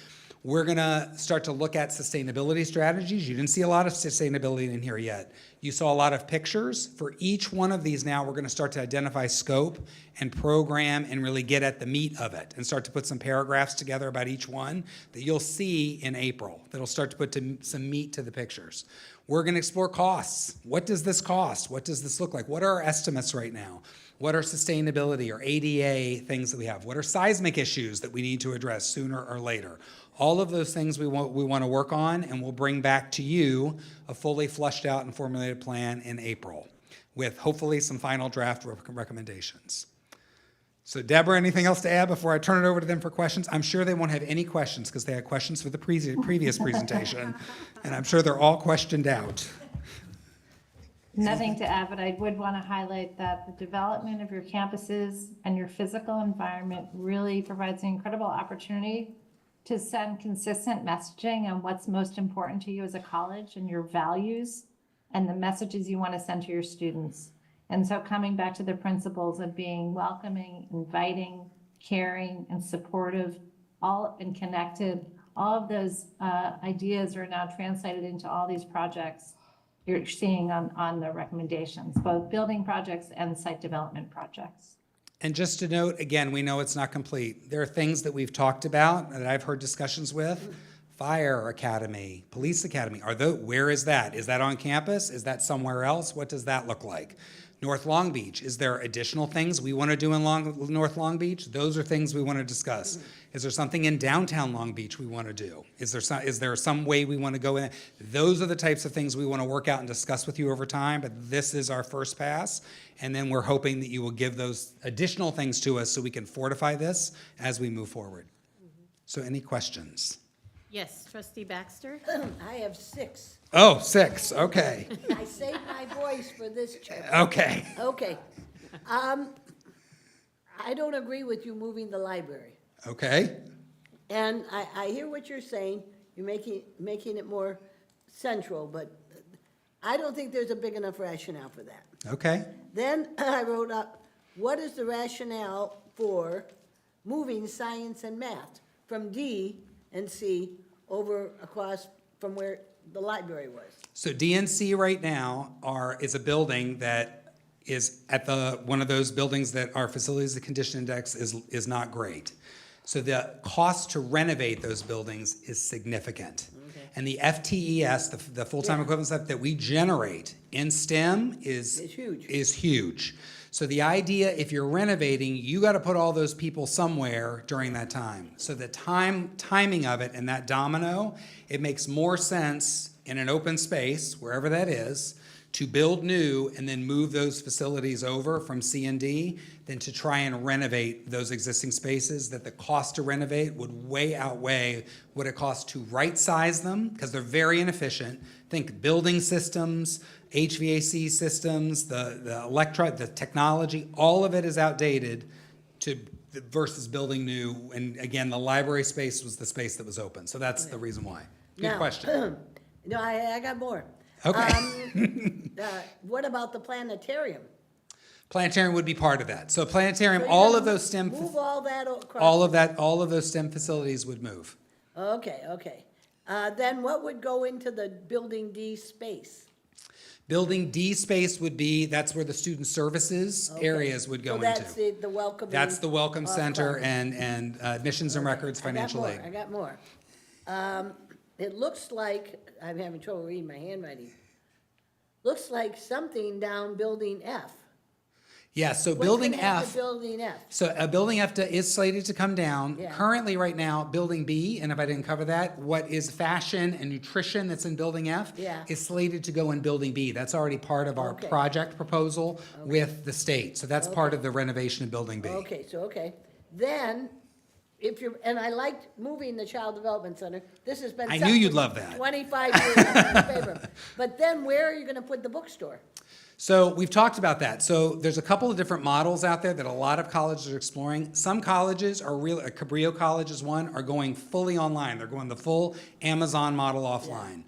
We're going to start to look at sustainability strategies. You didn't see a lot of sustainability in here yet. You saw a lot of pictures. For each one of these now, we're going to start to identify scope and program and really get at the meat of it and start to put some paragraphs together about each one that you'll see in April that'll start to put some meat to the pictures. We're going to explore costs. What does this cost? What does this look like? What are our estimates right now? What are sustainability or ADA things that we have? What are seismic issues that we need to address sooner or later? All of those things we want to work on, and we'll bring back to you a fully fleshed out and formulated plan in April with hopefully some final draft recommendations. So Deborah, anything else to add before I turn it over to them for questions? I'm sure they won't have any questions because they had questions for the previous presentation, and I'm sure they're all questioned out. Nothing to add, but I would want to highlight that the development of your campuses and your physical environment really provides an incredible opportunity to send consistent messaging on what's most important to you as a college and your values and the messages you want to send to your students. And so coming back to the principles of being welcoming, inviting, caring, and supportive, and connected, all of those ideas are now translated into all these projects you're seeing on the recommendations, both building projects and site development projects. And just to note, again, we know it's not complete. There are things that we've talked about that I've heard discussions with. Fire academy, police academy, where is that? Is that on campus? Is that somewhere else? What does that look like? North Long Beach, is there additional things we want to do in North Long Beach? Those are things we want to discuss. Is there something in downtown Long Beach we want to do? Is there some way we want to go in? Those are the types of things we want to work out and discuss with you over time, but this is our first pass, and then we're hoping that you will give those additional things to us so we can fortify this as we move forward. So any questions? Yes, Trustee Baxter? I have 6. Oh, 6, okay. I saved my voice for this trip. Okay. Okay. I don't agree with you moving the library. Okay. And I hear what you're saying, you're making it more central, but I don't think there's a big enough rationale for that. Okay. Then I wrote up, what is the rationale for moving science and math from D and C over across from where the library was? So DNC right now is a building that is at one of those buildings that our facilities condition index is not great. So the cost to renovate those buildings is significant. Okay. And the FTES, the full-time equivalent stuff that we generate in STEM is huge. So the idea, if you're renovating, you got to put all those people somewhere during that time. So the timing of it and that domino, it makes more sense in an open space, wherever that is, to build new and then move those facilities over from C and D than to try and renovate those existing spaces, that the cost to renovate would way outweigh what it costs to right-size them, because they're very inefficient. Think building systems, HVAC systems, the technology, all of it is outdated versus building new. And again, the library space was the space that was open. So that's the reason why. Good question. No, I got more. Okay. What about the planetarium? Planetarium would be part of that. So planetarium, So all of those STEM, move all that across. all of those STEM facilities would move. Okay. Then what would go into the building D space? Building D space would be, that's where the student services areas would go into. So that's the welcoming. That's the welcome center class. and admissions and records, financial aid. I got more. It looks like, I'm having trouble reading my handwriting. Looks like something down building F. Yeah, so What's building gonna happen F. to building F? So building F is slated to come down. Yeah. Currently, right now, building B, and if I didn't cover that, what is fashion and nutrition that's in building F is slated to go in building B. That's already part of our project proposal with the state. So that's part of the renovation of building B. Okay. Then, if you're, and I liked moving the Child Development Center. This has been. I set knew you'd for love that. 25 years, I'm in favor of it. But then where are you gonna put the bookstore? So we've talked about that. So there's a couple of different models out there that a lot of colleges are exploring. Some colleges are real, Cabrillo College is one, are going fully online. They're going the full Amazon model offline.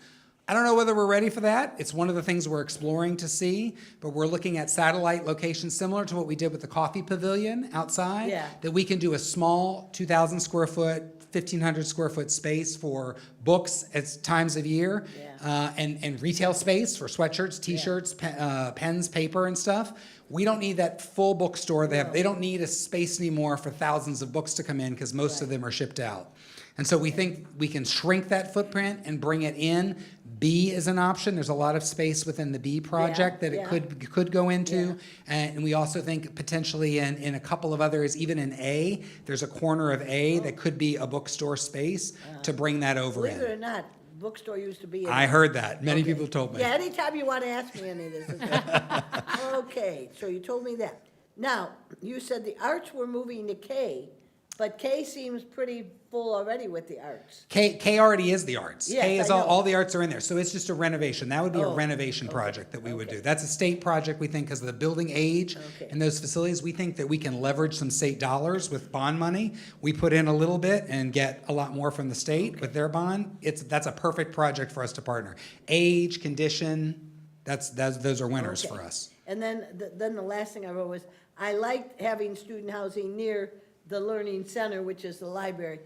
I don't know whether we're ready for that. It's one of the things we're exploring to see, but we're looking at satellite locations similar to what we did with the coffee pavilion outside. Yeah. That we can do a small 2,000 square foot, 1,500 square foot space for books at times of year. And retail space for sweatshirts, t-shirts, pens, paper and stuff. We don't need that full bookstore. They don't need a space anymore for thousands of books to come in because most of them are shipped out. And so we think we can shrink that footprint and bring it in. B is an option. There's a lot of space within the B project that it could go into. And we also think potentially in a couple of others, even in A, there's a corner of A that could be a bookstore space to bring that over Believe it or in. not, bookstore used to be. in I there. heard that. Many Okay. people told me. Yeah, anytime you want to ask me any of this. it's good. Okay, so you told me that. Now, you said the arts were moving to K, but K seems pretty full already with the arts. K already is the arts. Yes, K is I know. all the arts are in there. So it's just a renovation. That would be a Oh, renovation project that we would do. That's a state project, we think, because of the building age Okay. and those facilities. We think that we can leverage some state dollars with bond money. We put in a little bit and get a lot more from the state with their bond. That's a perfect project for us to partner. Age, condition, those are winners Okay. for us. And then the last thing I wrote was, I liked having student housing near the Learning Center, which is the library.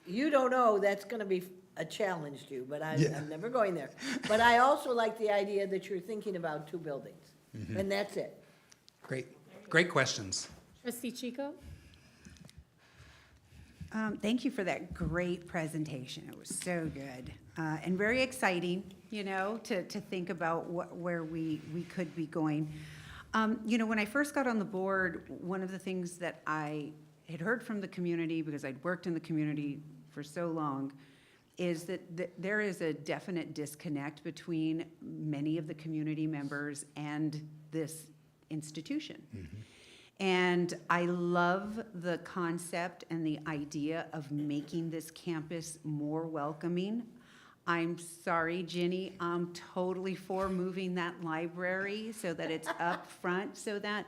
You don't know, that's gonna be a challenge to you, but I'm never going there. But I also like the idea that you're thinking about two buildings, and that's it. Great questions. Trustee Chico? Thank you for that great presentation. It was so good and very exciting, to think about where we could be going. When I first got on the board, one of the things that I had heard from the community, because I'd worked in the community for so long, is that there is a definite disconnect between many of the community members and this institution. And I love the concept and the idea of making this campus more welcoming. I'm sorry, Ginny, I'm totally for moving that library so that it's up front, so that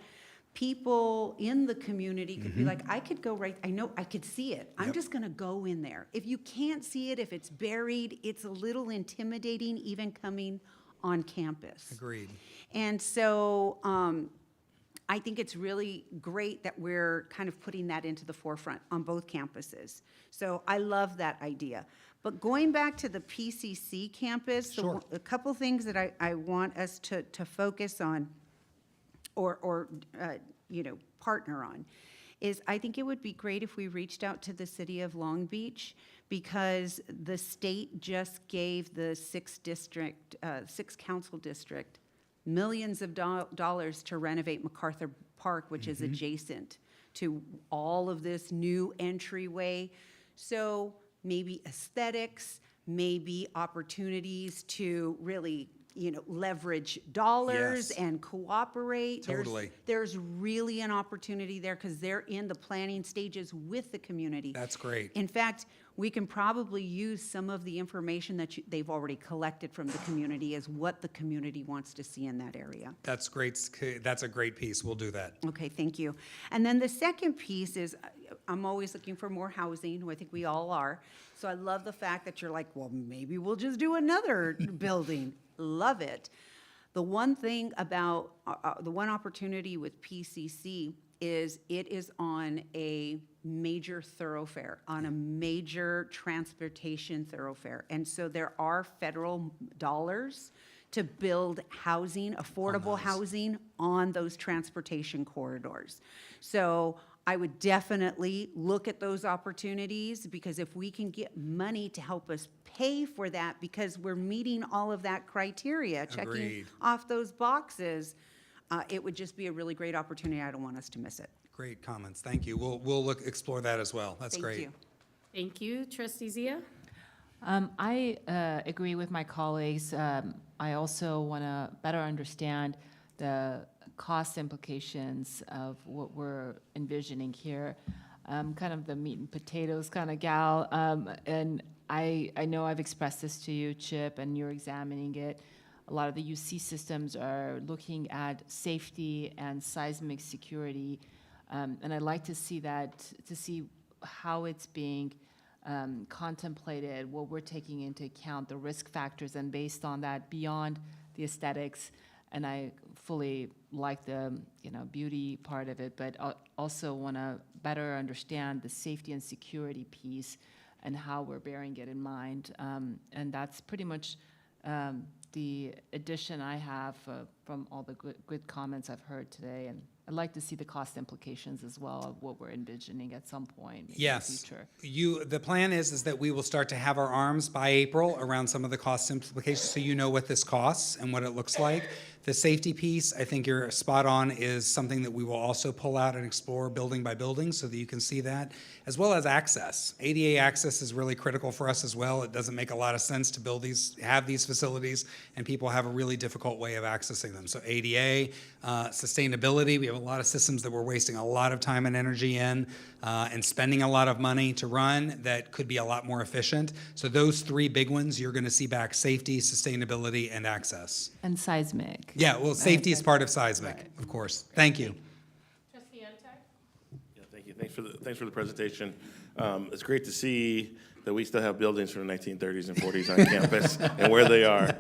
people in the community could be like, I could go right, I know, I could see it. I'm just gonna go in there. If you can't see it, if it's buried, it's a little intimidating even coming on campus. Agreed. And so I think it's really great that we're kind of putting that into the forefront on both campuses. So I love that idea. But going back to the PCC campus, a couple things that I want us to focus on or partner on is I think it would be great if we reached out to the city of Long Beach, because the state just gave the sixth council district millions of dollars to renovate MacArthur Park, which is adjacent to all of this new entryway. So maybe aesthetics, maybe opportunities to really, leverage dollars and cooperate. Totally. There's really an opportunity there because they're in the planning stages with the community. That's great. In fact, we can probably use some of the information that they've already collected from the community as what the community wants to see in that area. That's great. That's a great piece. We'll do that. Okay, thank you. And then the second piece is, I'm always looking for more housing. I think we all are. So I love the fact that you're like, well, maybe we'll just do another building. Love it. The one thing about, the one opportunity with PCC is it is on a major thoroughfare, on a major transportation thoroughfare. And so there are federal dollars to build housing, affordable housing on those transportation corridors. So I would definitely look at those opportunities, because if we can get money to help us pay for that, because we're meeting all of that criteria, checking Agreed. off those boxes, it would just be a really great opportunity. I don't want us to miss it. Great comments. Thank you. We'll explore that as well. That's Thank great. you. Thank you. Trustee Zia? I agree with my colleagues. I also want to better understand the cost implications of what we're envisioning here. kind of the meat and potatoes kind of gal. And I know I've expressed this to you, Chip, and you're examining it. A lot of the UC systems are looking at safety and seismic security. And I'd like to see that, to see how it's being contemplated, what we're taking into account, the risk factors, and based on that, beyond the aesthetics. And I fully like the beauty part of it, but also want to better understand the safety and security piece and how we're bearing it in mind. And that's pretty much the addition I have from all the good comments I've heard today. And I'd like to see the cost implications as well of what we're envisioning at some point in the future. The plan is that we will start to have our arms by April around some of the cost implications, so you know what this costs and what it looks like. The safety piece, I think you're spot on, is something that we will also pull out and explore building by building so that you can see that, as well as access. ADA access is really critical for us as well. It doesn't make a lot of sense to have these facilities, and people have a really difficult way of accessing them. So ADA, sustainability, we have a lot of systems that we're wasting a lot of time and energy in, and spending a lot of money to run that could be a lot more efficient. So those three big ones, you're going to see back: safety, sustainability, and access. And seismic. Yeah, well, safety is part of seismic, of course. Thank you. Trustee Ntuk? Yeah, thank you. Thanks for the presentation. It's great to see that we still have buildings from the 1930s and 40s on campus and where they are.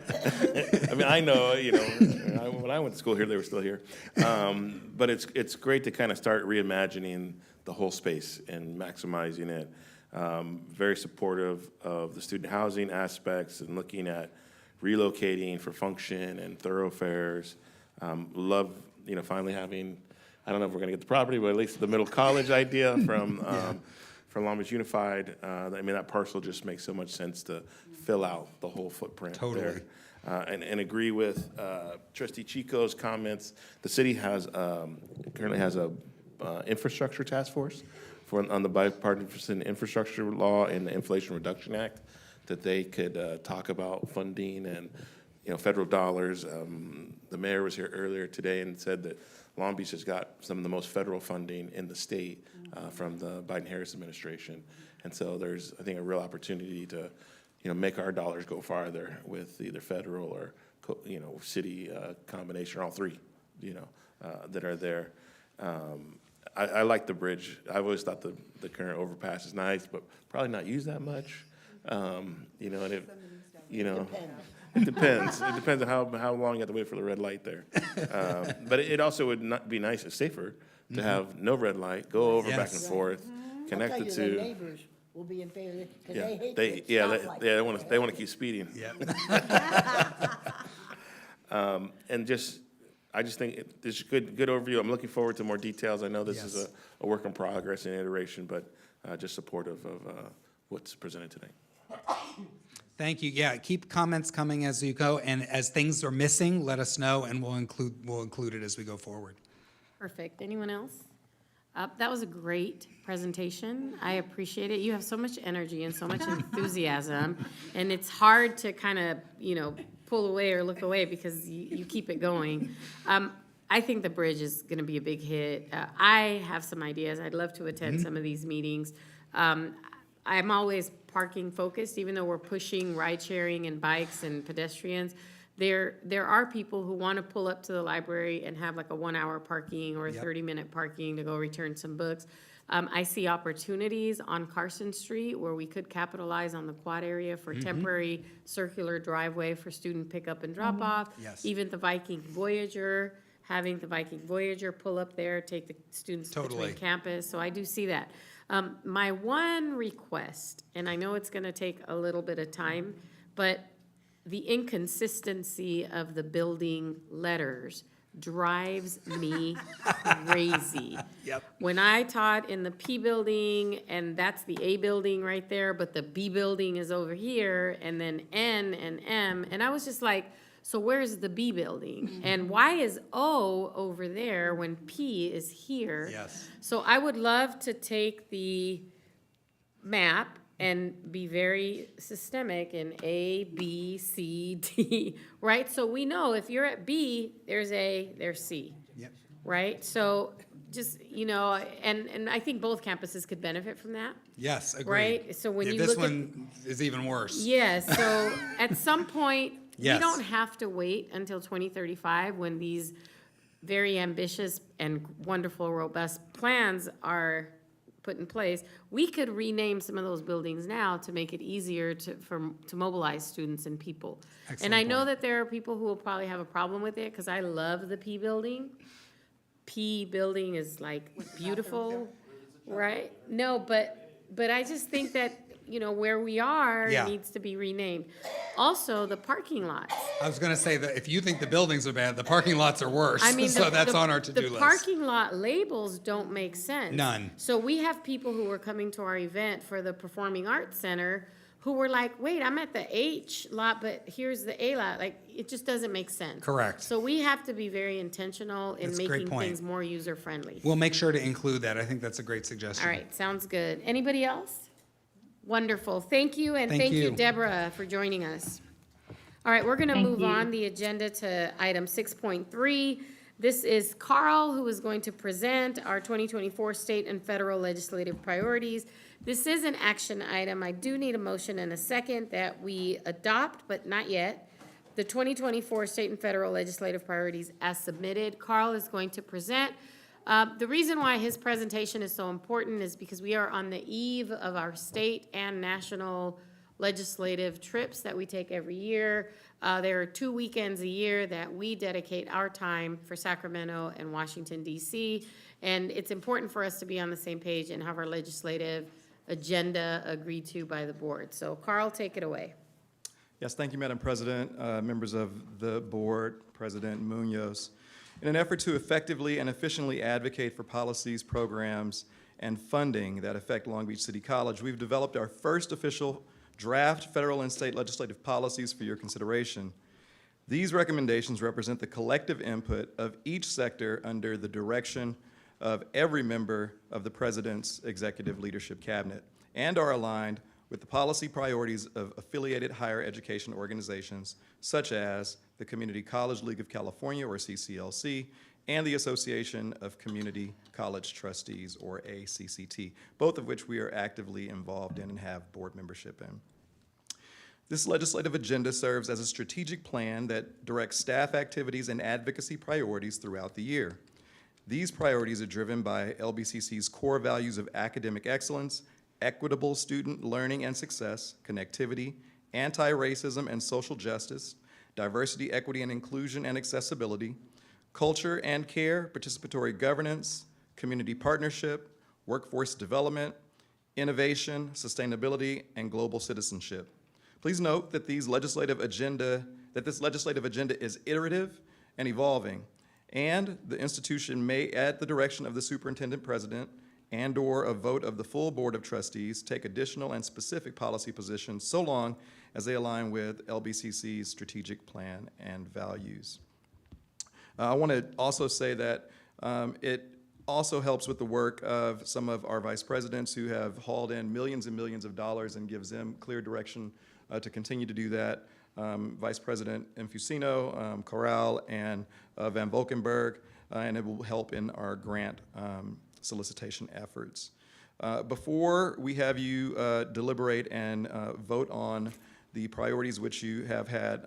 I mean, I know, when I went to school here, they were still here. But it's great to kind of start reimagining the whole space and maximizing it. Very supportive of the student housing aspects and looking at relocating for function and thoroughfares. Love, finally having, I don't know if we're gonna get the property, but at least the middle college idea from Long Beach Unified. I mean, that parcel just makes so much sense to fill out the whole footprint there. And agree with Trustee Chico's comments. The city currently has a infrastructure task force on the bipartisan infrastructure law and the Inflation Reduction Act, that they could talk about funding and, federal dollars. The mayor was here earlier today and said that Long Beach has got some of the most federal funding in the state from the Biden-Harris administration. And so there's, I think, a real opportunity to, make our dollars go farther with either federal or, city combination, or all three, that are there. I like the bridge. I've always thought the current overpass is nice, but probably not used that much. And it depends. It depends on how long you have to wait for the red light there. But it also would not be nice, it's safer to have no red light, go over back and forth, connect the The two. neighbors will be in favor, because Yeah, they hate the stoplight. they want to keep speeding. And I just think this is good overview. I'm looking forward to more details. I know this is a work in progress and iteration, but just supportive of what's presented today. Thank you. Yeah, keep comments coming as you go, and as things are missing, let us know, and we'll include it as we go forward. Perfect. Anyone else? That was a great presentation. I appreciate it. You have so much energy and so much enthusiasm, and it's hard to kind of, pull away or look away because you keep it going. I think the bridge is going to be a big hit. I have some ideas. I'd love to attend some of these meetings. I'm always parking focused, even though we're pushing ride sharing and bikes and pedestrians. There are people who want to pull up to the library and have like a 1 hour parking or a 30-minute parking to go return some books. I see opportunities on Carson Street where we could capitalize on the quad area for temporary circular driveway for student pickup and drop off. Yes. Even the Viking Voyager, having the Viking Voyager pull up there, take the students between campus. So I do see that. My one request, and I know it's going to take a little bit of time, but the inconsistency of the building letters drives me crazy. Yep. When I taught in the P building, and that's the A building right there, but the B building is over here, and then N and M, and I was just like, so where's the B building? And why is O over there when P is here? Yes. So I would love to take the map and be very systemic in A, B, C, D, right? So we know if you're at B, there's A, there's C. Yep. Right? So just, you know, and I think both campuses could benefit from that. Yes, agreed. Right? So when Yeah, you this look at. one is even worse. Yes, so at some point, we Yes. don't have to wait until 2035 when these very ambitious and wonderful, robust plans are put in place. We could rename some of those buildings now to make it easier to mobilize students and people. And Excellent I know point. that there are people who will probably have a problem with it, because I love the P building. P building is like beautiful, right? No, but I just think that, you know, where we are Yeah. needs to be renamed. Also, the parking lots. I was gonna say that if you think the buildings are bad, the parking lots are worse. I mean, So that's on our to-do The list. parking lot labels don't make sense. None. So we have people who were coming to our event for the Performing Arts Center who were like, wait, I'm at the H lot, but here's the A lot. Like, it just doesn't make sense. Correct. So we have to be very intentional in That's a great making point. things more user-friendly. We'll make sure to include that. I think that's a great suggestion. All right, sounds good. Anybody else? Wonderful. Thank you, and Thank thank you, you. Deborah, for joining us. All right, we're going to Thank move you. on the agenda to item 6.3. This is Carl, who is going to present our 2024 state and federal legislative priorities. This is an action item. I do need a motion and a second that we adopt, but not yet, the 2024 state and federal legislative priorities as submitted. Carl is going to present. The reason why his presentation is so important is because we are on the eve of our state and national legislative trips that we take every year. There are 2 weekends a year that we dedicate our time for Sacramento and Washington, D.C., and it's important for us to be on the same page and have our legislative agenda agreed to by the board. So Carl, take it away. Yes, thank you, Madam President, members of the board, President Munoz. In an effort to effectively and efficiently advocate for policies, programs, and funding that affect Long Beach City College, we've developed our first official draft federal and state legislative policies for your consideration. These recommendations represent the collective input of each sector under the direction of every member of the President's Executive Leadership Cabinet and are aligned with the policy priorities of affiliated higher education organizations such as the Community College League of California, or CCLC, and the Association of Community College Trustees, or ACCT, both of which we are actively involved in and have board membership in. This legislative agenda serves as a strategic plan that directs staff activities and advocacy priorities throughout the year. These priorities are driven by LBCC's core values of academic excellence, equitable student learning and success, connectivity, anti-racism and social justice, diversity, equity and inclusion and accessibility, culture and care, participatory governance, community partnership, workforce development, innovation, sustainability, and global citizenship. Please note that this legislative agenda is iterative and evolving, and the institution may, at the direction of the superintendent president and/or a vote of the full board of trustees, take additional and specific policy positions so long as they align with LBCC's strategic plan and values. I want to also say that it also helps with the work of some of our vice presidents who have hauled in millions and millions of dollars and gives them clear direction to continue to do that. Vice President Infusino, Corral, and Van Valkenburg, and it will help in our grant solicitation efforts. Before we have you deliberate and vote on the priorities which you have had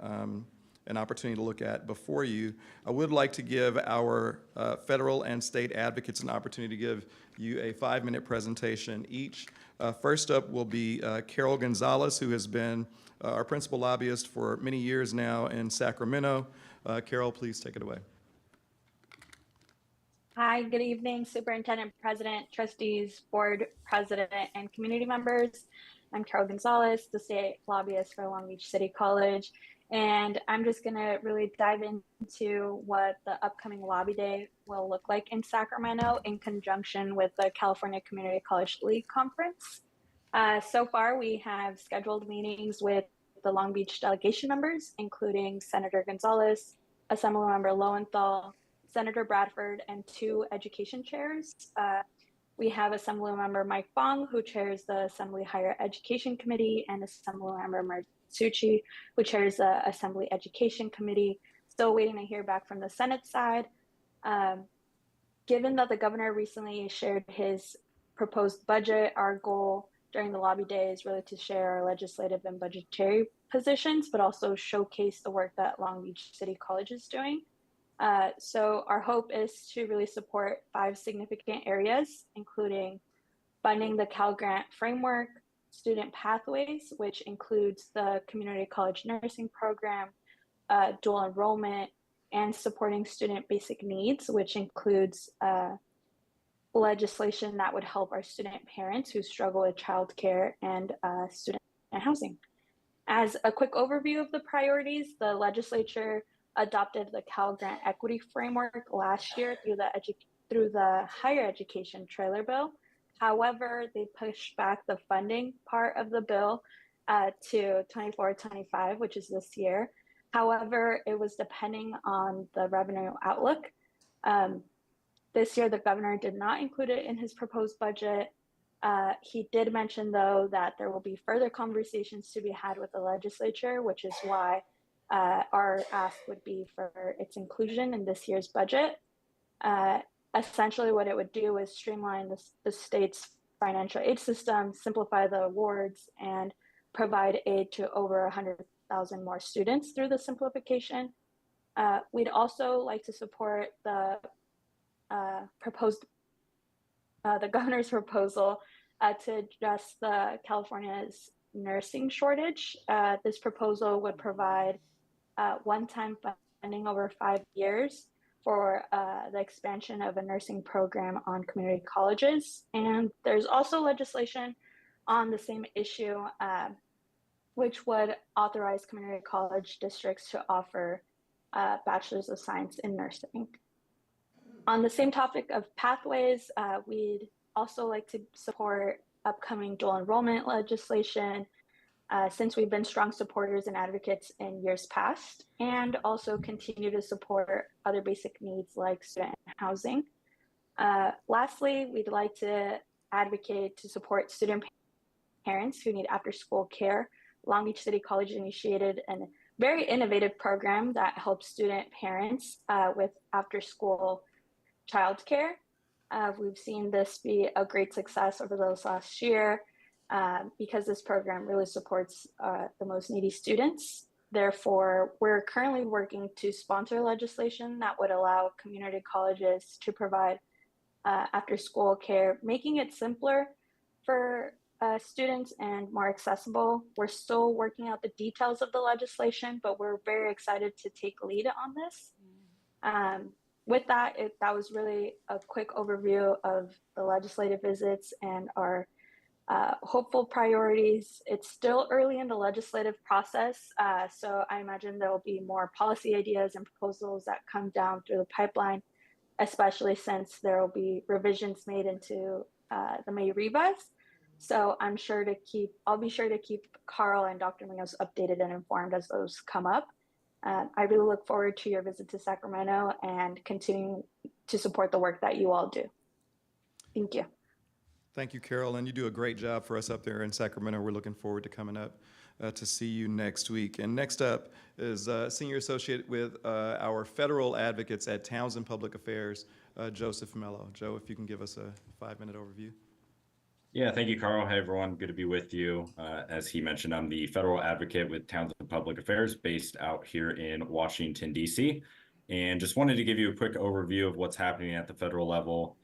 an opportunity to look at before you, I would like to give our federal and state advocates an opportunity to give you a 5-minute presentation each. First up will be Carol Gonzalez, who has been our principal lobbyist for many years now in Sacramento. Carol, please take it away. Hi, good evening, Superintendent, President, Trustees, Board President, and community members. I'm Carol Gonzalez, the state lobbyist for Long Beach City College, and I'm just gonna really dive into what the upcoming lobby day will look like in Sacramento in conjunction with the California Community College League Conference. So far, we have scheduled meetings with the Long Beach delegation members, including Senator Gonzalez, Assemblymember Lowenthal, Senator Bradford, and 2 education chairs. We have Assemblymember Mike Fong, who chairs the Assembly Higher Education Committee, and Assemblymember Marzucci, who chairs the Assembly Education Committee. Still waiting to hear back from the Senate side. Given that the governor recently shared his proposed budget, our goal during the lobby day is really to share our legislative and budgetary positions, but also showcase the work that Long Beach City College is doing. So our hope is to really support 5 significant areas, including funding the Cal Grant framework, student pathways, which includes the community college nursing program, dual enrollment, and supporting student basic needs, which includes legislation that would help our student parents who struggle with childcare and student housing. As a quick overview of the priorities, the legislature adopted the Cal Grant Equity Framework last year through the higher education trailer bill. However, they pushed back the funding part of the bill to 24-25, which is this year. However, it was depending on the revenue outlook. This year, the governor did not include it in his proposed budget. He did mention, though, that there will be further conversations to be had with the legislature, which is why our ask would be for its inclusion in this year's budget. Essentially, what it would do is streamline the state's financial aid system, simplify the awards, and provide aid to over 100,000 more students through the simplification. We'd also like to support the governor's proposal to address California's nursing shortage. This proposal would provide one-time funding over 5 years for the expansion of a nursing program on community colleges. And there's also legislation on the same issue, which would authorize community college districts to offer bachelor's of science in nursing. On the same topic of pathways, we'd also like to support upcoming dual enrollment legislation, since we've been strong supporters and advocates in years past, and also continue to support other basic needs like student housing. Lastly, we'd like to advocate to support student parents who need after-school care. Long Beach City College initiated a very innovative program that helps student parents with after-school childcare. We've seen this be a great success over this last year because this program really supports the most needy students. Therefore, we're currently working to sponsor legislation that would allow community colleges to provide after-school care, making it simpler for students and more accessible. We're still working out the details of the legislation, but we're very excited to take lead on this. With that, that was really a quick overview of the legislative visits and our hopeful priorities. It's still early in the legislative process, so I imagine there will be more policy ideas and proposals that come down through the pipeline, especially since there will be revisions made into the May revise. So I'll be sure to keep Carl and Dr. Munoz updated and informed as those come up. I really look forward to your visit to Sacramento and continuing to support the work that you all do. Thank you. Thank you, Carol, and you do a great job for us up there in Sacramento. We're looking forward to coming up to see you next week. And next up is Senior Associate with our federal advocates at Townsend Public Affairs, Joseph Mello. Joe, if you can give us a 5-minute overview. Yeah, thank you, Carl. Hey, everyone. Good to be with you. As he mentioned, I'm the federal advocate with Townsend Public Affairs based out here in Washington, D.C. And just wanted to give you a quick overview of what's happening at the federal level,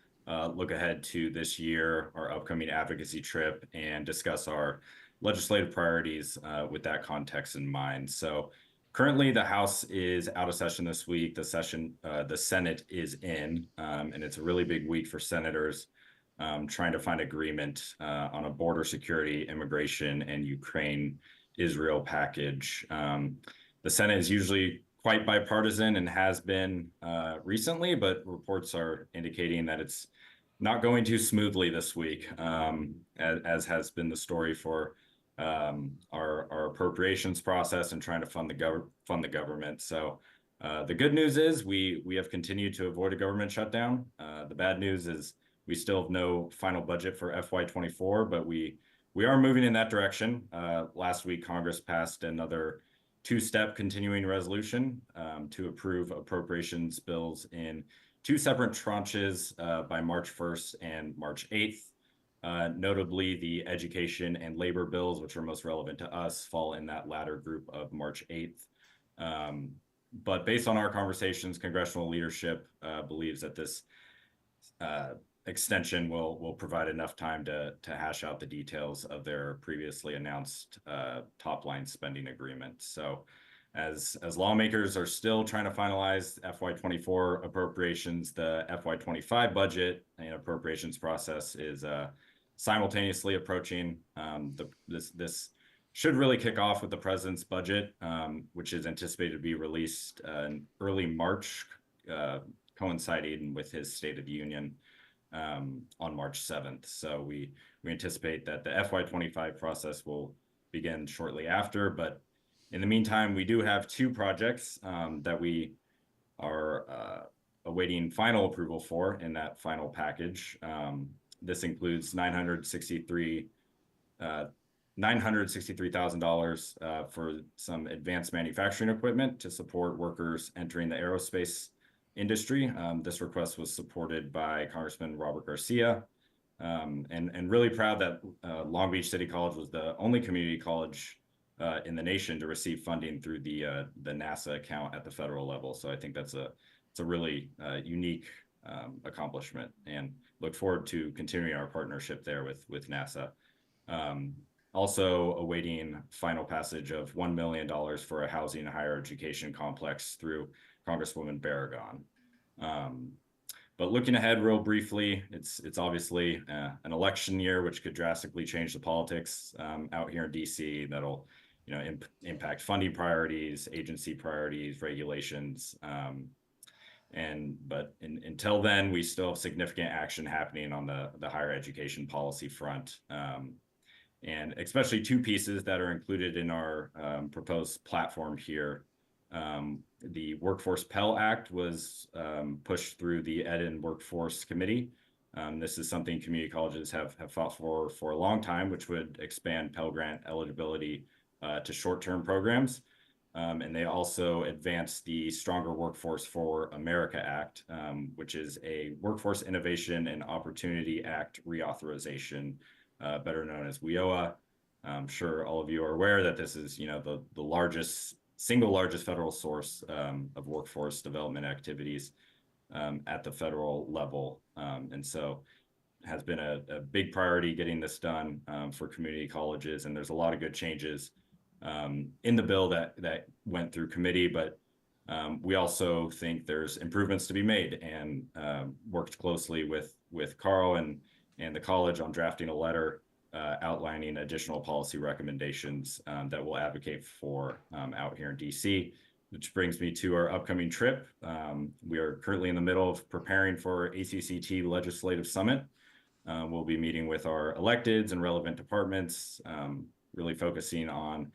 look ahead to this year, our upcoming advocacy trip, and discuss our legislative priorities with that context in mind. So currently, the House is out of session this week. The Senate is in, and it's a really big week for senators. Trying to find agreement on a border security, immigration, and Ukraine-Israel package. The Senate is usually quite bipartisan and has been recently, but reports are indicating that it's not going too smoothly this week, as has been the story for our appropriations process and trying to fund the government. So the good news is we have continued to avoid a government shutdown. The bad news is we still have no final budget for FY24, but we are moving in that direction. Last week, Congress passed another 2-step continuing resolution to approve appropriations bills in two separate tranches by March 1st and March 8th. Notably, the education and labor bills, which are most relevant to us, fall in that latter group of March 8th. But based on our conversations, congressional leadership believes that this extension will provide enough time to hash out the details of their previously announced top-line spending agreement. So as lawmakers are still trying to finalize FY24 appropriations, the FY25 budget and appropriations process is simultaneously approaching. This should really kick off with the president's budget, which is anticipated to be released in early March, coinciding with his State of the Union on March 7th. So we anticipate that the FY25 process will begin shortly after, but in the meantime, we do have two projects that we are awaiting final approval for in that final package. This includes $963,000 for some advanced manufacturing equipment to support workers entering the aerospace industry. This request was supported by Congressman Robert Garcia, and really proud that Long Beach City College was the only community college in the nation to receive funding through the NASA account at the federal level. So I think it's a really unique accomplishment, and look forward to continuing our partnership there with NASA. Also awaiting final passage of $1 million for a housing and higher education complex through Congresswoman Barragan. But looking ahead real briefly, it's obviously an election year, which could drastically change the politics out here in DC. That'll impact funding priorities, agency priorities, regulations. But until then, we still have significant action happening on the higher education policy front. And especially two pieces that are included in our proposed platform here. The Workforce Pell Act was pushed through the Ed and Workforce Committee. This is something community colleges have fought for a long time, which would expand Pell Grant eligibility to short-term programs. And they also advanced the Stronger Workforce for America Act, which is a Workforce Innovation and Opportunity Act reauthorization, better known as WIOA. I'm sure all of you are aware that this is, the single largest federal source of workforce development activities at the federal level. And so it has been a big priority getting this done for community colleges, and there's a lot of good changes in the bill that went through committee, but we also think there's improvements to be made, and worked closely with Carl and the college on drafting a letter outlining additional policy recommendations that we'll advocate for out here in DC, which brings me to our upcoming trip. We are currently in the middle of preparing for ACCT Legislative Summit. We'll be meeting with our electeds and relevant departments, really focusing on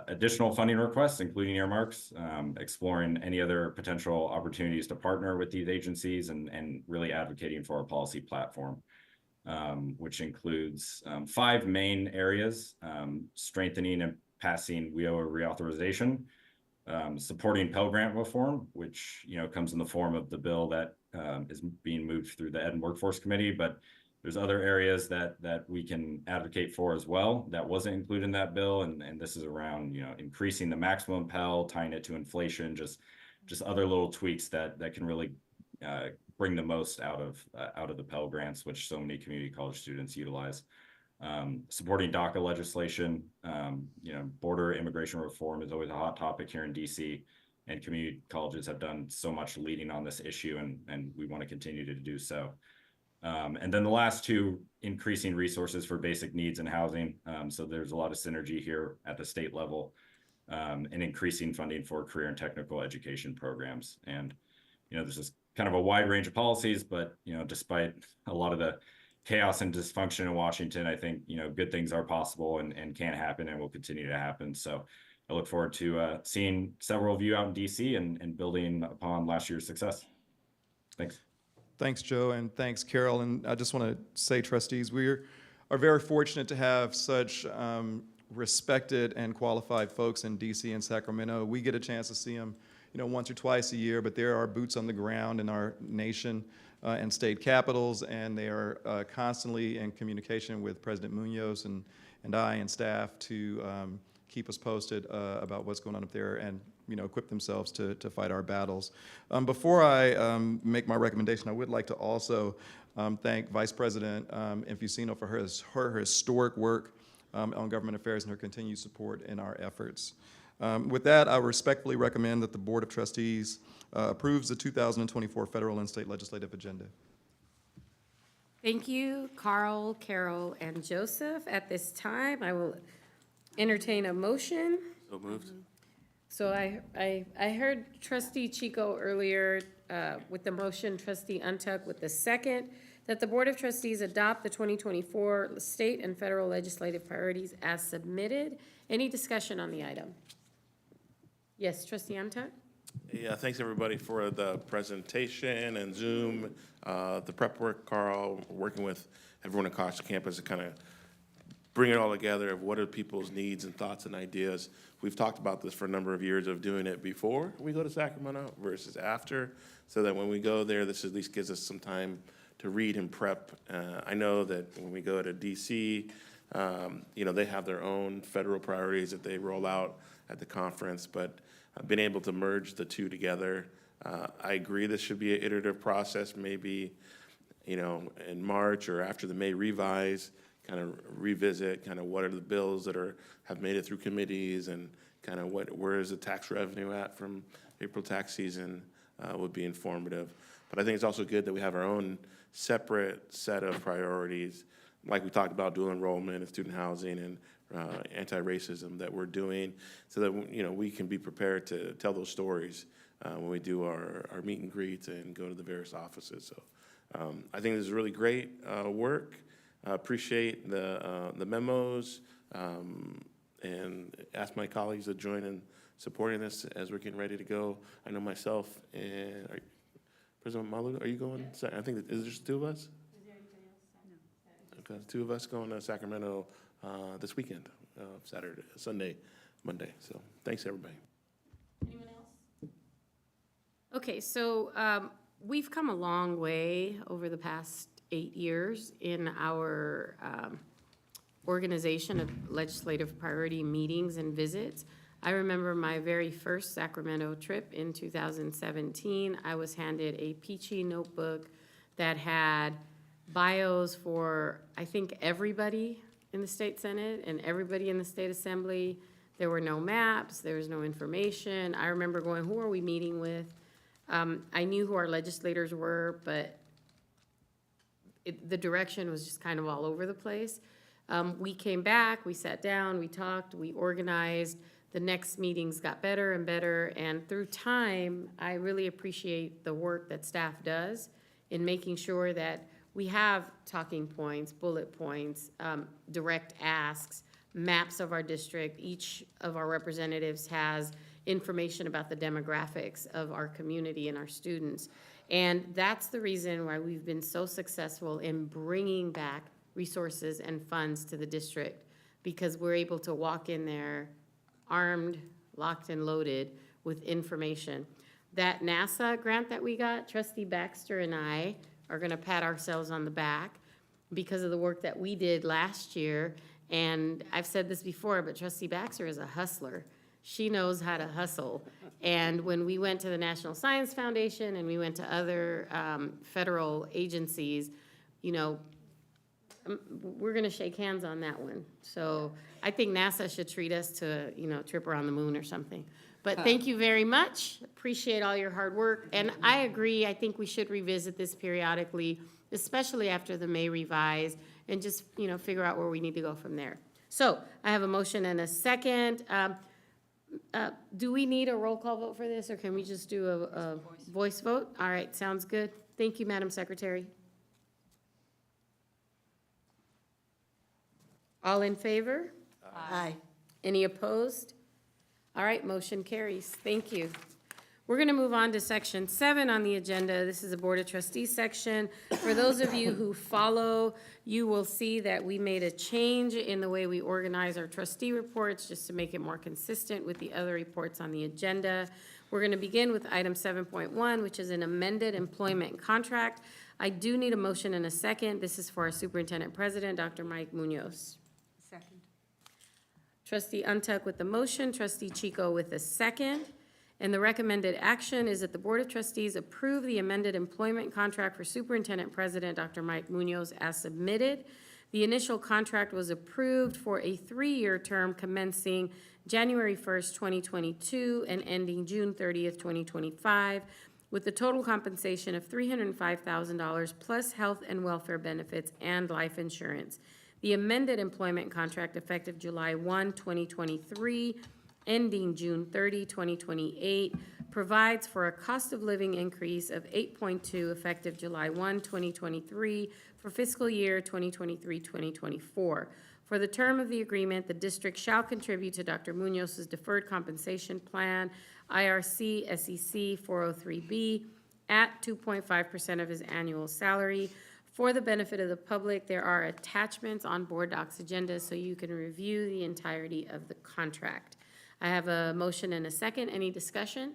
additional funding requests, including earmarks, exploring any other potential opportunities to partner with these agencies, and really advocating for our policy platform, which includes 5 main areas: strengthening and passing WIOA reauthorization, supporting Pell Grant reform, which comes in the form of the bill that is being moved through the Ed and Workforce Committee, but there's other areas that we can advocate for as well that wasn't included in that bill, and this is around increasing the maximum Pell, tying it to inflation, just other little tweaks that can really bring the most out of the Pell Grants, which so many community college students utilize. Supporting DACA legislation, border immigration reform is always a hot topic here in DC, and community colleges have done so much leading on this issue, and we want to continue to do so. And then the last two, increasing resources for basic needs and housing. So there's a lot of synergy here at the state level, and increasing funding for career and technical education programs. And, this is kind of a wide range of policies, but, despite a lot of the chaos and dysfunction in Washington, I think, good things are possible and can happen and will continue to happen. So I look forward to seeing several of you out in DC and building upon last year's success. Thanks. Thanks, Joe, and thanks, Carol. And I just want to say, trustees, we are very fortunate to have such respected and qualified folks in DC and Sacramento. We get a chance to see them, once or twice a year, but there are boots on the ground in our nation and state capitals, and they are constantly in communication with President Munoz and I and staff to keep us posted about what's going on up there and equip themselves to fight our battles. Before I make my recommendation, I would like to also thank Vice President Infusino for her historic work on government affairs and her continued support in our efforts. With that, I respectfully recommend that the Board of Trustees approves the 2024 federal and state legislative agenda. Thank you, Carl, Carol, and Joseph. At this time, I will entertain a motion. So moved. So I heard Trustee Chico earlier with the motion, Trustee Untuck with the second, that the Board of Trustees adopt the 2024 state and federal legislative priorities as submitted. Any discussion on the item? Yes, Trustee Untuck? Yeah, thanks everybody for the presentation and Zoom, the prep work, Carl, working with everyone across the campus to kind of bring it all together of what are people's needs and thoughts and ideas. We've talked about this for a number of years of doing it before we go to Sacramento versus after, so that when we go there, this at least gives us some time to read and prep. I know that when we go to DC, they have their own federal priorities that they roll out at the conference, but being able to merge the two together, I agree this should be an iterative process, maybe, in March or after the May revise, kind of revisit kind of what are the bills that have made it through committees and kind of where is the tax revenue at from April tax season would be informative. But I think it's also good that we have our own separate set of priorities, like we talked about dual enrollment and student housing and anti-racism that we're doing, so that we can be prepared to tell those stories when we do our meet and greets and go to the various offices. So I think this is really great work. I appreciate the memos and ask my colleagues to join in supporting this as we're getting ready to go. I know myself and President Malauulu, are you going? I think, is there just two of us? Okay, two of us going to Sacramento this weekend, Saturday, Sunday, Monday. So thanks, everybody. Anyone else? Okay, so we've come a long way over the past 8 years in our organization of legislative priority meetings and visits. I remember my very first Sacramento trip in 2017. I was handed a peachy notebook that had bios for, I think, everybody in the state Senate and everybody in the state assembly. There were no maps, there was no information. I remember going, who are we meeting with? I knew who our legislators were, but the direction was just kind of all over the place. We came back, we sat down, we talked, we organized. The next meetings got better and better, and through time, I really appreciate the work that staff does in making sure that we have talking points, bullet points, direct asks, maps of our district. Each of our representatives has information about the demographics of our community and our students. And that's the reason why we've been so successful in bringing back resources and funds to the district, because we're able to walk in there armed, locked and loaded with information. That NASA grant that we got, Trustee Baxter and I are gonna pat ourselves on the back because of the work that we did last year. And I've said this before, but Trustee Baxter is a hustler. She knows how to hustle. And when we went to the National Science Foundation and we went to other federal agencies, we're gonna shake hands on that one. So I think NASA should treat us to, trip around the moon or something. But thank you very much. Appreciate all your hard work. And I agree, I think we should revisit this periodically, especially after the May revise, and just, figure out where we need to go from there. So I have a motion and a second. Do we need a roll call vote for this, or can we just do a voice vote? All right, sounds good. Thank you, Madam Secretary. All in favor? Aye. Any opposed? All right, motion carries. Thank you. We're going to move on to Section 7 on the agenda. This is a Board of Trustees section. For those of you who follow, you will see that we made a change in the way we organize our trustee reports just to make it more consistent with the other reports on the agenda. We're going to begin with item 7.1, which is an amended employment contract. I do need a motion and a second. This is for our Superintendent President, Dr. Mike Munoz. Second. Trustee Untuck with the motion, Trustee Chico with the second. And the recommended action is that the Board of Trustees approve the amended employment contract for Superintendent President Dr. Mike Munoz as submitted. The initial contract was approved for a 3-year term commencing January 1st, 2022 and ending June 30th, 2025, with the total compensation of $305,000 plus health and welfare benefits and life insurance. The amended employment contract effective July 1, 2023, ending June 30, 2028, provides for a cost of living increase of 8.2 effective July 1, 2023 for fiscal year 2023-2024. For the term of the agreement, the district shall contribute to Dr. Munoz's deferred compensation plan, IRC SEC 403B, at 2.5% of his annual salary. For the benefit of the public, there are attachments on Board Docs agenda so you can review the entirety of the contract. I have a motion and a second. Any discussion?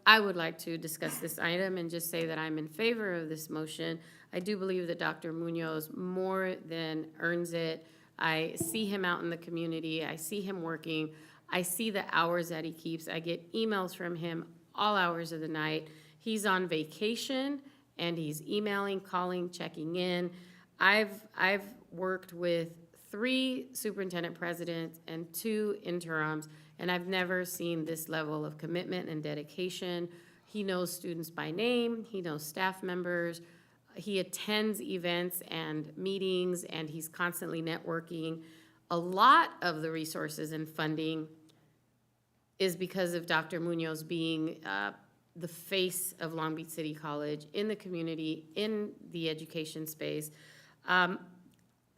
I would like to discuss this item and just say that I'm in favor of this motion. I do believe that Dr. Munoz more than earns it. I see him out in the community. I see him working. I see the hours that he keeps. I get emails from him all hours of the night. He's on vacation and he's emailing, calling, checking in. I've worked with 3 superintendent presidents and 2 interims, and I've never seen this level of commitment and dedication. He knows students by name, he knows staff members, he attends events and meetings, and he's constantly networking. A lot of the resources and funding is because of Dr. Munoz being the face of Long Beach City College in the community, in the education space.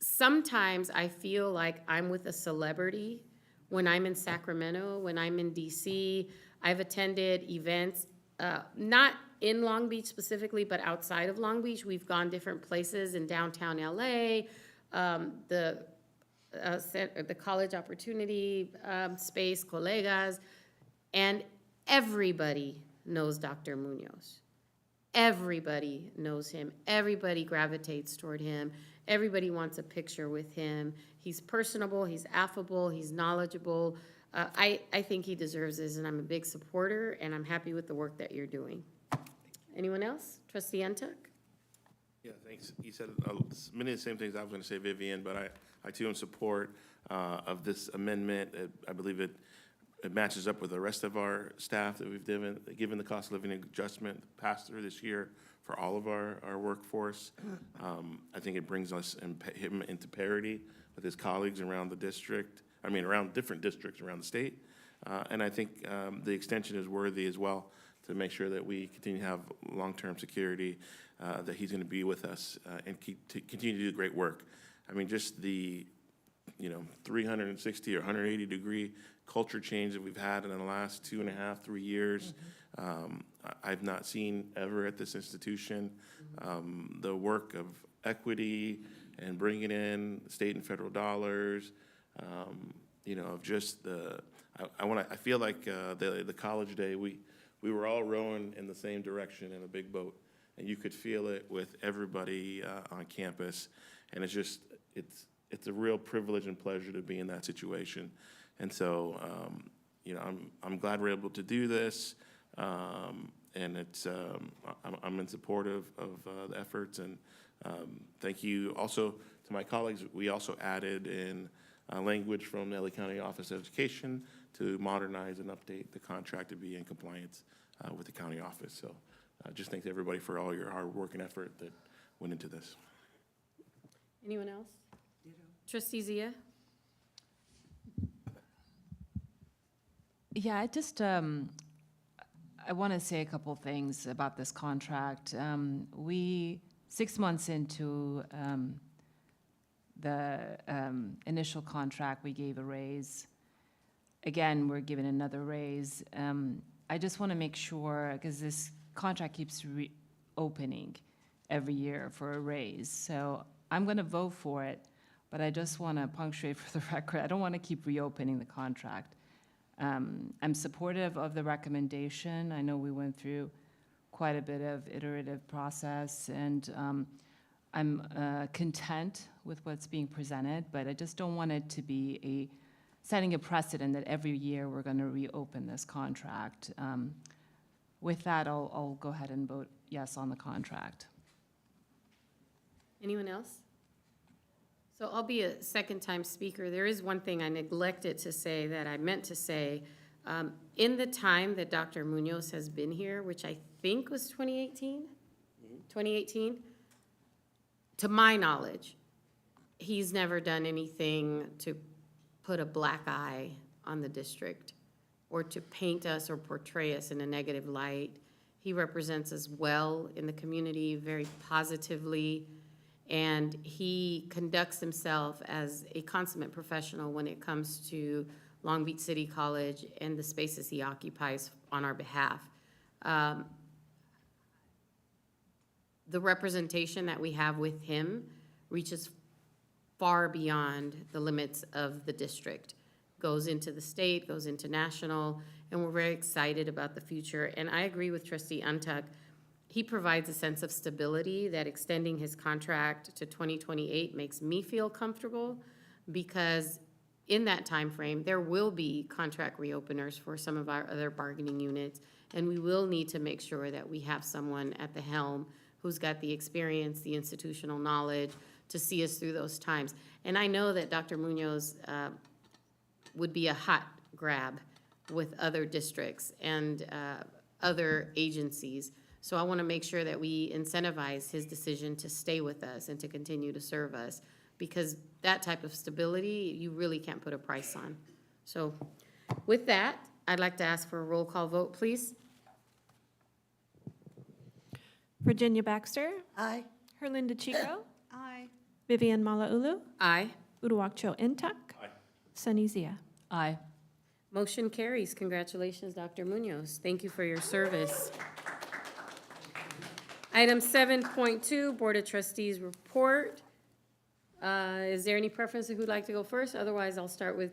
Sometimes I feel like I'm with a celebrity when I'm in Sacramento, when I'm in DC. I've attended events, not in Long Beach specifically, but outside of Long Beach. We've gone different places in downtown LA, the college opportunity space, colegas, and everybody knows Dr. Munoz. Everybody knows him. Everybody gravitates toward him. Everybody wants a picture with him. He's personable, he's affable, he's knowledgeable. I think he deserves this, and I'm a big supporter, and I'm happy with the work that you're doing. Anyone else? Trustee Untuck? Yeah, thanks. You said many of the same things I was going to say, Vivian, but I too am in support of this amendment. I believe it matches up with the rest of our staff that we've given the cost of living adjustment passed through this year for all of our workforce. I think it brings him into parity with his colleagues around the district, around different districts around the state. And I think the extension is worthy as well to make sure that we continue to have long-term security, that he's going to be with us and continue to do great work. Just the 360 or 180 degree culture change that we've had in the last 2.5, 3 years. I've not seen ever at this institution. The work of equity and bringing in state and federal dollars, of just I feel like the college day, we were all rowing in the same direction in a big boat, and you could feel it with everybody on campus, and it's a real privilege and pleasure to be in that situation. And so, I'm glad we're able to do this, and it's I'm in support of the efforts, and thank you also to my colleagues. We also added in language from the LA County Office of Education to modernize and update the contract to be in compliance with the county office. So, just thanks everybody for all your hard work and effort that went into this. Anyone else? Trustee Zia? Yeah, I want to say a couple things about this contract. 6 months into the initial contract, we gave a raise. Again, we're giving another raise. I just want to make sure, because this contract keeps opening every year for a raise. So I'm going to vote for it, but I just want to punctuate for the record. I don't want to keep reopening the contract. I'm supportive of the recommendation. I know we went through quite a bit of iterative process, and I'm content with what's being presented, but I just don't want it to be setting a precedent that every year we're going to reopen this contract. With that, I'll go ahead and vote yes on the contract. Anyone else? So I'll be a second-time speaker. There is one thing I neglected to say that I meant to say. In the time that Dr. Munoz has been here, which I think was 2018, 2018, to my knowledge, he's never done anything to put a black eye on the district or to paint us or portray us in a negative light. He represents us well in the community, very positively, and he conducts himself as a consummate professional when it comes to Long Beach City College and the spaces he occupies on our behalf. The representation that we have with him reaches far beyond the limits of the district, goes into the state, goes into national, and we're very excited about the future. And I agree with Trustee Untuck. He provides a sense of stability that extending his contract to 2028 makes me feel comfortable, because in that time frame, there will be contract reopeners for some of our other bargaining units, and we will need to make sure that we have someone at the helm who's got the experience, the institutional knowledge to see us through those times. And I know that Dr. Munoz would be a hot grab with other districts and other agencies. So I want to make sure that we incentivize his decision to stay with us and to continue to serve us, because that type of stability, you really can't put a price on. So with that, I'd like to ask for a roll call vote, please. Virginia Baxter. Aye. Herlinda Chico. Aye. Vivian Malauulu. Aye. Uduak-Joe Int Ak. Sunny Zia. Aye. Motion carries. Congratulations, Dr. Munoz. Thank you for your service. Item 7.2, Board of Trustees report. Is there any preference of who'd like to go first? Otherwise, I'll start with,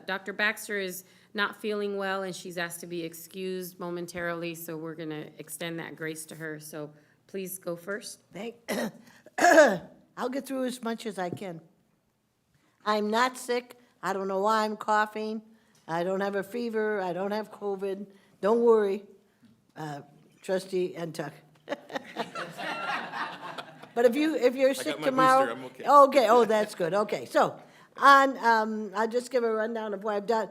Dr. Baxter is not feeling well, and she's asked to be excused momentarily, so we're going to extend that grace to her. So please go first. I'll get through as much as I can. I'm not sick. I don't know why I'm coughing. I don't have a fever. I don't have COVID. Don't worry, Trustee Untuck. But if you're sick my tomorrow. booster, I'm okay. Okay, oh, that's good, okay. So, I'll just give a rundown of what I've done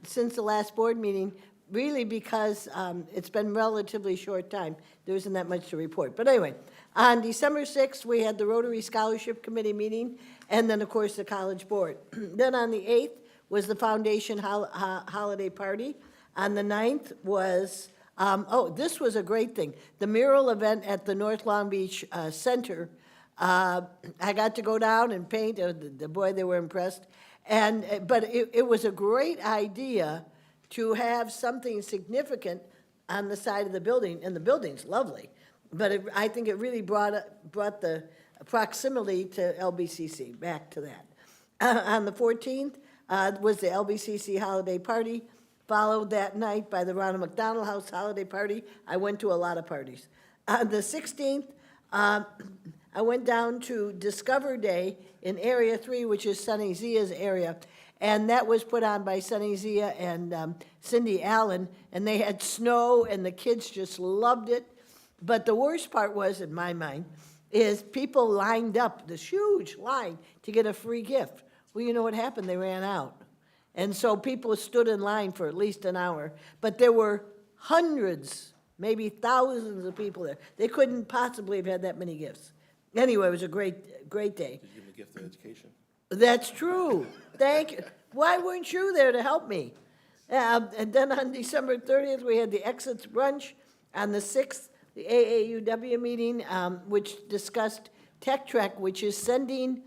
since the last board meeting, really because it's been relatively short time. There isn't that much to report. But anyway, on December 6th, we had the Rotary Scholarship Committee meeting, and then, of course, the College Board. Then on the 8th was the Foundation Holiday Party. On the 9th was, this was a great thing. The mural event at the North Long Beach Center. I got to go down and paint. Boy, they were impressed. But it was a great idea to have something significant on the side of the building, and the building's lovely. But I think it really brought the proximity to LBCC, back to that. On the 14th was the LBCC holiday party, followed that night by the Ronald McDonald House holiday party. I went to a lot of parties. On the 16th, I went down to Discover Day in Area 3, which is Sunny Zia's area, and that was put on by Sunny Zia and Cindy Allen, and they had snow, and the kids just loved it. But the worst part was, in my mind, is people lined up, this huge line, to get a free gift. Well, you know what happened? They ran out. And so people stood in line for at least an hour, but there were hundreds, maybe thousands of people there. They couldn't possibly have had that many gifts. Anyway, it was a great, great day. Did you give them a gift of education? That's true. Thank you. Why weren't you there to help me? And then on December 30th, we had the Exits Brunch. On the 6th, the AAUW meeting, which discussed Tech Trek, which is sending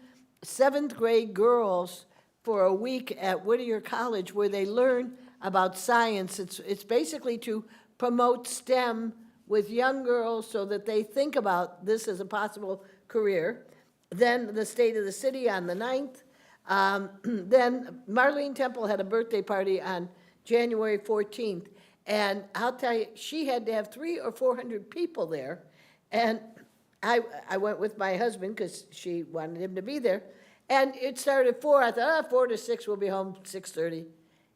7th grade girls for a week at Whittier College where they learn about science. It's basically to promote STEM with young girls so that they think about this as a possible career. Then the State of the City on the 9th. Then Marlene Temple had a birthday party on January 14th. And I'll tell you, she had to have 300 or 400 people there. And I went with my husband because she wanted him to be there. And it started at 4. I thought, 4 to 6, we'll be home 6:30.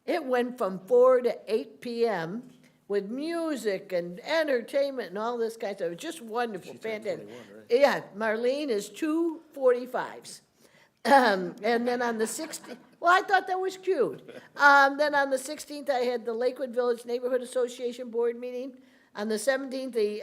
It went from 4 to 8 p.m. with music and entertainment and all this kind of stuff. It was just wonderful, fantastic. Yeah, Marlene is 2 45s. And then on the 16th, well, I thought that was cute. Then on the 16th, I had the Lakewood Village Neighborhood Association Board meeting. On the 17th, the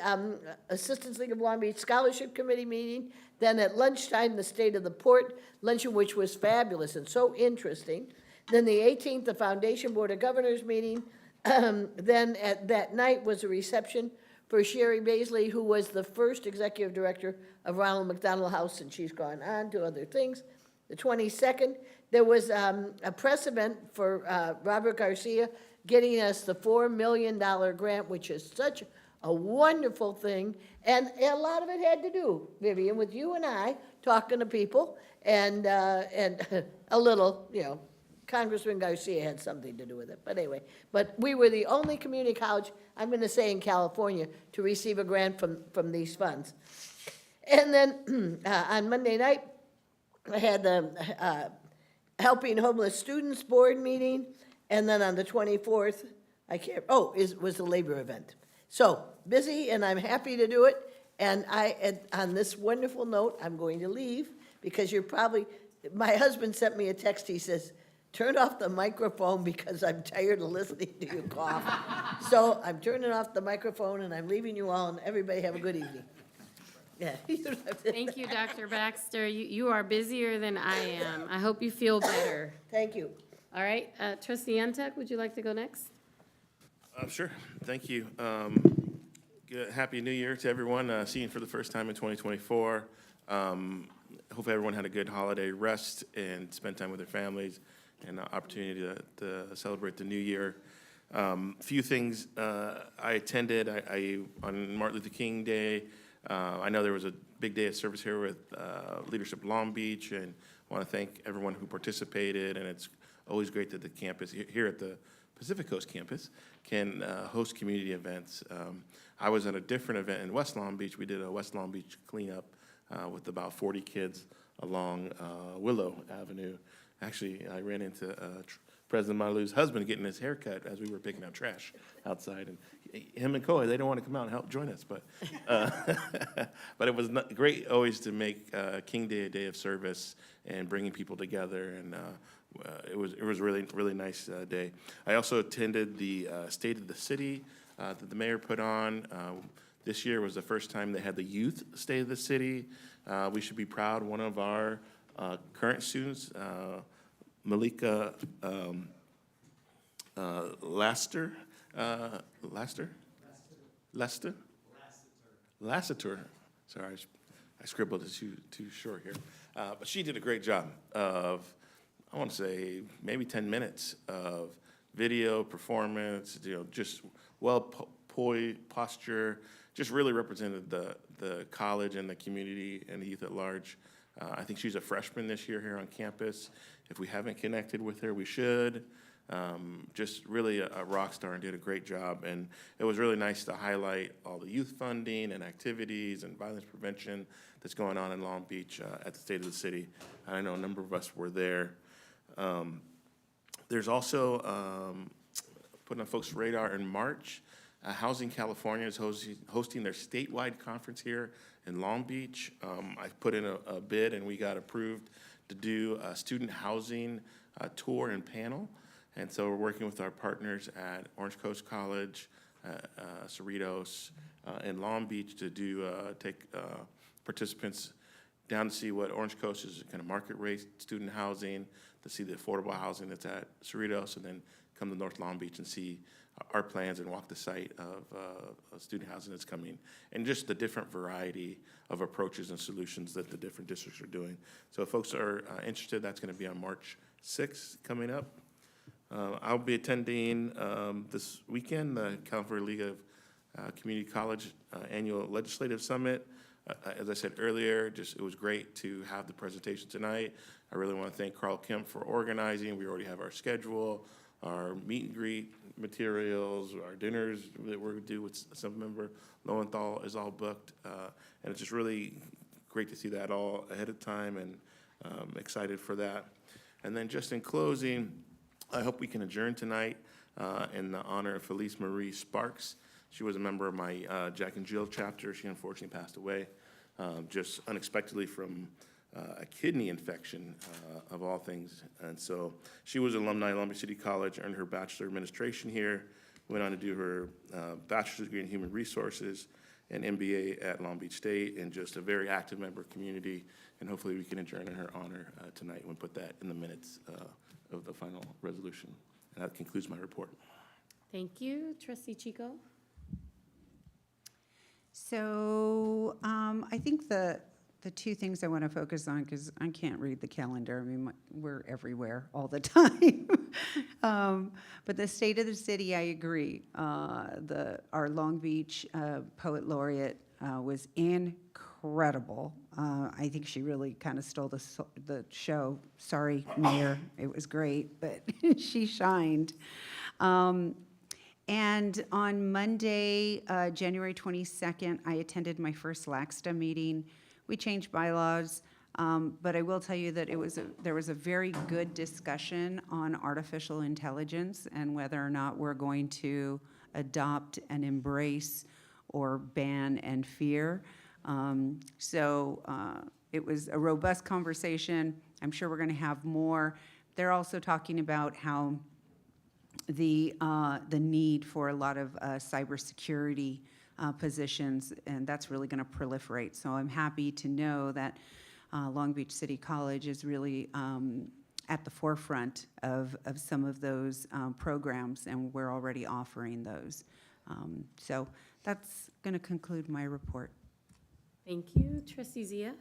Assistance League of Long Beach Scholarship Committee meeting. Then at lunchtime, the State of the Port luncheon, which was fabulous and so interesting. Then the 18th, the Foundation Board of Governors meeting. Then at that night was a reception for Sherry Baisley, who was the first executive director of Ronald McDonald House, and she's gone on to other things. The 22nd, there was a press event for Robert Garcia getting us the $4 million grant, which is such a wonderful thing. And a lot of it had to do, Vivian, with you and I talking to people, and a little, Congressman Garcia had something to do with it. But anyway, but we were the only community college, I'm going to say in California, to receive a grant from these funds. And then on Monday night, I had the Helping Homeless Students Board meeting, and then on the 24th, was the labor event. So busy, and I'm happy to do it. And on this wonderful note, I'm going to leave because my husband sent me a text. He says, turn off the microphone because I'm tired of listening to you cough. So I'm turning off the microphone and I'm leaving you all, and everybody have a good evening. Yeah. Thank you, Dr. Baxter. You are busier than I am. I hope you feel better. Thank you. All right, Trustee Ntuk, would you like to go next? Sure, thank you. Happy New Year to everyone. Seeing you for the first time in 2024. Hope everyone had a good holiday rest and spent time with their families and an opportunity to celebrate the new year. Few things I attended on Martin Luther King Day. I know there was a big day of service here with Leadership Long Beach, and I want to thank everyone who participated, and it's always great that the campus here at the Pacific Coast campus can host community events. I was at a different event in West Long Beach. We did a West Long Beach cleanup with about 40 kids along Willow Avenue. Actually, I ran into President Malu's husband getting his hair cut as we were picking up trash outside. And him and Coy, they don't want to come out and help join us. But but it was great always to make King Day a day of service and bringing people together. And it was really, really nice day. I also attended the State of the City that the mayor put on. This year was the first time they had the youth State of the City. We should be proud. One of our current students, Malika Lassiter, sorry, I scribbled it too short here. But she did a great job of, I want to say, maybe 10 minutes of video performance, just well-poised posture, just really represented the college and the community and the youth at large. I think she's a freshman this year here on campus. If we haven't connected with her, we should. Just really a rock star and did a great job. And it was really nice to highlight all the youth funding and activities and violence prevention that's going on in Long Beach at the State of the City. I know a number of us were there. There's also, putting on folks' radar in March, Housing California is hosting their statewide conference here in Long Beach. I put in a bid and we got approved to do a student housing tour and panel. And so we're working with our partners at Orange Coast College, Cerritos, and Long Beach to take participants down to see what Orange Coast is kind of market rate student housing, to see the affordable housing that's at Cerritos, and then come to North Long Beach and see our plans and walk the site of student housing that's coming, and just the different variety of approaches and solutions that the different districts are doing. So if folks are interested, that's going to be on March 6th coming up. I'll be attending this weekend the California League of Community College Annual Legislative Summit. As I said earlier, it was great to have the presentation tonight. I really want to thank Carl Kemp for organizing. We already have our schedule. our meet and greet materials, our dinners that we're gonna do with some member Lowenthal is all booked. And it's just really great to see that all ahead of time, and excited for that. And then just in closing, I hope we can adjourn tonight in the honor of Felice Marie Sparks. She was a member of my Jack and Jill chapter. She unfortunately passed away just unexpectedly from a kidney infection, of all things. And so she was an alumni of Long Beach City College, earned her Bachelor of Administration here, went on to do her bachelor's degree in Human Resources and MBA at Long Beach State, and just a very active member of community. And hopefully we can adjourn in her honor tonight and put that in the minutes of the final resolution. And that concludes my report. Thank you. Trustee Chico? So I think the two things I want to focus on, because I can't read the calendar, I mean, we're everywhere all the time. But the state of the city, I agree. Our Long Beach Poet Laureate was incredible. I think she really kind of stole the show. Sorry, Mayor, it was great, but she shined. And on Monday, January 22nd, I attended my first LACSTA meeting. We changed bylaws, but I will tell you that there was a very good discussion on artificial intelligence and whether or not we're going to adopt and embrace or ban and fear. It was a robust conversation. I'm sure we're going to have more. They're also talking about how the need for a lot of cybersecurity positions, and that's really going to proliferate. So I'm happy to know that Long Beach City College is really at the forefront of some of those programs, and we're already offering those. So that's going to conclude my report. Thank you. Trustee Zia?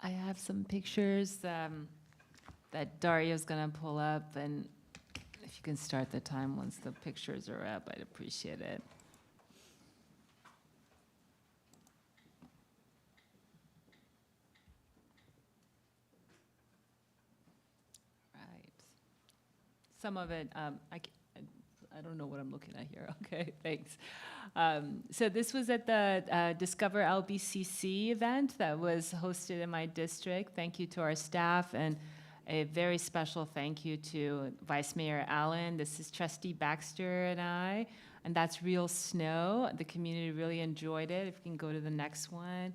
I have some pictures that Dario's going to pull up, and if you can start the time once the pictures are up, I'd appreciate it. Right. Some of it, I don't know what I'm looking at here. Okay, thanks. So this was at the Discover LBCC event that was hosted in my district. Thank you to our staff, and a very special thank you to Vice Mayor Allen. This is Trustee Baxter and that's Real Snow. The community really enjoyed it. If you can go to the next one.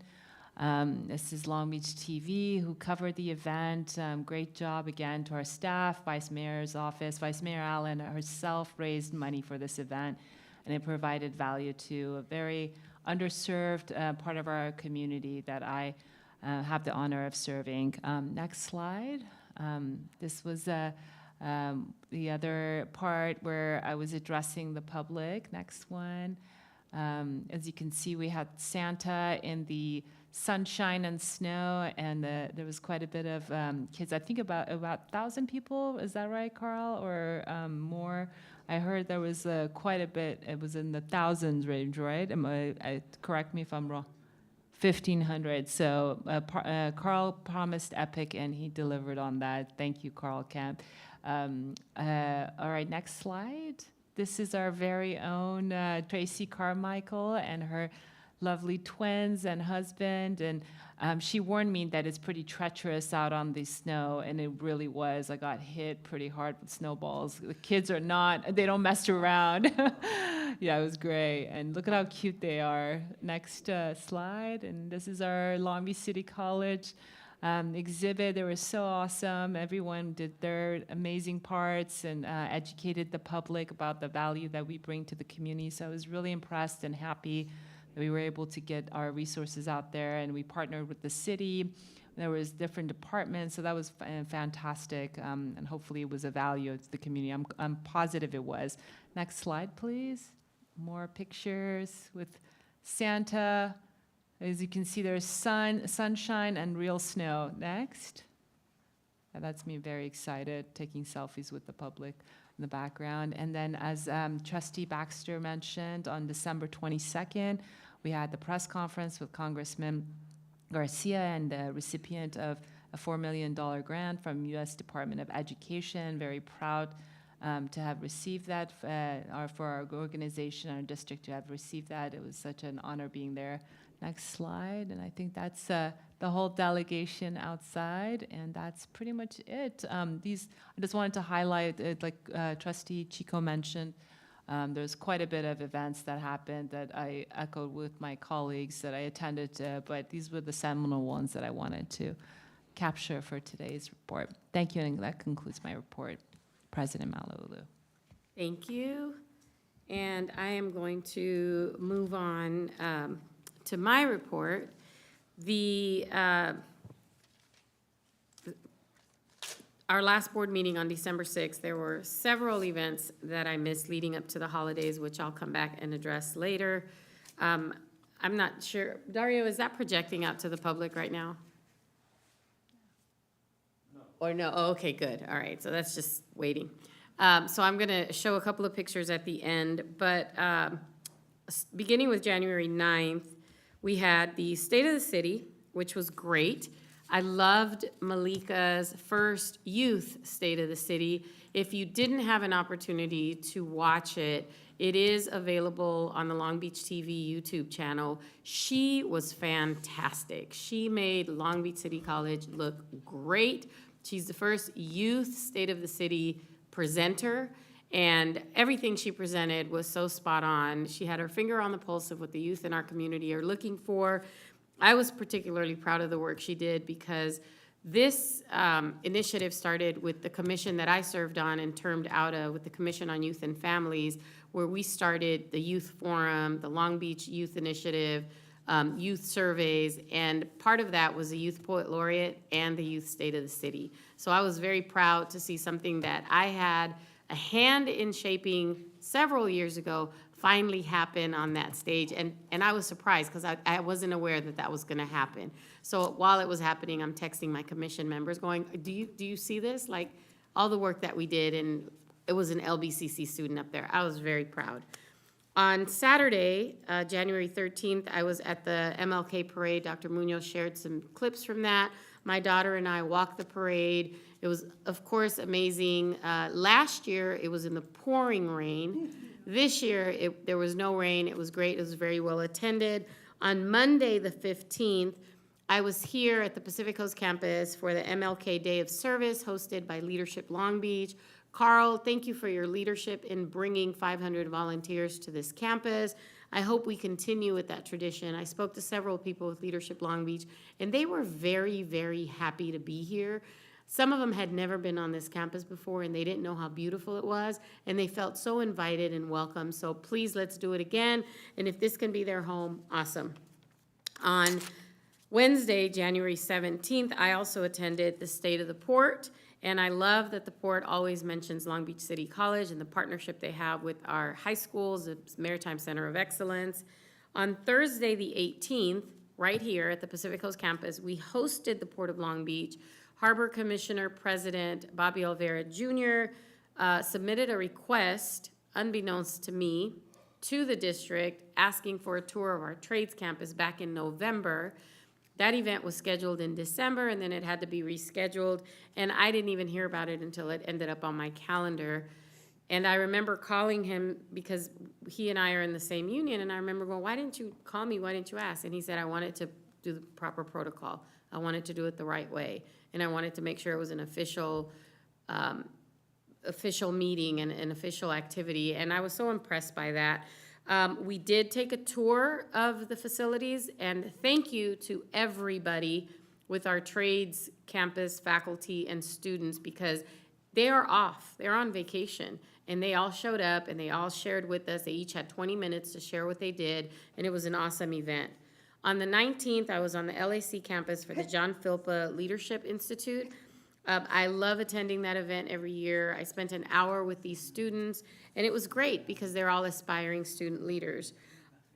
This is Long Beach TV, who covered the event. Great job again to our staff, Vice Mayor's office. Vice Mayor Allen herself raised money for this event, and it provided value to a very underserved part of our community that I have the honor of serving. Next slide. This was the other part where I was addressing the public. Next one. As you can see, we had Santa in the sunshine and snow, and there was quite a bit of kids. I think about 1,000 people. Is that right, Carl, or more? I heard there was quite a bit. It was in the thousands range, right? Correct me if I'm wrong. 1,500. So Carl promised epic, and he delivered on that. Thank you, Carl Camp. All right, next slide. This is our very own Tracy Carmichael and her lovely twins and husband. And she warned me that it's pretty treacherous out on the snow, and it really was. I got hit pretty hard with snowballs. The kids are not, they don't mess around. Yeah, it was great. And look at how cute they are. Next slide. And this is our Long Beach City College exhibit. They were so awesome. Everyone did their amazing parts and educated the public about the value that we bring to the community. So I was really impressed and happy that we were able to get our resources out there, and we partnered with the city. There was different departments, so that was fantastic, and hopefully it was a value to the community. I'm positive it was. Next slide, please. More pictures with Santa. As you can see, there's sunshine and real snow. Next. And that's me very excited, taking selfies with the public in the background. And then as Trustee Baxter mentioned, on December 22nd, we had the press conference with Congressman Garcia and the recipient of a $4 million grant from U.S. Department of Education. Very proud to have received that, or for our organization, our district to have received that. It was such an honor being there. Next slide, and I think that's the whole delegation outside, and that's pretty much it. I just wanted to highlight, like Trustee Chico mentioned, there's quite a bit of events that happened that I echoed with my colleagues that I attended, but these were the seminal ones that I wanted to capture for today's report. Thank you, and that concludes my report. President Malauulu. Thank you. And I am going to move on to my report. Our last board meeting on December 6th, there were several events that I missed leading up to the holidays, which I'll come back and address later. I'm not sure, Dario, is that projecting out to the public right now? Or no? Oh, okay, good. All right, so that's just waiting. So I'm going to show a couple of pictures at the end, but beginning with January 9th, we had the State of the City, which was great. I loved Malika's first youth State of the City. If you didn't have an opportunity to watch it, it is available on the Long Beach TV YouTube channel. She was fantastic. She made Long Beach City College look great. She's the first youth State of the City presenter, and everything she presented was so spot on. She had her finger on the pulse of what the youth in our community are looking for. I was particularly proud of the work she did because this initiative started with the commission that I served on and termed out of, with the Commission on Youth and Families, where we started the Youth Forum, the Long Beach Youth Initiative, youth surveys, and part of that was the Youth Poet Laureate and the Youth State of the City. So I was very proud to see something that I had a hand in shaping several years ago finally happen on that stage. And I was surprised because I wasn't aware that that was going to happen. So while it was happening, I'm texting my commission members going, do you see this? Like all the work that we did, and it was an LBCC student up there. I was very proud. On Saturday, January 13th, I was at the MLK parade. Dr. Munoz shared some clips from that. My daughter and I walked the parade. It was, of course, amazing. Last year, it was in the pouring rain. This year, there was no rain. It was great. It was very well attended. On Monday, the 15th, I was here at the Pacific Coast campus for the MLK Day of Service hosted by Leadership Long Beach. Carl, thank you for your leadership in bringing 500 volunteers to this campus. I hope we continue with that tradition. I spoke to several people with Leadership Long Beach, and they were very, very happy to be here. Some of them had never been on this campus before, and they didn't know how beautiful it was, and they felt so invited and welcome. So please, let's do it again, and if this can be their home, awesome. On Wednesday, January 17th, I also attended the State of the Port, and I love that the Port always mentions Long Beach City College and the partnership they have with our high schools, the Maritime Center of Excellence. On Thursday, the 18th, right here at the Pacific Coast campus, we hosted the Port of Long Beach. Harbor Commissioner President Bobby Olvera Jr. Submitted a request, unbeknownst to me, to the district asking for a tour of our trades campus back in November. That event was scheduled in December, and then it had to be rescheduled, and I didn't even hear about it until it ended up on my calendar. And I remember calling him because he and I are in the same union, and I remember going, why didn't you call me? Why didn't you ask? And he said, I wanted to do the proper protocol. I wanted to do it the right way, and I wanted to make sure it was an official meeting and an official activity, and I was so impressed by that. We did take a tour of the facilities, and thank you to everybody with our trades campus faculty and students because they are off. They're on vacation, and they all showed up, and they all shared with us. They each had 20 minutes to share what they did, and it was an awesome event. On the 19th, I was on the LAC campus for the John Philpa Leadership Institute. I love attending that event every year. I spent an hour with these students, and it was great because they're all aspiring student leaders.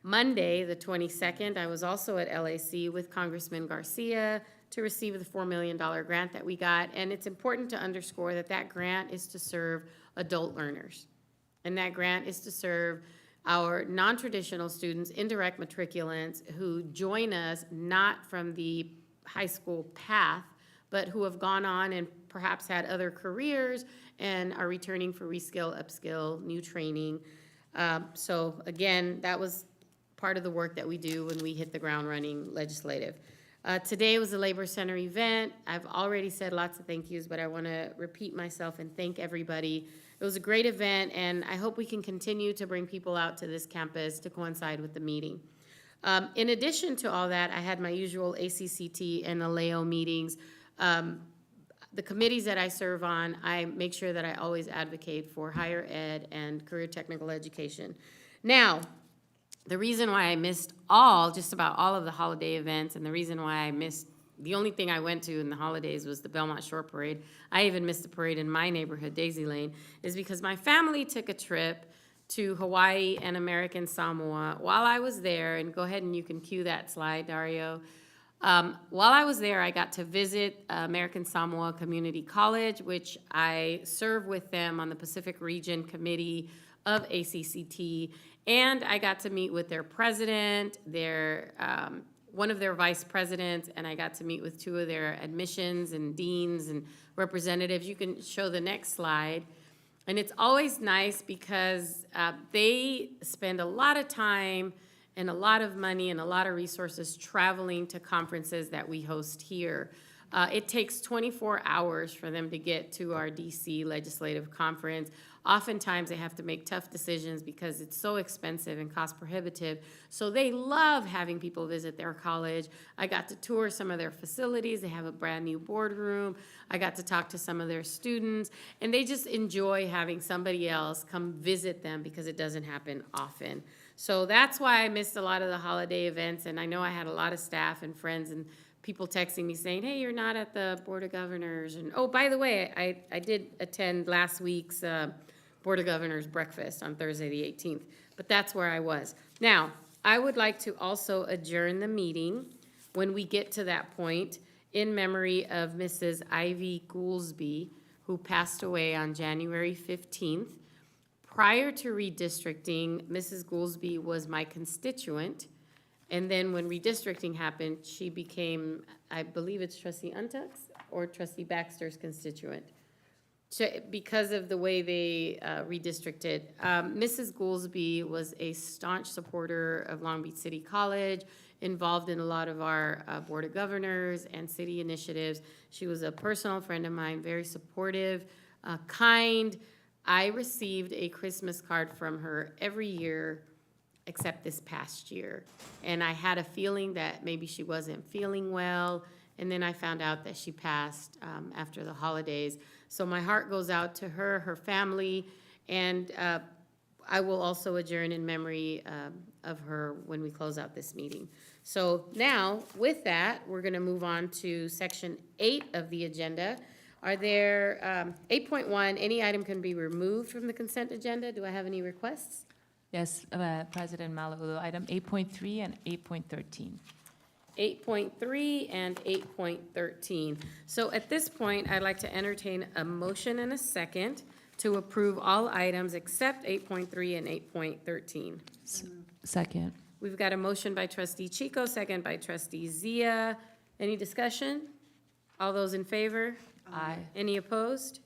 Monday, the 22nd, I was also at LAC with Congressman Garcia to receive the $4 million grant that we got, and it's important to underscore that that grant is to serve adult learners, and that grant is to serve our non-traditional students, indirect matriculants, who join us not from the high school path, but who have gone on and perhaps had other careers and are returning for reskill, upskill, new training. So again, that was part of the work that we do when we hit the ground running legislative. Today was a Labor Center event. I've already said lots of thank yous, but I want to repeat myself and thank everybody. It was a great event, and I hope we can continue to bring people out to this campus to coincide with the meeting. In addition to all that, I had my usual ACCT and ALEO meetings. The committees that I serve on, I make sure that I always advocate for higher ed and career technical education. Now, the reason why I missed just about all of the holiday events, and the reason why I missed, the only thing I went to in the holidays was the Belmont Shore Parade. I even missed the parade in my neighborhood, Daisy Lane, is because my family took a trip to Hawaii and American Samoa. While I was there, and go ahead and you can cue that slide, Dario. While I was there, I got to visit American Samoa Community College, which I serve with them on the Pacific Region Committee of ACCT, and I got to meet with their president, one of their vice presidents, and I got to meet with two of their admissions and deans and representatives. You can show the next slide. And it's always nice because they spend a lot of time and a lot of money and a lot of resources traveling to conferences that we host here. It takes 24 hours for them to get to our DC legislative conference. Oftentimes, they have to make tough decisions because it's so expensive and cost prohibitive. So they love having people visit their college. I got to tour some of their facilities. They have a brand new boardroom. I got to talk to some of their students, and they just enjoy having somebody else come visit them because it doesn't happen often. So that's why I missed a lot of the holiday events, and I know I had a lot of staff and friends and people texting me saying, hey, you're not at the Board of Governors. And oh, by the way, I did attend last week's Board of Governors breakfast on Thursday the 18th, but that's where I was. Now, I would like to also adjourn the meeting when we get to that point in memory of Mrs. Ivy Goolsby, who passed away on January 15th. Prior to redistricting, Mrs. Goolsby was my constituent. And then when redistricting happened, she became, I believe it's Trustee Untuck's or Trustee Baxter's constituent. So, because of the way they redistricted. Mrs. Goolsby was a staunch supporter of Long Beach City College, involved in a lot of our Board of Governors and city initiatives. She was a personal friend of mine, very supportive, kind. I received a Christmas card from her every year except this past year. And I had a feeling that maybe she wasn't feeling well, and then I found out that she passed after the holidays. So my heart goes out to her, her family, and I will also adjourn in memory of her when we close out this meeting. So now, with that, we're gonna move on to section 8 of the agenda. Are there, 8.1, any item can be removed from the consent agenda? Do I have any requests? Yes, President Malauulu, item 8.3 and 8.13. 8.3 and 8.13. So at this point, I'd like to entertain a motion and a second to approve all items except 8.3 and 8.13. Second. We've got a motion by Trustee Chico, second by Trustee Zia. Any discussion? All those in favor? Aye. Any opposed?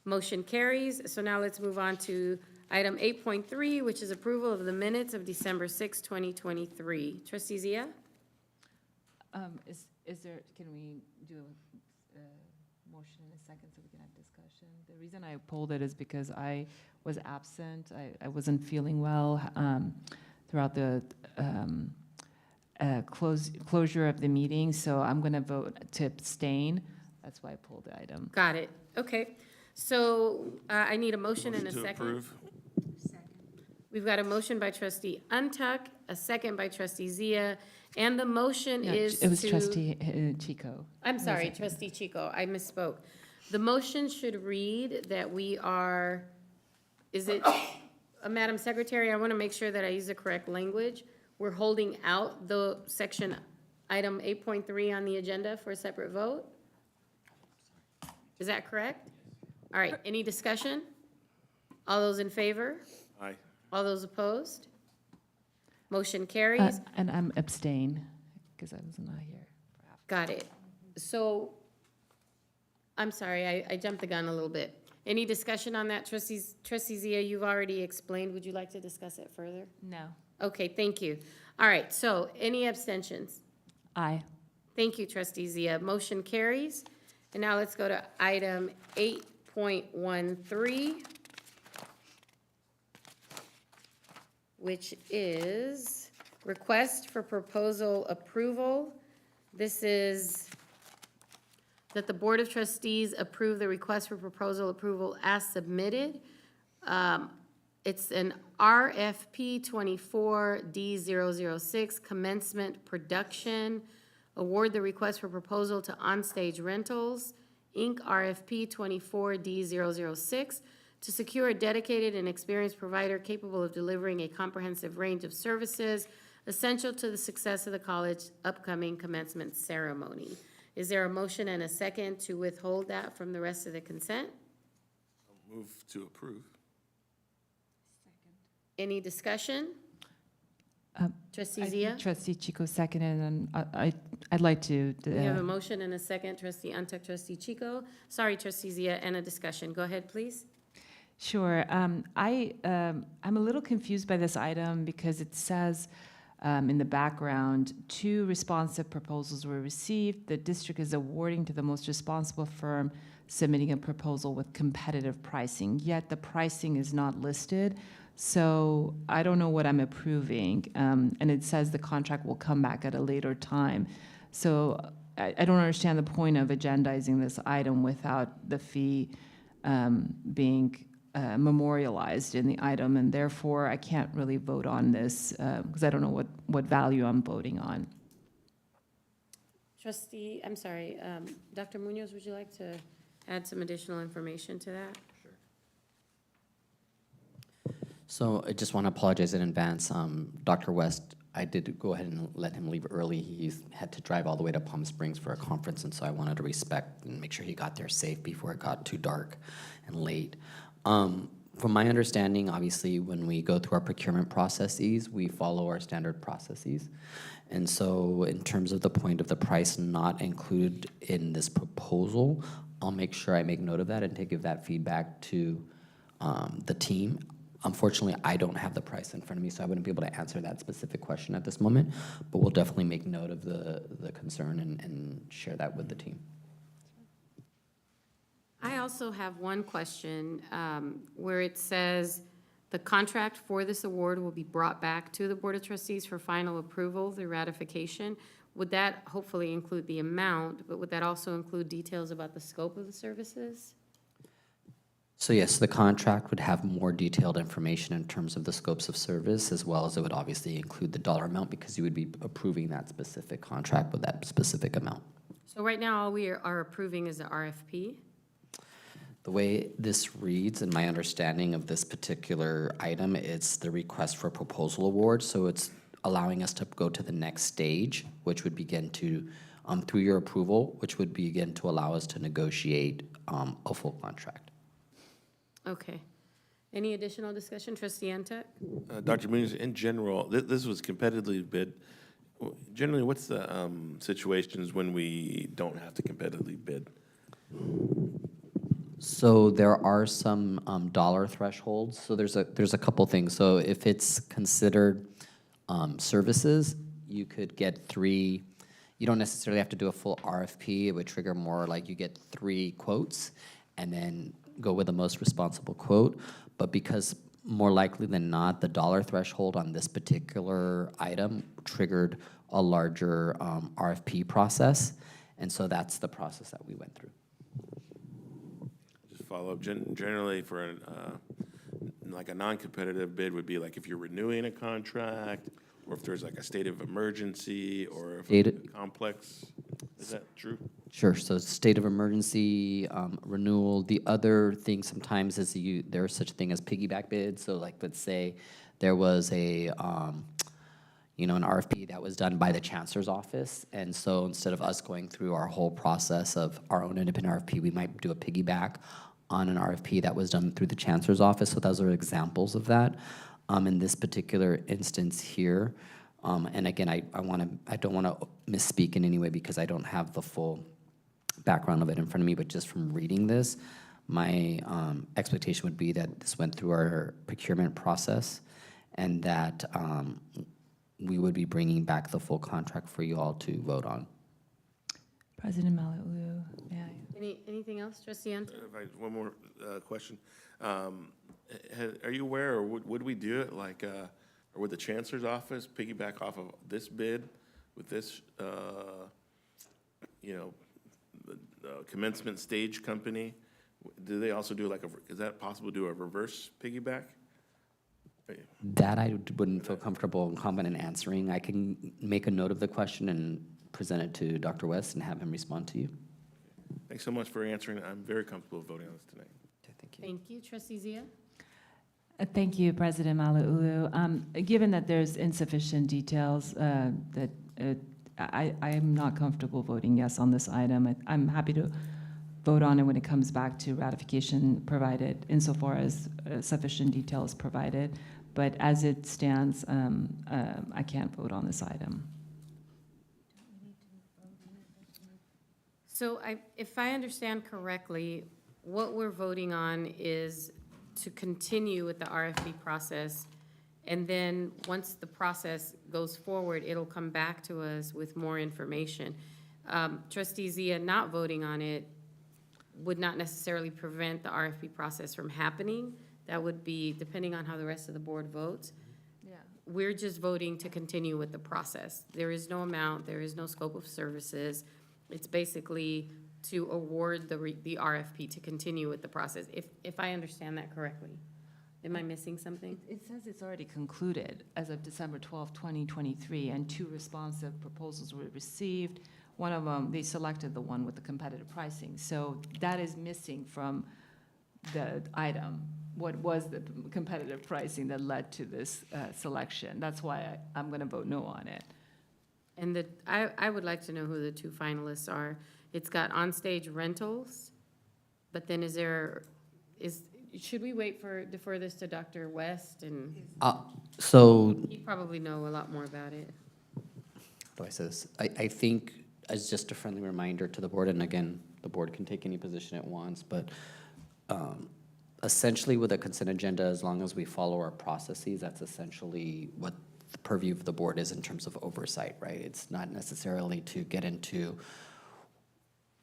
Motion carries. So now let's move on to item 8.3, which is approval of the minutes of December 6, 2023. Trustee Zia? Is there, can we do a motion in a second so we can have discussion? The reason I pulled it is because I was absent. I wasn't feeling well throughout the closure of the meeting, so I'm going to vote to abstain. That's why I pulled the item. Got it. Okay. So I need a motion and a To second. approve. We've got a motion by Trustee Untuck, a second by Trustee Zia, and the motion No, is to... It was Trustee Chico. I'm sorry, Second. Trustee Chico, I misspoke. The motion should read that we are, is it, Madam Secretary, I want to make sure that I use the correct language. We're holding out the section item 8.3 on the agenda for a separate vote? Is that correct? All right, any discussion? All those in favor? Aye. All those opposed? Motion carries. And I'm abstain because I was not here. Got it. So I'm sorry, I jumped the gun a little bit. Any discussion on that, Trustee Zia? You've already explained. Would you like to discuss it further? No. Okay, thank you. All right, so any abstentions? Aye. Thank you, Trustee Zia. Motion carries. And now let's go to item 8.13, which is request for proposal approval. This is that the Board of Trustees approve the request for proposal approval as submitted. It's an RFP 24D006 commencement production. Award the request for proposal to Onstage Rentals, Inc., RFP 24D006, to secure a dedicated and experienced provider capable of delivering a comprehensive range of services essential to the success of the college's upcoming commencement ceremony. Is there a motion and a second to withhold that from the rest of the consent? Move to approve. Any discussion? Trustee I Zia? think Trustee Chico seconded, and I'd like to. We have a motion and a second, Trustee Antec, Trustee Chico. Sorry, Trustee Zia, and a discussion. Go ahead, please. Sure. I'm a little confused by this item because it says in the background, 2 responsive proposals were received. The district is awarding to the most responsible firm submitting a proposal with competitive pricing, yet the pricing is not listed. So I don't know what I'm approving. And it says the contract will come back at a later time. So I don't understand the point of agendizing this item without the fee being memorialized in the item, and therefore I can't really vote on this because I don't know what value I'm voting on. Trustee, I'm sorry, Dr. Munoz, would you like to add some additional information to that? So I just want to apologize in advance. Dr. West, I did go ahead and let him leave early. He had to drive all the way to Palm Springs for a conference, and so I wanted to respect and make sure he got there safe before it got too dark and late. From my understanding, obviously, when we go through our procurement processes, we follow our standard processes. And so in terms of the point of the price not included in this proposal, I'll make sure I make note of that and to give that feedback to the team. Unfortunately, I don't have the price in front of me, so I wouldn't be able to answer that specific question at this moment, but we'll definitely make note of the concern and share that with the team. I also have one question where it says the contract for this award will be brought back to the Board of Trustees for final approval, the ratification. Would that hopefully include the amount, but would that also include details about the scope of the services? So yes, the contract would have more detailed information in terms of the scopes of service, as well as it would obviously include the dollar amount because you would be approving that specific contract with that specific amount. So right now, all we are approving is the RFP. The way this reads, and my understanding of this particular item, it's the request for proposal award. So it's allowing us to go to the next stage, which would begin to, through your approval, which would begin to allow us to negotiate a full contract. Okay. Any additional discussion, Trustee Antec? Dr. Munoz, in general, this was competitively bid. Generally, what's the situations when we don't have to competitively bid? So there are some dollar thresholds. So there's a couple things. So if it's considered services, you could get 3. You don't necessarily have to do a full RFP. It would trigger more like you get 3 quotes and then go with the most responsible quote. But because more likely than not, the dollar threshold on this particular item triggered a larger RFP process. And so that's the process that we went through. Just follow up. Generally, for like a non-competitive bid would be like if you're renewing a contract, or if there's like a state of emergency, or if it's complex. Is that true? Sure. So state of emergency, renewal. The other thing sometimes is there's such a thing as piggyback bids. So like, let's say there was a, an RFP that was done by the Chancellor's office. And so instead of us going through our whole process of our own independent RFP, we might do a piggyback on an RFP that was done through the Chancellor's office. So those are examples of that. In this particular instance here, and again, I don't want to misspeak in any way because I don't have the full background of it in front of me, but just from reading this, my expectation would be that this went through our procurement process and that we would be bringing back the full contract for you all to vote on. President Malauulu, may I? Anything else, Trustee Ante? One more question. Are you aware, or would we do it like, or would the Chancellor's Office piggyback off of this bid with this, commencement stage company? Do they also do like is that possible to do a reverse piggyback? That I wouldn't feel comfortable and confident answering. I can make a note of the question and present it to Dr. West and have him respond to you. Thanks so much for answering. I'm very comfortable voting on this tonight. Thank you. Trustee Zia? Thank you, President Malauulu. Given that there's insufficient details, that I am not comfortable voting yes on this item. I'm happy to vote on it when it comes back to ratification provided, insofar as sufficient detail is provided. But as it stands, I can't vote on this item. So if I understand correctly, what we're voting on is to continue with the RFP process, and then once the process goes forward, it'll come back to us with more information. Trustee Zia not voting on it would not necessarily prevent the RFP process from happening. That would be depending on how the rest of the board votes. Yeah. We're just voting to continue with the process. There is no amount, there is no scope of services. It's basically to award the RFP to continue with the process, if I understand that correctly. Am I missing something? It says it's already concluded as of December 12, 2023, and 2 responsive proposals were received. One of them, they selected the one with the competitive pricing. So that is missing from the item. What was the competitive pricing that led to this selection? That's why I'm going to vote no on it. And I would like to know who the 2 finalists are. It's got onstage rentals, but then should we defer this to Dr. West? And So he'd probably know a lot more about it. how do I say this? I think, as just a friendly reminder to the board, and again, the board can take any position it wants, but essentially with a consent agenda, as long as we follow our processes, that's essentially what the purview of the board is in terms of oversight, right? It's not necessarily to get into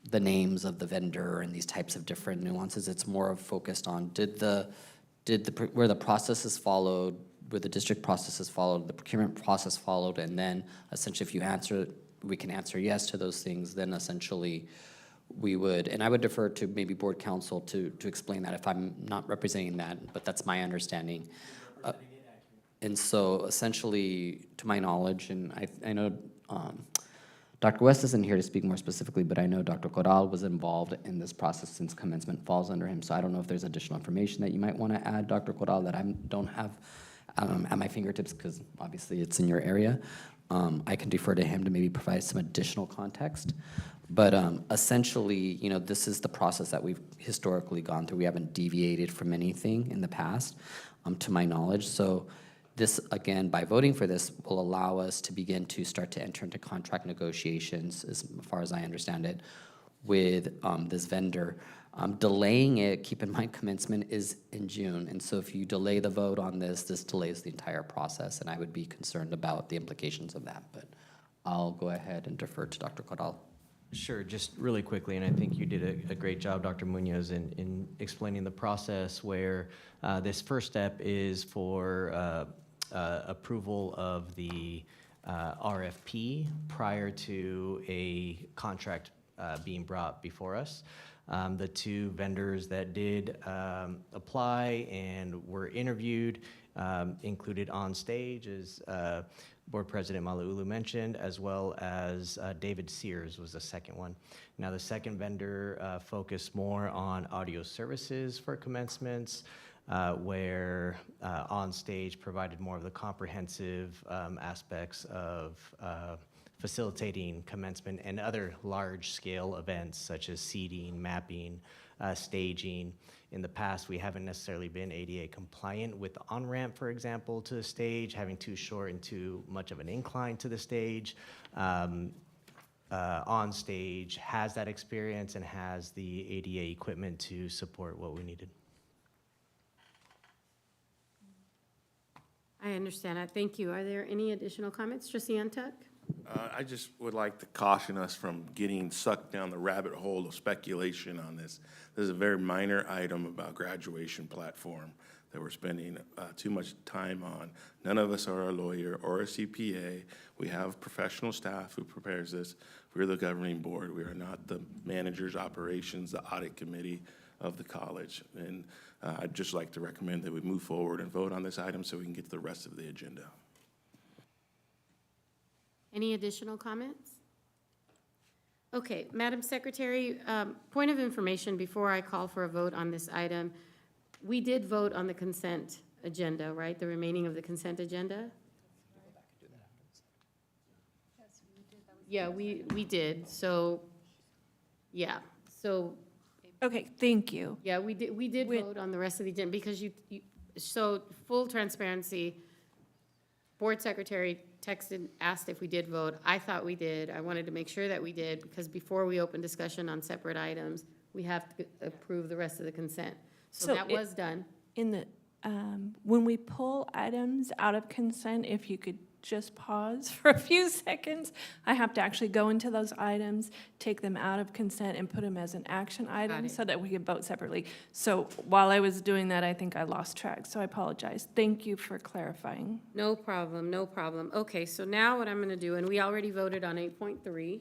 the names of the vendor and these types of different nuances. It's more focused on where the process is followed, where the district process is followed, the procurement process followed, and then essentially if you answer, we can answer yes to those things, then essentially we would, and I would defer to maybe board counsel to explain that if I'm not representing that, but that's my understanding. And so essentially, to my knowledge, and I know Dr. West isn't here to speak more specifically, but I know Dr. Corral was involved in this process since commencement falls under him. So I don't know if there's additional information that you might want to add, Dr. Corral, that I don't have at my fingertips, because obviously it's in your area. I can defer to him to maybe provide some additional context. But essentially, this is the process that we've historically gone through. We haven't deviated from anything in the past, to my knowledge. So this, again, by voting for this, will allow us to begin to start to enter into contract negotiations, as far as I understand it, with this vendor. Delaying it, keep in mind, commencement is in June, and so if you delay the vote on this, this delays the entire process, and I would be concerned about the implications of that. But I'll go ahead and defer to Dr. Corral. Sure, just really quickly, and I think you did a great job, Dr. Munoz, in explaining the process where this first step is for approval of the RFP prior to a contract being brought before us. The 2 vendors that did apply and were interviewed included on stage, as Board President Malauulu mentioned, as well as David Sears was the second one. Now, the second vendor focused more on audio services for commencements, where on stage provided more of the comprehensive aspects of facilitating commencement and other large-scale events such as seating, mapping, staging. In the past, we haven't necessarily been ADA compliant with the on-ramp, for example, to the stage, having too short and too much of an incline to the stage. on stage, has that experience, and has the ADA equipment to support what we needed. I understand that. Thank you. Are there any additional comments? Trustee Ntuk? I just would like to caution us from getting sucked down the rabbit hole of speculation on this. This is a very minor item about graduation platform that we're spending too much time on. None of us are a lawyer or a CPA. We have professional staff who prepares this. We're the governing board. We are not the managers, operations, the audit committee of the college. And I'd just like to recommend that we move forward and vote on this item so we can get to the rest of the agenda. Any additional comments? Okay, Madam Secretary, point of information before I call for a vote on this item. We did vote on the consent agenda, right? The remaining of the consent agenda? Yeah, we did. So, yeah, so. Okay, thank you. Yeah, we did vote on the rest of the agenda because so full transparency, Board Secretary texted, asked if we did vote. I thought we did. I wanted to make sure that we did because before we open discussion on separate items, we have to approve the rest of the consent. So that was done. In the, when we pull items out of consent, if you could just pause for a few seconds. I have to actually go into those items, take them out of consent and put them as an action item so that we can vote separately. So while I was doing that, I think I lost track, so I apologize. Thank you for clarifying. No problem, no problem. Okay, so now what I'm gonna do, and we already voted on 8.3.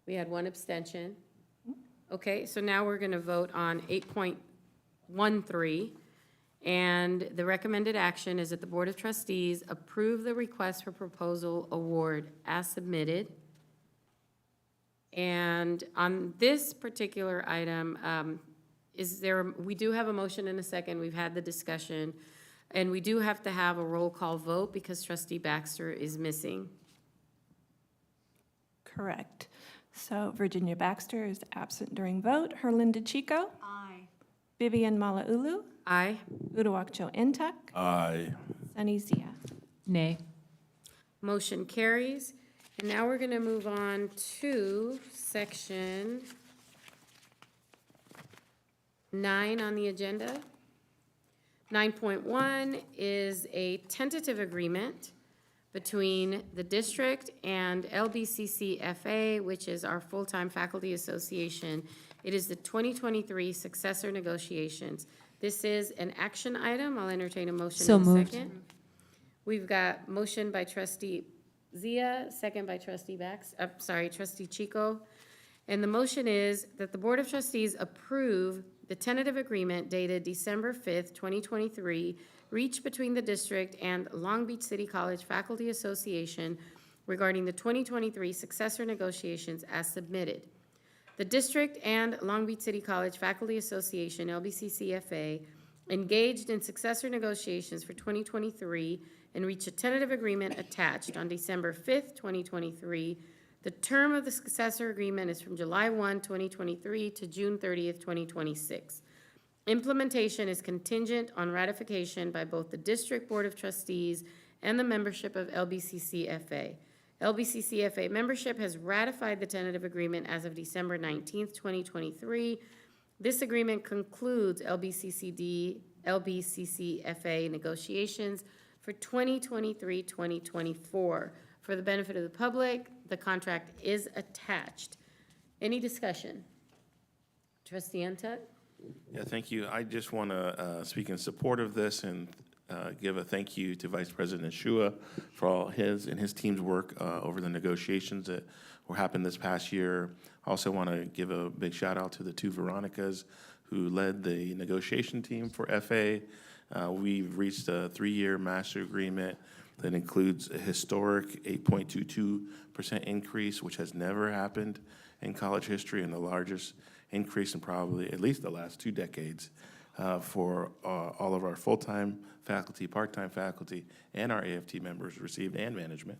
We had one abstention. Okay, so now we're gonna vote on 8.13. And the recommended action is that the Board of Trustees approve the request for proposal award as submitted. And on this particular item, we do have a motion and a second. We've had the discussion. And we do have to have a roll call vote because Trustee Baxter is missing. Correct. So Virginia Baxter is absent during vote. Herlinda Chico? Aye. Vivian Malauulu? Aye. Uduak-Joe Ntuk? Aye. Sunny Zia? Nay. Motion carries. And now we're going to move on to section 9 on the agenda. 9.1 is a tentative agreement between the district and LBCC-FA, which is our full-time faculty association. It is the 2023 successor negotiations. This is an action item. I'll entertain a motion So in a moved. second. We've got motion by Trustee Zia, second by Trustee Trustee Chico. And the motion is that the Board of Trustees approve the tentative agreement dated December 5th, 2023, reached between the district and Long Beach City College Faculty Association regarding the 2023 successor negotiations as submitted. The district and Long Beach City College Faculty Association, LBCC-FA, engaged in successor negotiations for 2023 and reached a tentative agreement attached on December 5th, 2023. The term of the successor agreement is from July 1, 2023 to June 30th, 2026. Implementation is contingent on ratification by both the District Board of Trustees and the membership of LBCC-FA. LBCC-FA membership has ratified the tentative agreement as of December 19th, 2023. This agreement concludes LBCC-FA negotiations for 2023-2024. For the benefit of the public, the contract is attached. Any discussion? Trustee Ntuk? Yeah, thank you. I just want to speak in support of this and give a thank you to Vice President Shua for all his and his team's work over the negotiations that were happened this past year. I also want to give a big shout out to the two Veronicas who led the negotiation team for FA. We've reached a 3-year master agreement that includes a historic 8.22% increase, which has never happened in college history, and the largest increase in probably at least the last 2 decades for all of our full-time faculty, part-time faculty, and our AFT members received, and management,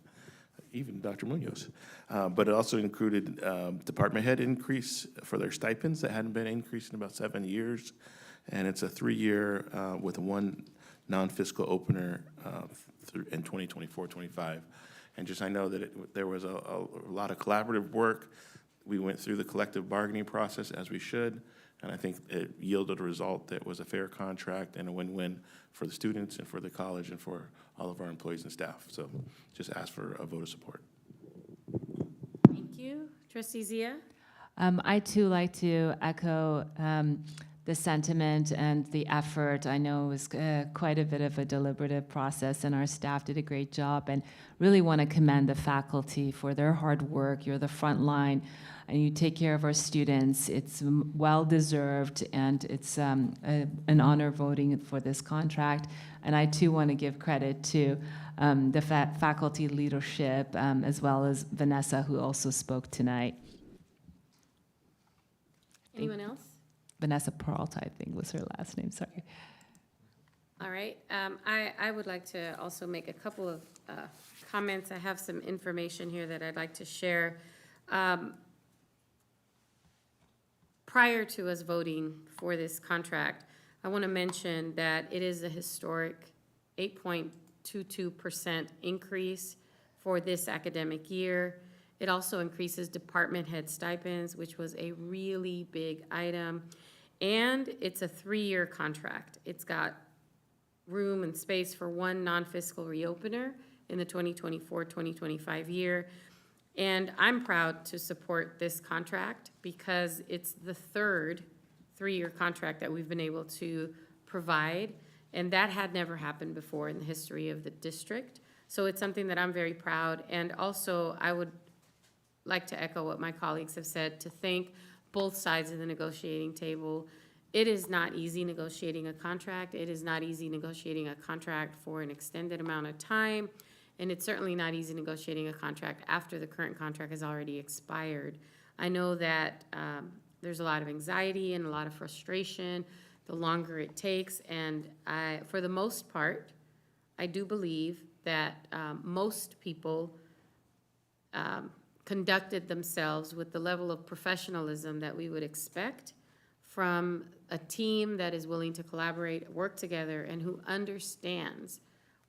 even Dr. Munoz. But it also included department head increase for their stipends that hadn't been increased in about 7 years. And it's a 3-year with one non-fiscal opener in 2024-25. And just, I know that there was a lot of collaborative work. We went through the collective bargaining process as we should, and I think it yielded a result that was a fair contract and a win-win for the students and for the college and for all of our employees and staff. So just ask for a vote of support. Thank you. Trustee Zia? I too like to echo the sentiment and the effort. I know it was quite a bit of a deliberative process, and our staff did a great job, and really want to commend the faculty for their hard work. You're the front line, and you take care of our students. It's well-deserved, and it's an honor voting for this contract. And I too want to give credit to the faculty leadership, as well as Vanessa, who also spoke tonight. Anyone else? Vanessa Peralta, I think was her last name, sorry. All right. I would like to also make a couple of comments. I have some information here that I'd like to share. Prior to us voting for this contract, I want to mention that it is a historic 8.22% increase for this academic year. It also increases department head stipends, which was a really big item. And it's a 3-year contract. It's got room and space for one non-fiscal reopener in the 2024-2025 year. And I'm proud to support this contract because it's the third 3-year contract that we've been able to provide. And that had never happened before in the history of the district. So it's something that I'm very proud. And also, I would like to echo what my colleagues have said, to thank both sides of the negotiating table. It is not easy negotiating a contract. It is not easy negotiating a contract for an extended amount of time. And it's certainly not easy negotiating a contract after the current contract has already expired. I know that there's a lot of anxiety and a lot of frustration the longer it takes. And for the most part, I do believe that most people conducted themselves with the level of professionalism that we would expect from a team that is willing to collaborate, work together, and who understands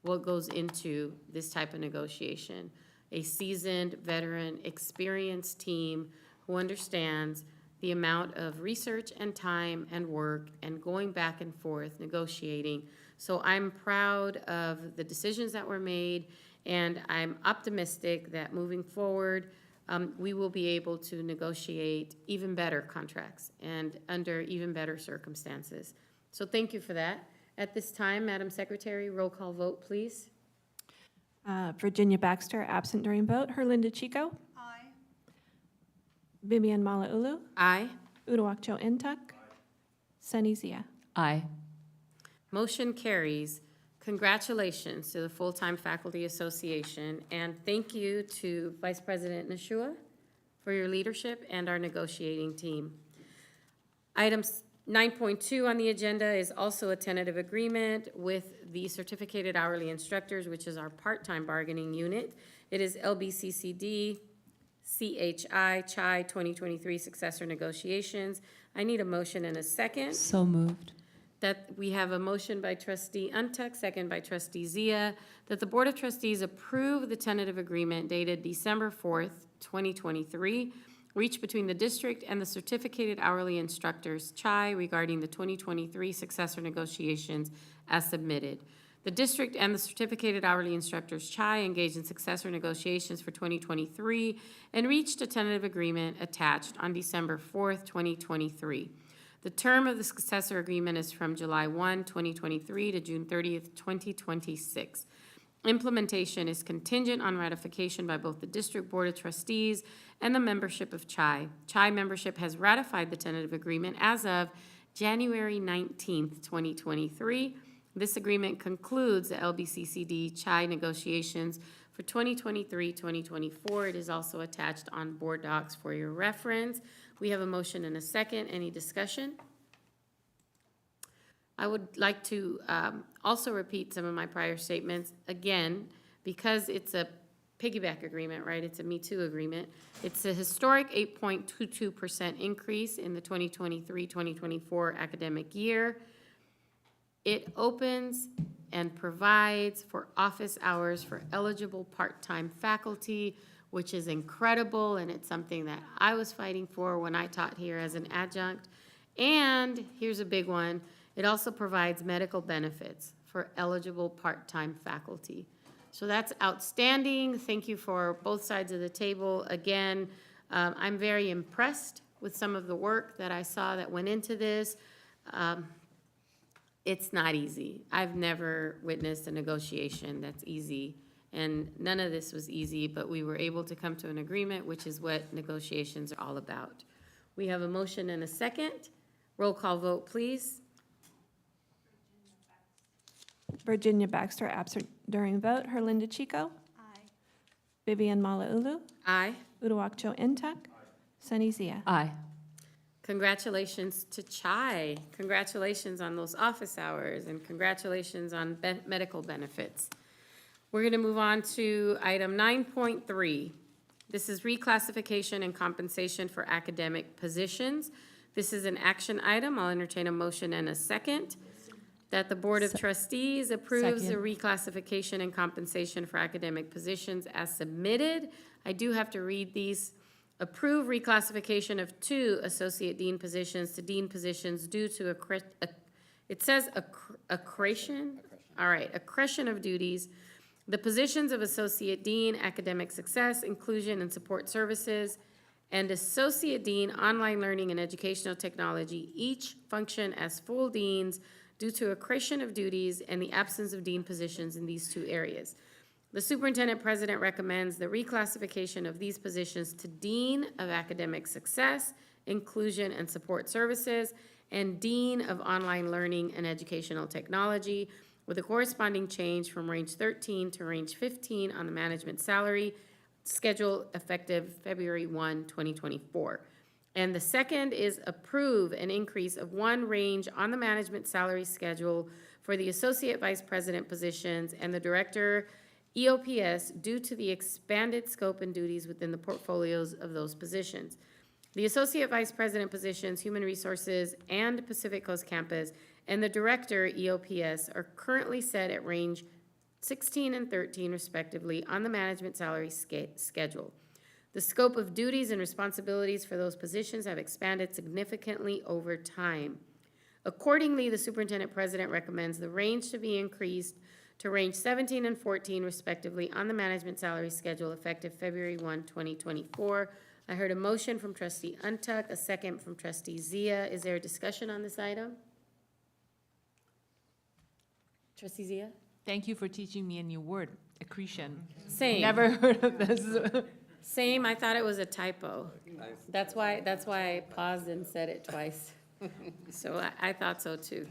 what goes into this type of negotiation. A seasoned, veteran, experienced team who understands the amount of research and time and work and going back and forth negotiating. So I'm proud of the decisions that were made, and I'm optimistic that moving forward, we will be able to negotiate even better contracts and under even better circumstances. So thank you for that. At this time, Madam Secretary, roll call vote, please. Virginia Baxter, absent during vote. Herlinda Chico. Aye. Vivian Malauulu. Aye. Uduak-Joe Ntuk. Sunny Zia. Aye. Motion carries. Congratulations to the Full-Time Faculty Association, and thank you to Vice President Nashua for your leadership and our negotiating team. Item 9.2 on the agenda is also a tentative agreement with the Certificated Hourly Instructors, which is our part-time bargaining unit. It is LBCCD, CHI, CHI 2023 Successor Negotiations. I need a motion and a second. So moved. That we have a motion by Trustee Ntuk, second by Trustee Zia, that the Board of Trustees approve the tentative agreement dated December 4th, 2023, reached between the district and the Certificated Hourly Instructors, CHI, regarding the 2023 successor negotiations as submitted. The district and the Certificated Hourly Instructors, CHI, engaged in successor negotiations for 2023 and reached a tentative agreement attached on December 4th, 2023. The term of the successor agreement is from July 1, 2023 to June 30th, 2026. Implementation is contingent on ratification by both the District Board of Trustees and the membership of CHI. CHI membership has ratified the tentative agreement as of January 19th, 2023. This agreement concludes the LBCCD CHI negotiations for 2023-2024. It is also attached on board docs for your reference. We have a motion and a second. Any discussion? I would like to also repeat some of my prior statements. Again, because it's a piggyback agreement, right? It's a Me Too agreement. It's a historic 8.22% increase in the 2023-2024 academic year. It opens and provides for office hours for eligible part-time faculty, which is incredible, and it's something that I was fighting for when I taught here as an adjunct. And here's a big one, it also provides medical benefits for eligible part-time faculty. So that's outstanding. Thank you for both sides of the table. Again, I'm very impressed with some of the work that I saw that went into this. It's not easy. I've never witnessed a negotiation that's easy, and none of this was easy, but we were able to come to an agreement, which is what negotiations are all about. We have a motion and a second. Roll call vote, please. Virginia Baxter, absent during vote. Herlinda Chico. Aye. Vivian Malauulu. Aye. Uduak-Joe Ntuk. Sunny Zia. Aye. Congratulations to Chai. Congratulations on those office hours, and congratulations on medical benefits. We're going to move on to item 9.3. This is reclassification and compensation for academic positions. This is an action item. I'll entertain a motion and a second. That the Board of Trustees approves the Second. reclassification and compensation for academic positions as submitted. I do have to read these. Approve reclassification of 2 associate dean positions to dean positions due to it says accretion? All right, accretion of duties. The positions of associate dean, academic success, inclusion and support services, and associate dean, online learning and educational technology, each function as full deans due to accretion of duties and the absence of dean positions in these 2 areas. The superintendent president recommends the reclassification of these positions to Dean of Academic Success, Inclusion and Support Services, and Dean of Online Learning and Educational Technology, with a corresponding change from range 13 to range 15 on the management salary schedule effective February 1, 2024. And the second is approve an increase of 1 range on the management salary schedule for the associate vice president positions and the director EOPS due to the expanded scope and duties within the portfolios of those positions. The associate vice president positions, human resources and Pacific Coast Campus, and the director EOPS are currently set at range 16 and 13 respectively on the management salary schedule. The scope of duties and responsibilities for those positions have expanded significantly over time. Accordingly, the superintendent president recommends the range to be increased to range 17 and 14 respectively on the management salary schedule effective February 1, 2024. I heard a motion from trustee Ntuk, a second from trustee Zia. Is there a discussion on this item? Trustee Zia? Thank you for teaching me a new word, accretion. Same. Never heard of this. Same, I thought it was a typo. That's why I paused and said it twice. So I thought so too.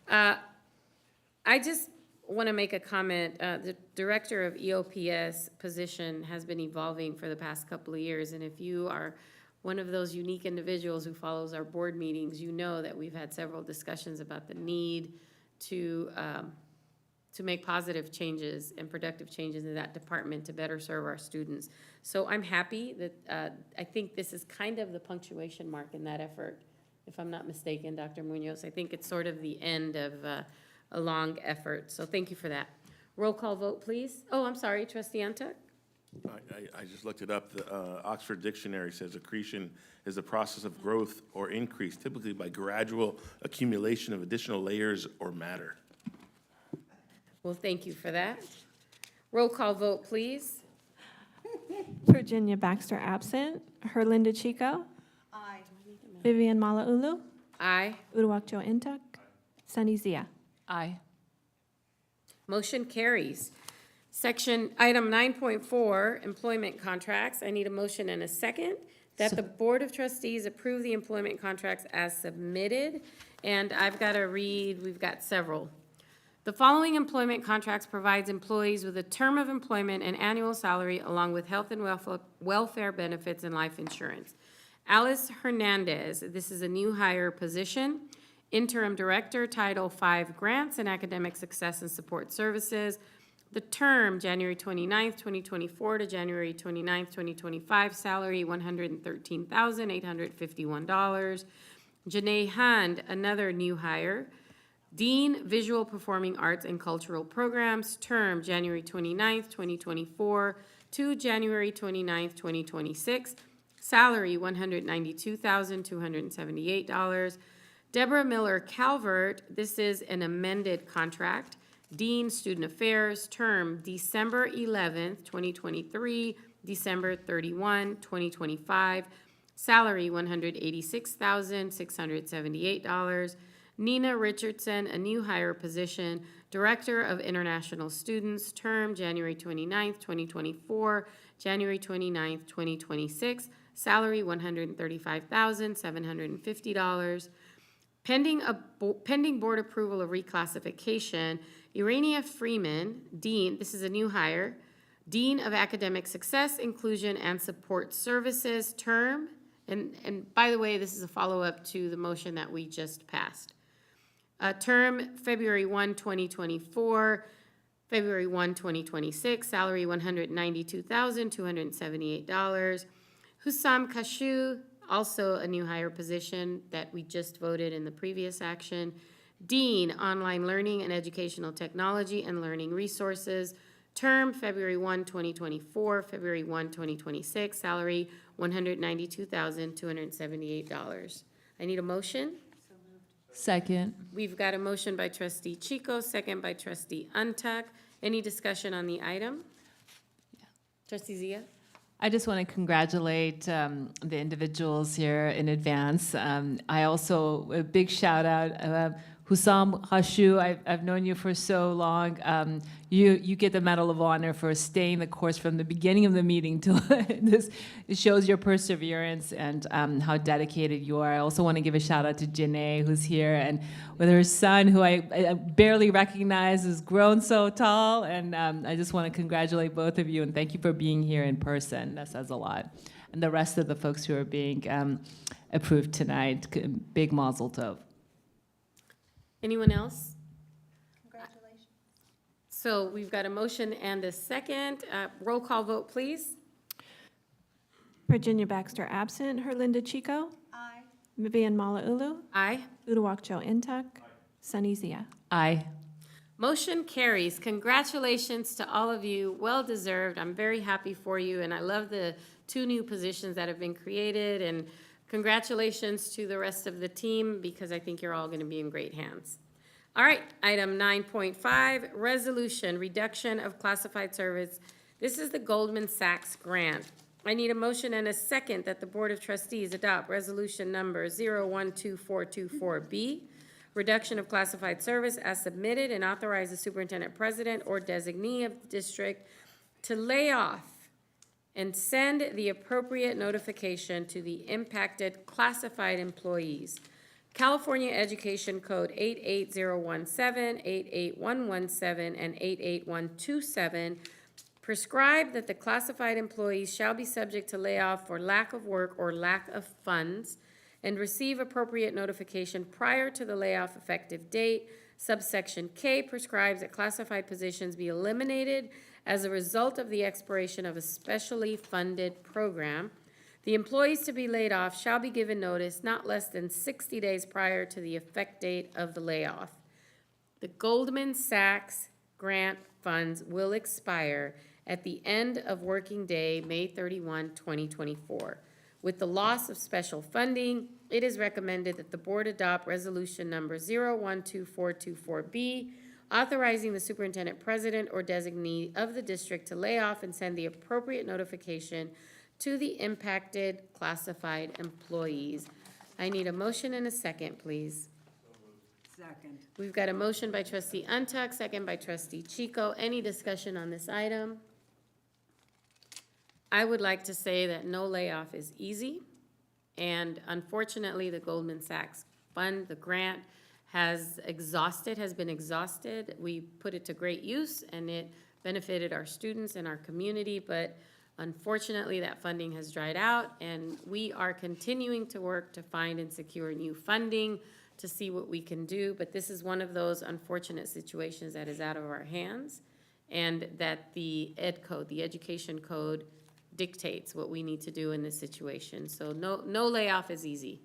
I just want to make a comment. The director of EOPS position has been evolving for the past couple of years, and if you are one of those unique individuals who follows our board meetings, you know that we've had several discussions about the need to make positive changes and productive changes in that department to better serve our students. So I'm happy that I think this is kind of the punctuation mark in that effort, if I'm not mistaken, Dr. Munoz. I think it's sort of the end of a long effort, so thank you for that. Roll call vote, please. Oh, I'm sorry, trustee Ntuk? I just looked it up. The Oxford Dictionary says accretion is the process of growth or increase, typically by gradual accumulation of additional layers or matter. Well, thank you for that. Roll call vote, please. Virginia Baxter, absent. Herlinda Chico. Aye. Vivian Malauulu. Aye. Uduak-Joe Ntuk. Sunny Zia. Aye. Motion carries. Item 9.4, employment contracts. I need a motion and a second that the Board of Trustees approve the employment contracts as submitted. And I've got to read, we've got several. The following employment contracts provides employees with a term of employment and annual salary along with health and welfare benefits and life insurance. Alice Hernandez, this is a new hire position. Interim Director, Title V Grants and Academic Success and Support Services. The term, January 29th, 2024 to January 29th, 2025, salary $113,851. Janae Hunt, another new hire. Dean, Visual Performing Arts and Cultural Programs, term January 29th, 2024 to January 29th, 2026. Salary, $192,278. Deborah Miller Calvert, this is an amended contract. Dean, Student Affairs, term December 11th, 2023, December 31, 2025. Salary, $186,678. Nina Richardson, a new hire position, Director of International Students, term January 29th, 2024, January 29th, 2026. Salary, $135,750. Pending board approval of reclassification, Urania Freeman, Dean, this is a new hire, Dean of Academic Success, Inclusion, and Support Services, term, and by the way, this is a follow-up to the motion that we just passed. Term February 1, 2024, February 1, 2026, salary $192,278. Hussam Kashu, also a new hire position that we just voted in the previous action. Dean, Online Learning and Educational Technology and Learning Resources, term February 1, 2024, February 1, 2026, salary $192,278. I need a motion. Second. We've got a motion by trustee Chico, second by trustee Untuck. Any discussion on the item? Trustee Zia? I just want to congratulate the individuals here in advance. I also, a big shout out, Hussam Hashu, I've known you for so long. You get the Medal of Honor for staying the course from the beginning of the meeting till this. It shows your perseverance and how dedicated you are. I also want to give a shout out to Janae, who's here, and with her son, who I barely recognize, has grown so tall. And I just want to congratulate both of you and thank you for being here in person. That says a lot. And the rest of the folks who are being approved tonight, big mazel tov. Anyone else? Congratulations. So we've got a motion and a second. Roll call vote, please. Virginia Baxter absent. Herlinda Chico. Aye. Vivian Malauulu. Aye. Uduak-Joe Ntuk. Sunny Zia. Aye. Motion carries. Congratulations to all of you. Well deserved. I'm very happy for you, and I love the 2 new positions that have been created, and congratulations to the rest of the team because I think you're all going to be in great hands. All right, item 9.5, resolution, reduction of classified service. This is the Goldman Sachs grant. I need a motion and a second that the Board of Trustees adopt resolution number 012424B, reduction of classified service as submitted, and authorize the superintendent president or designee of the district to lay off and send the appropriate notification to the impacted classified employees. California Education Code 88017, 88117, and 88127 prescribe that the classified employees shall be subject to layoff for lack of work or lack of funds and receive appropriate notification prior to the layoff effective date. Subsection K prescribes that classified positions be eliminated as a result of the expiration of a specially funded program. The employees to be laid off shall be given notice not less than 60 days prior to the effect date of the layoff. The Goldman Sachs grant funds will expire at the end of working day, May 31, 2024. With the loss of special funding, it is recommended that the board adopt resolution number 012424B, authorizing the superintendent president or designee of the district to lay off and send the appropriate notification to the impacted classified employees. I need a motion and a second, please. Second. We've got a motion by trustee Untuck, second by trustee Chico. Any discussion on this item? I would like to say that no layoff is easy, and unfortunately, the Goldman Sachs fund, the grant, has been exhausted. We put it to great use, and it benefited our students and our community, but unfortunately, that funding has dried out, and we are continuing to work to find and secure new funding to see what we can do, but this is one of those unfortunate situations that is out of our hands, and that the ed code, the education code, dictates what we need to do in this situation. So no layoff is easy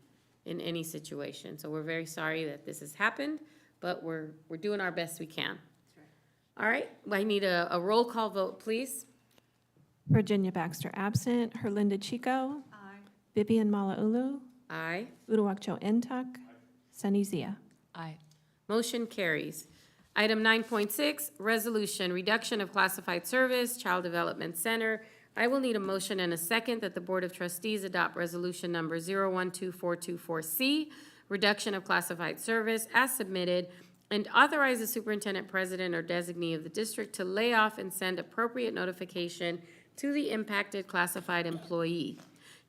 in any situation. So we're very sorry that this has happened, but we're doing our best we can. All right, I need a roll call vote, please. Virginia Baxter absent. Herlinda Chico. Aye. Vivian Malauulu. Aye. Uduak-Joe and Tuck. Sunny Zia. Aye. Motion carries. Item 9.6, resolution, reduction of classified service, Child Development Center. I will need a motion and a second that the Board of Trustees adopt resolution number 012424C, reduction of classified service as submitted, and authorize the superintendent, president, or designee of the district to lay off and send appropriate notification to the impacted classified employee.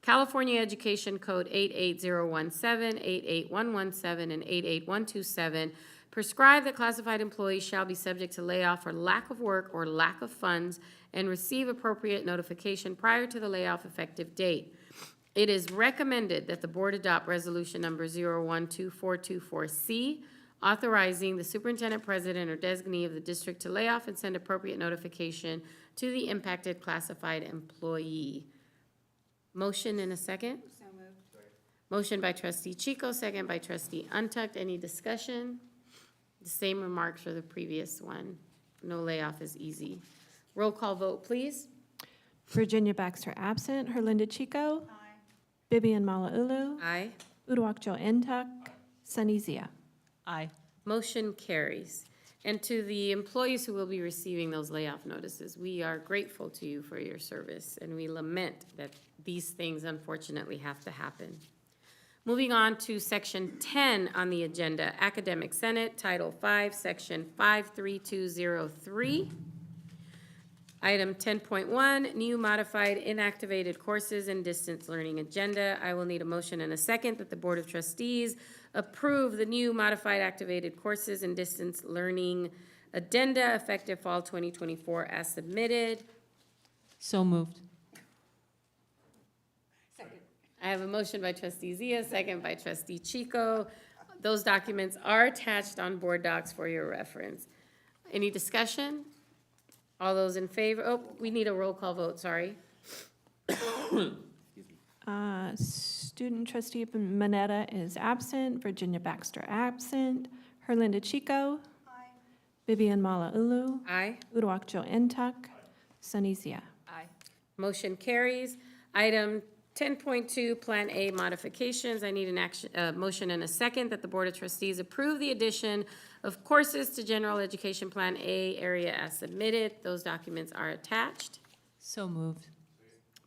California Education Code 88017, 88117, and 88127 prescribe that classified employees shall be subject to layoff for lack of work or lack of funds and receive appropriate notification prior to the layoff effective date. It is recommended that the board adopt resolution number 012424C, authorizing the superintendent, president, or designee of the district to lay off and send appropriate notification to the impacted classified employee. Motion and a second? So moved. Motion by trustee Chico, second by trustee Untucked. Any discussion? The same remarks for the previous one. No layoff is easy. Roll call vote, please. Virginia Baxter absent. Herlinda Chico. Aye. Vivian Malauulu. Aye. Uduak-Joe and Tuck. Sunny Zia. Aye. Motion carries. And to the employees who will be receiving those layoff notices, we are grateful to you for your service, and we lament that these things unfortunately have to happen. Moving on to Section 10 on the agenda, Academic Senate, Title 5, Section 53203. Item 10.1, new modified inactivated courses and distance learning agenda. I will need a motion and a second that the Board of Trustees approve the new modified activated courses and distance learning addenda effective fall 2024 as submitted. So moved. I have a motion by trustee Zia, second by trustee Chico. Those documents are attached on board docs for your reference. Any discussion? All those in favor? Oh, we need a roll call vote, sorry. Student trustee Manetta is absent. Virginia Baxter absent. Herlinda Chico. Aye. Vivian Malauulu. Aye. Uduak-Joe and Tuck. Sunny Zia. Aye. Motion carries. Item 10.2, Plan A modifications. I need an motion and a second that the Board of Trustees approve the addition of courses to General Education Plan A area as submitted. Those documents are attached. So moved.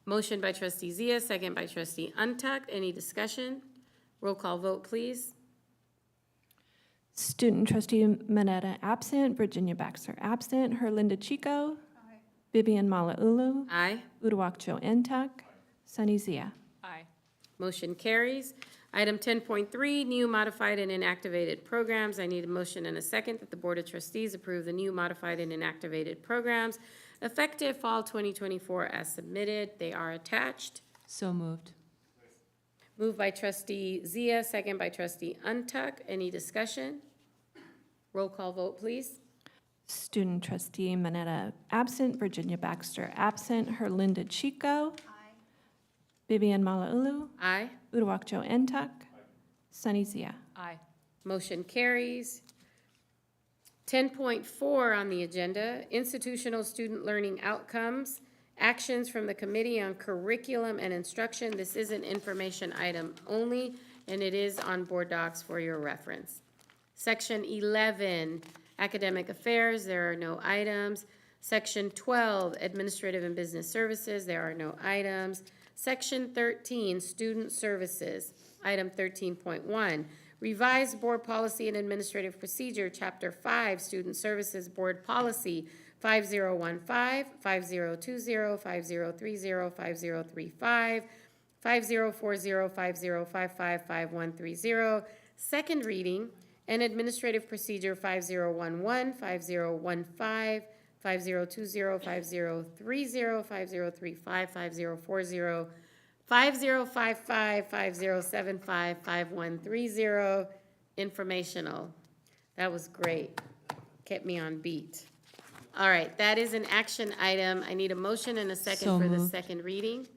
Motion by trustee Zia, second by trustee Untucked. Any discussion? Roll call vote, please. Student trustee Manetta absent. Virginia Baxter absent. Herlinda Chico. Aye. Vivian Malauulu. Aye. Uduak-Joe and Tuck. Sunny Zia. Aye. Motion carries. Item 10.3, new modified and inactivated programs. I need a motion and a second that the Board of Trustees approve the new modified and inactivated programs effective fall 2024 as submitted. They are attached. So moved. Moved by trustee Zia, second by trustee Untuck. Any discussion? Roll call vote, please. Student trustee Manetta absent. Virginia Baxter absent. Herlinda Chico. Aye. Vivian Malauulu. Aye. Uduak-Joe and Tuck. Sunny Zia. Aye. Motion carries. 10.4 on the agenda, institutional student learning outcomes, actions from the Committee on Curriculum and Instruction. This is an information item only, and it is on board docs for your reference. Section 11, Academic Affairs, there are no items. Section 12, Administrative and Business Services, there are no items. Section 13, Student Services, item 13.1, Revised Board Policy and Administrative Procedure, Chapter 5, Student Services Board Policy 5015, 5020, 5030, 5035, 5040, 5055, 5130. Second reading, and Administrative Procedure 5011, 5015, 5020, 5030, 5035, 5040, 5055, 5075, 5130, informational. That was great. Kept me on beat. All right, that is an action item. I need a motion and a second So for the moved. second reading.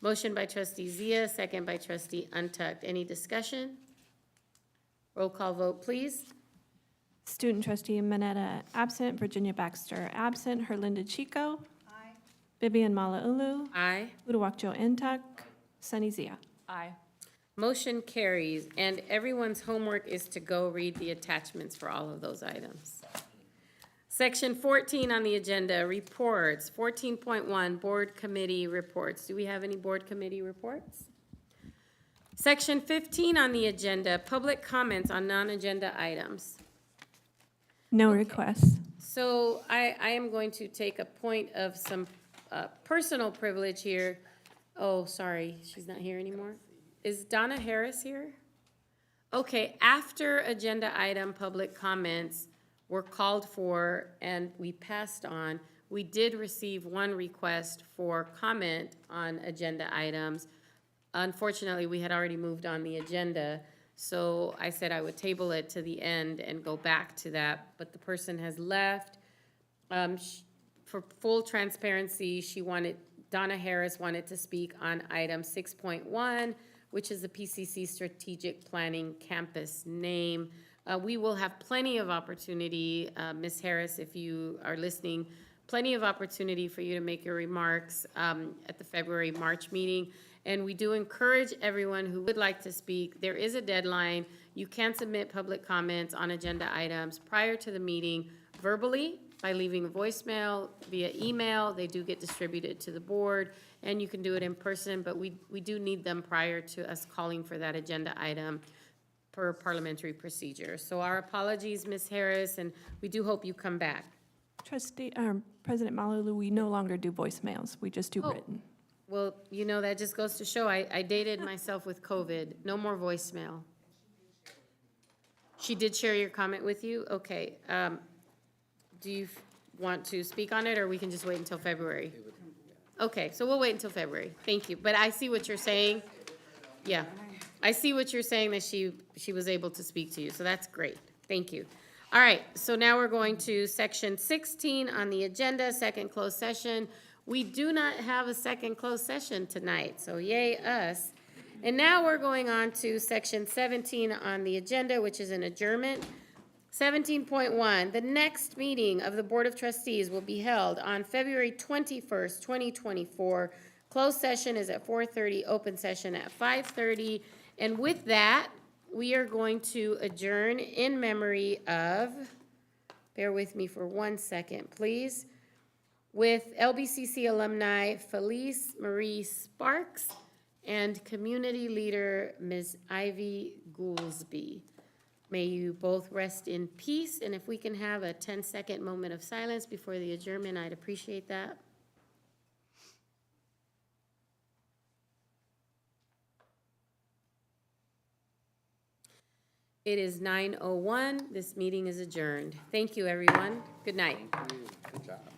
Motion by trustee Zia, second by trustee Untucked. Any discussion? Roll call vote, please. Student trustee Mineta absent, Virginia Baxter absent, Herlinda Chico. Aye. Vivian Malauulu. Aye. Uduak-Joe Ntuk. Sunny Zia. Aye. Motion carries, and everyone's homework is to go read the attachments for all of those items. Section 14 on the agenda, reports. 14.1, board committee reports. Do we have any board committee reports? Section 15 on the agenda, public comments on non-agenda items. No requests. So I am going to take a point of some personal privilege here. Oh, sorry, she's not here anymore. Is Donna Harris here? Okay, after agenda item public comments were called for and we passed on, we did receive one request for comment on agenda items. Unfortunately, we had already moved on the agenda, so I said I would table it to the end and go back to that, but the person has left. For full transparency, Donna Harris wanted to speak on item 6.1, which is the PCC Strategic Planning Campus name. We will have plenty of opportunity, Ms. Harris, if you are listening, plenty of opportunity for you to make your remarks at the February, March meeting. And we do encourage everyone who would like to speak. There is a deadline. You can submit public comments on agenda items prior to the meeting verbally by leaving a voicemail, via email. They do get distributed to the board, and you can do it in person, but we do need them prior to us calling for that agenda item per parliamentary procedure. So our apologies, Ms. Harris, and we do hope you come back. President Malauulu, we no longer do voicemails. We just do written. Well, you know, that just goes to show I dated myself with COVID. No more voicemail. She did share your comment with you? Okay. Do you want to speak on it, or we can just wait until February? Okay, so we'll wait until February. Thank you. But I see what you're saying. Yeah. I see what you're saying, that she was able to speak to you, so that's great. Thank you. All right, so now we're going to section 16 on the agenda, second closed session. We do not have a second closed session tonight, so yay us. And now we're going on to section 17 on the agenda, which is an adjournment. 17.1, the next meeting of the Board of Trustees will be held on February 21st, 2024. Closed session is at 4:30, open session at 5:30. And with that, we are going to adjourn in memory of, bear with me for 1 second, please, with LBCC alumni Felice Marie Sparks and community leader Ms. Ivy Goolsby. May you both rest in peace, and if we can have a 10-second moment of silence before the adjournment, I'd appreciate that. It is 9:01. This meeting is adjourned. Thank you, everyone. Good night. Good job.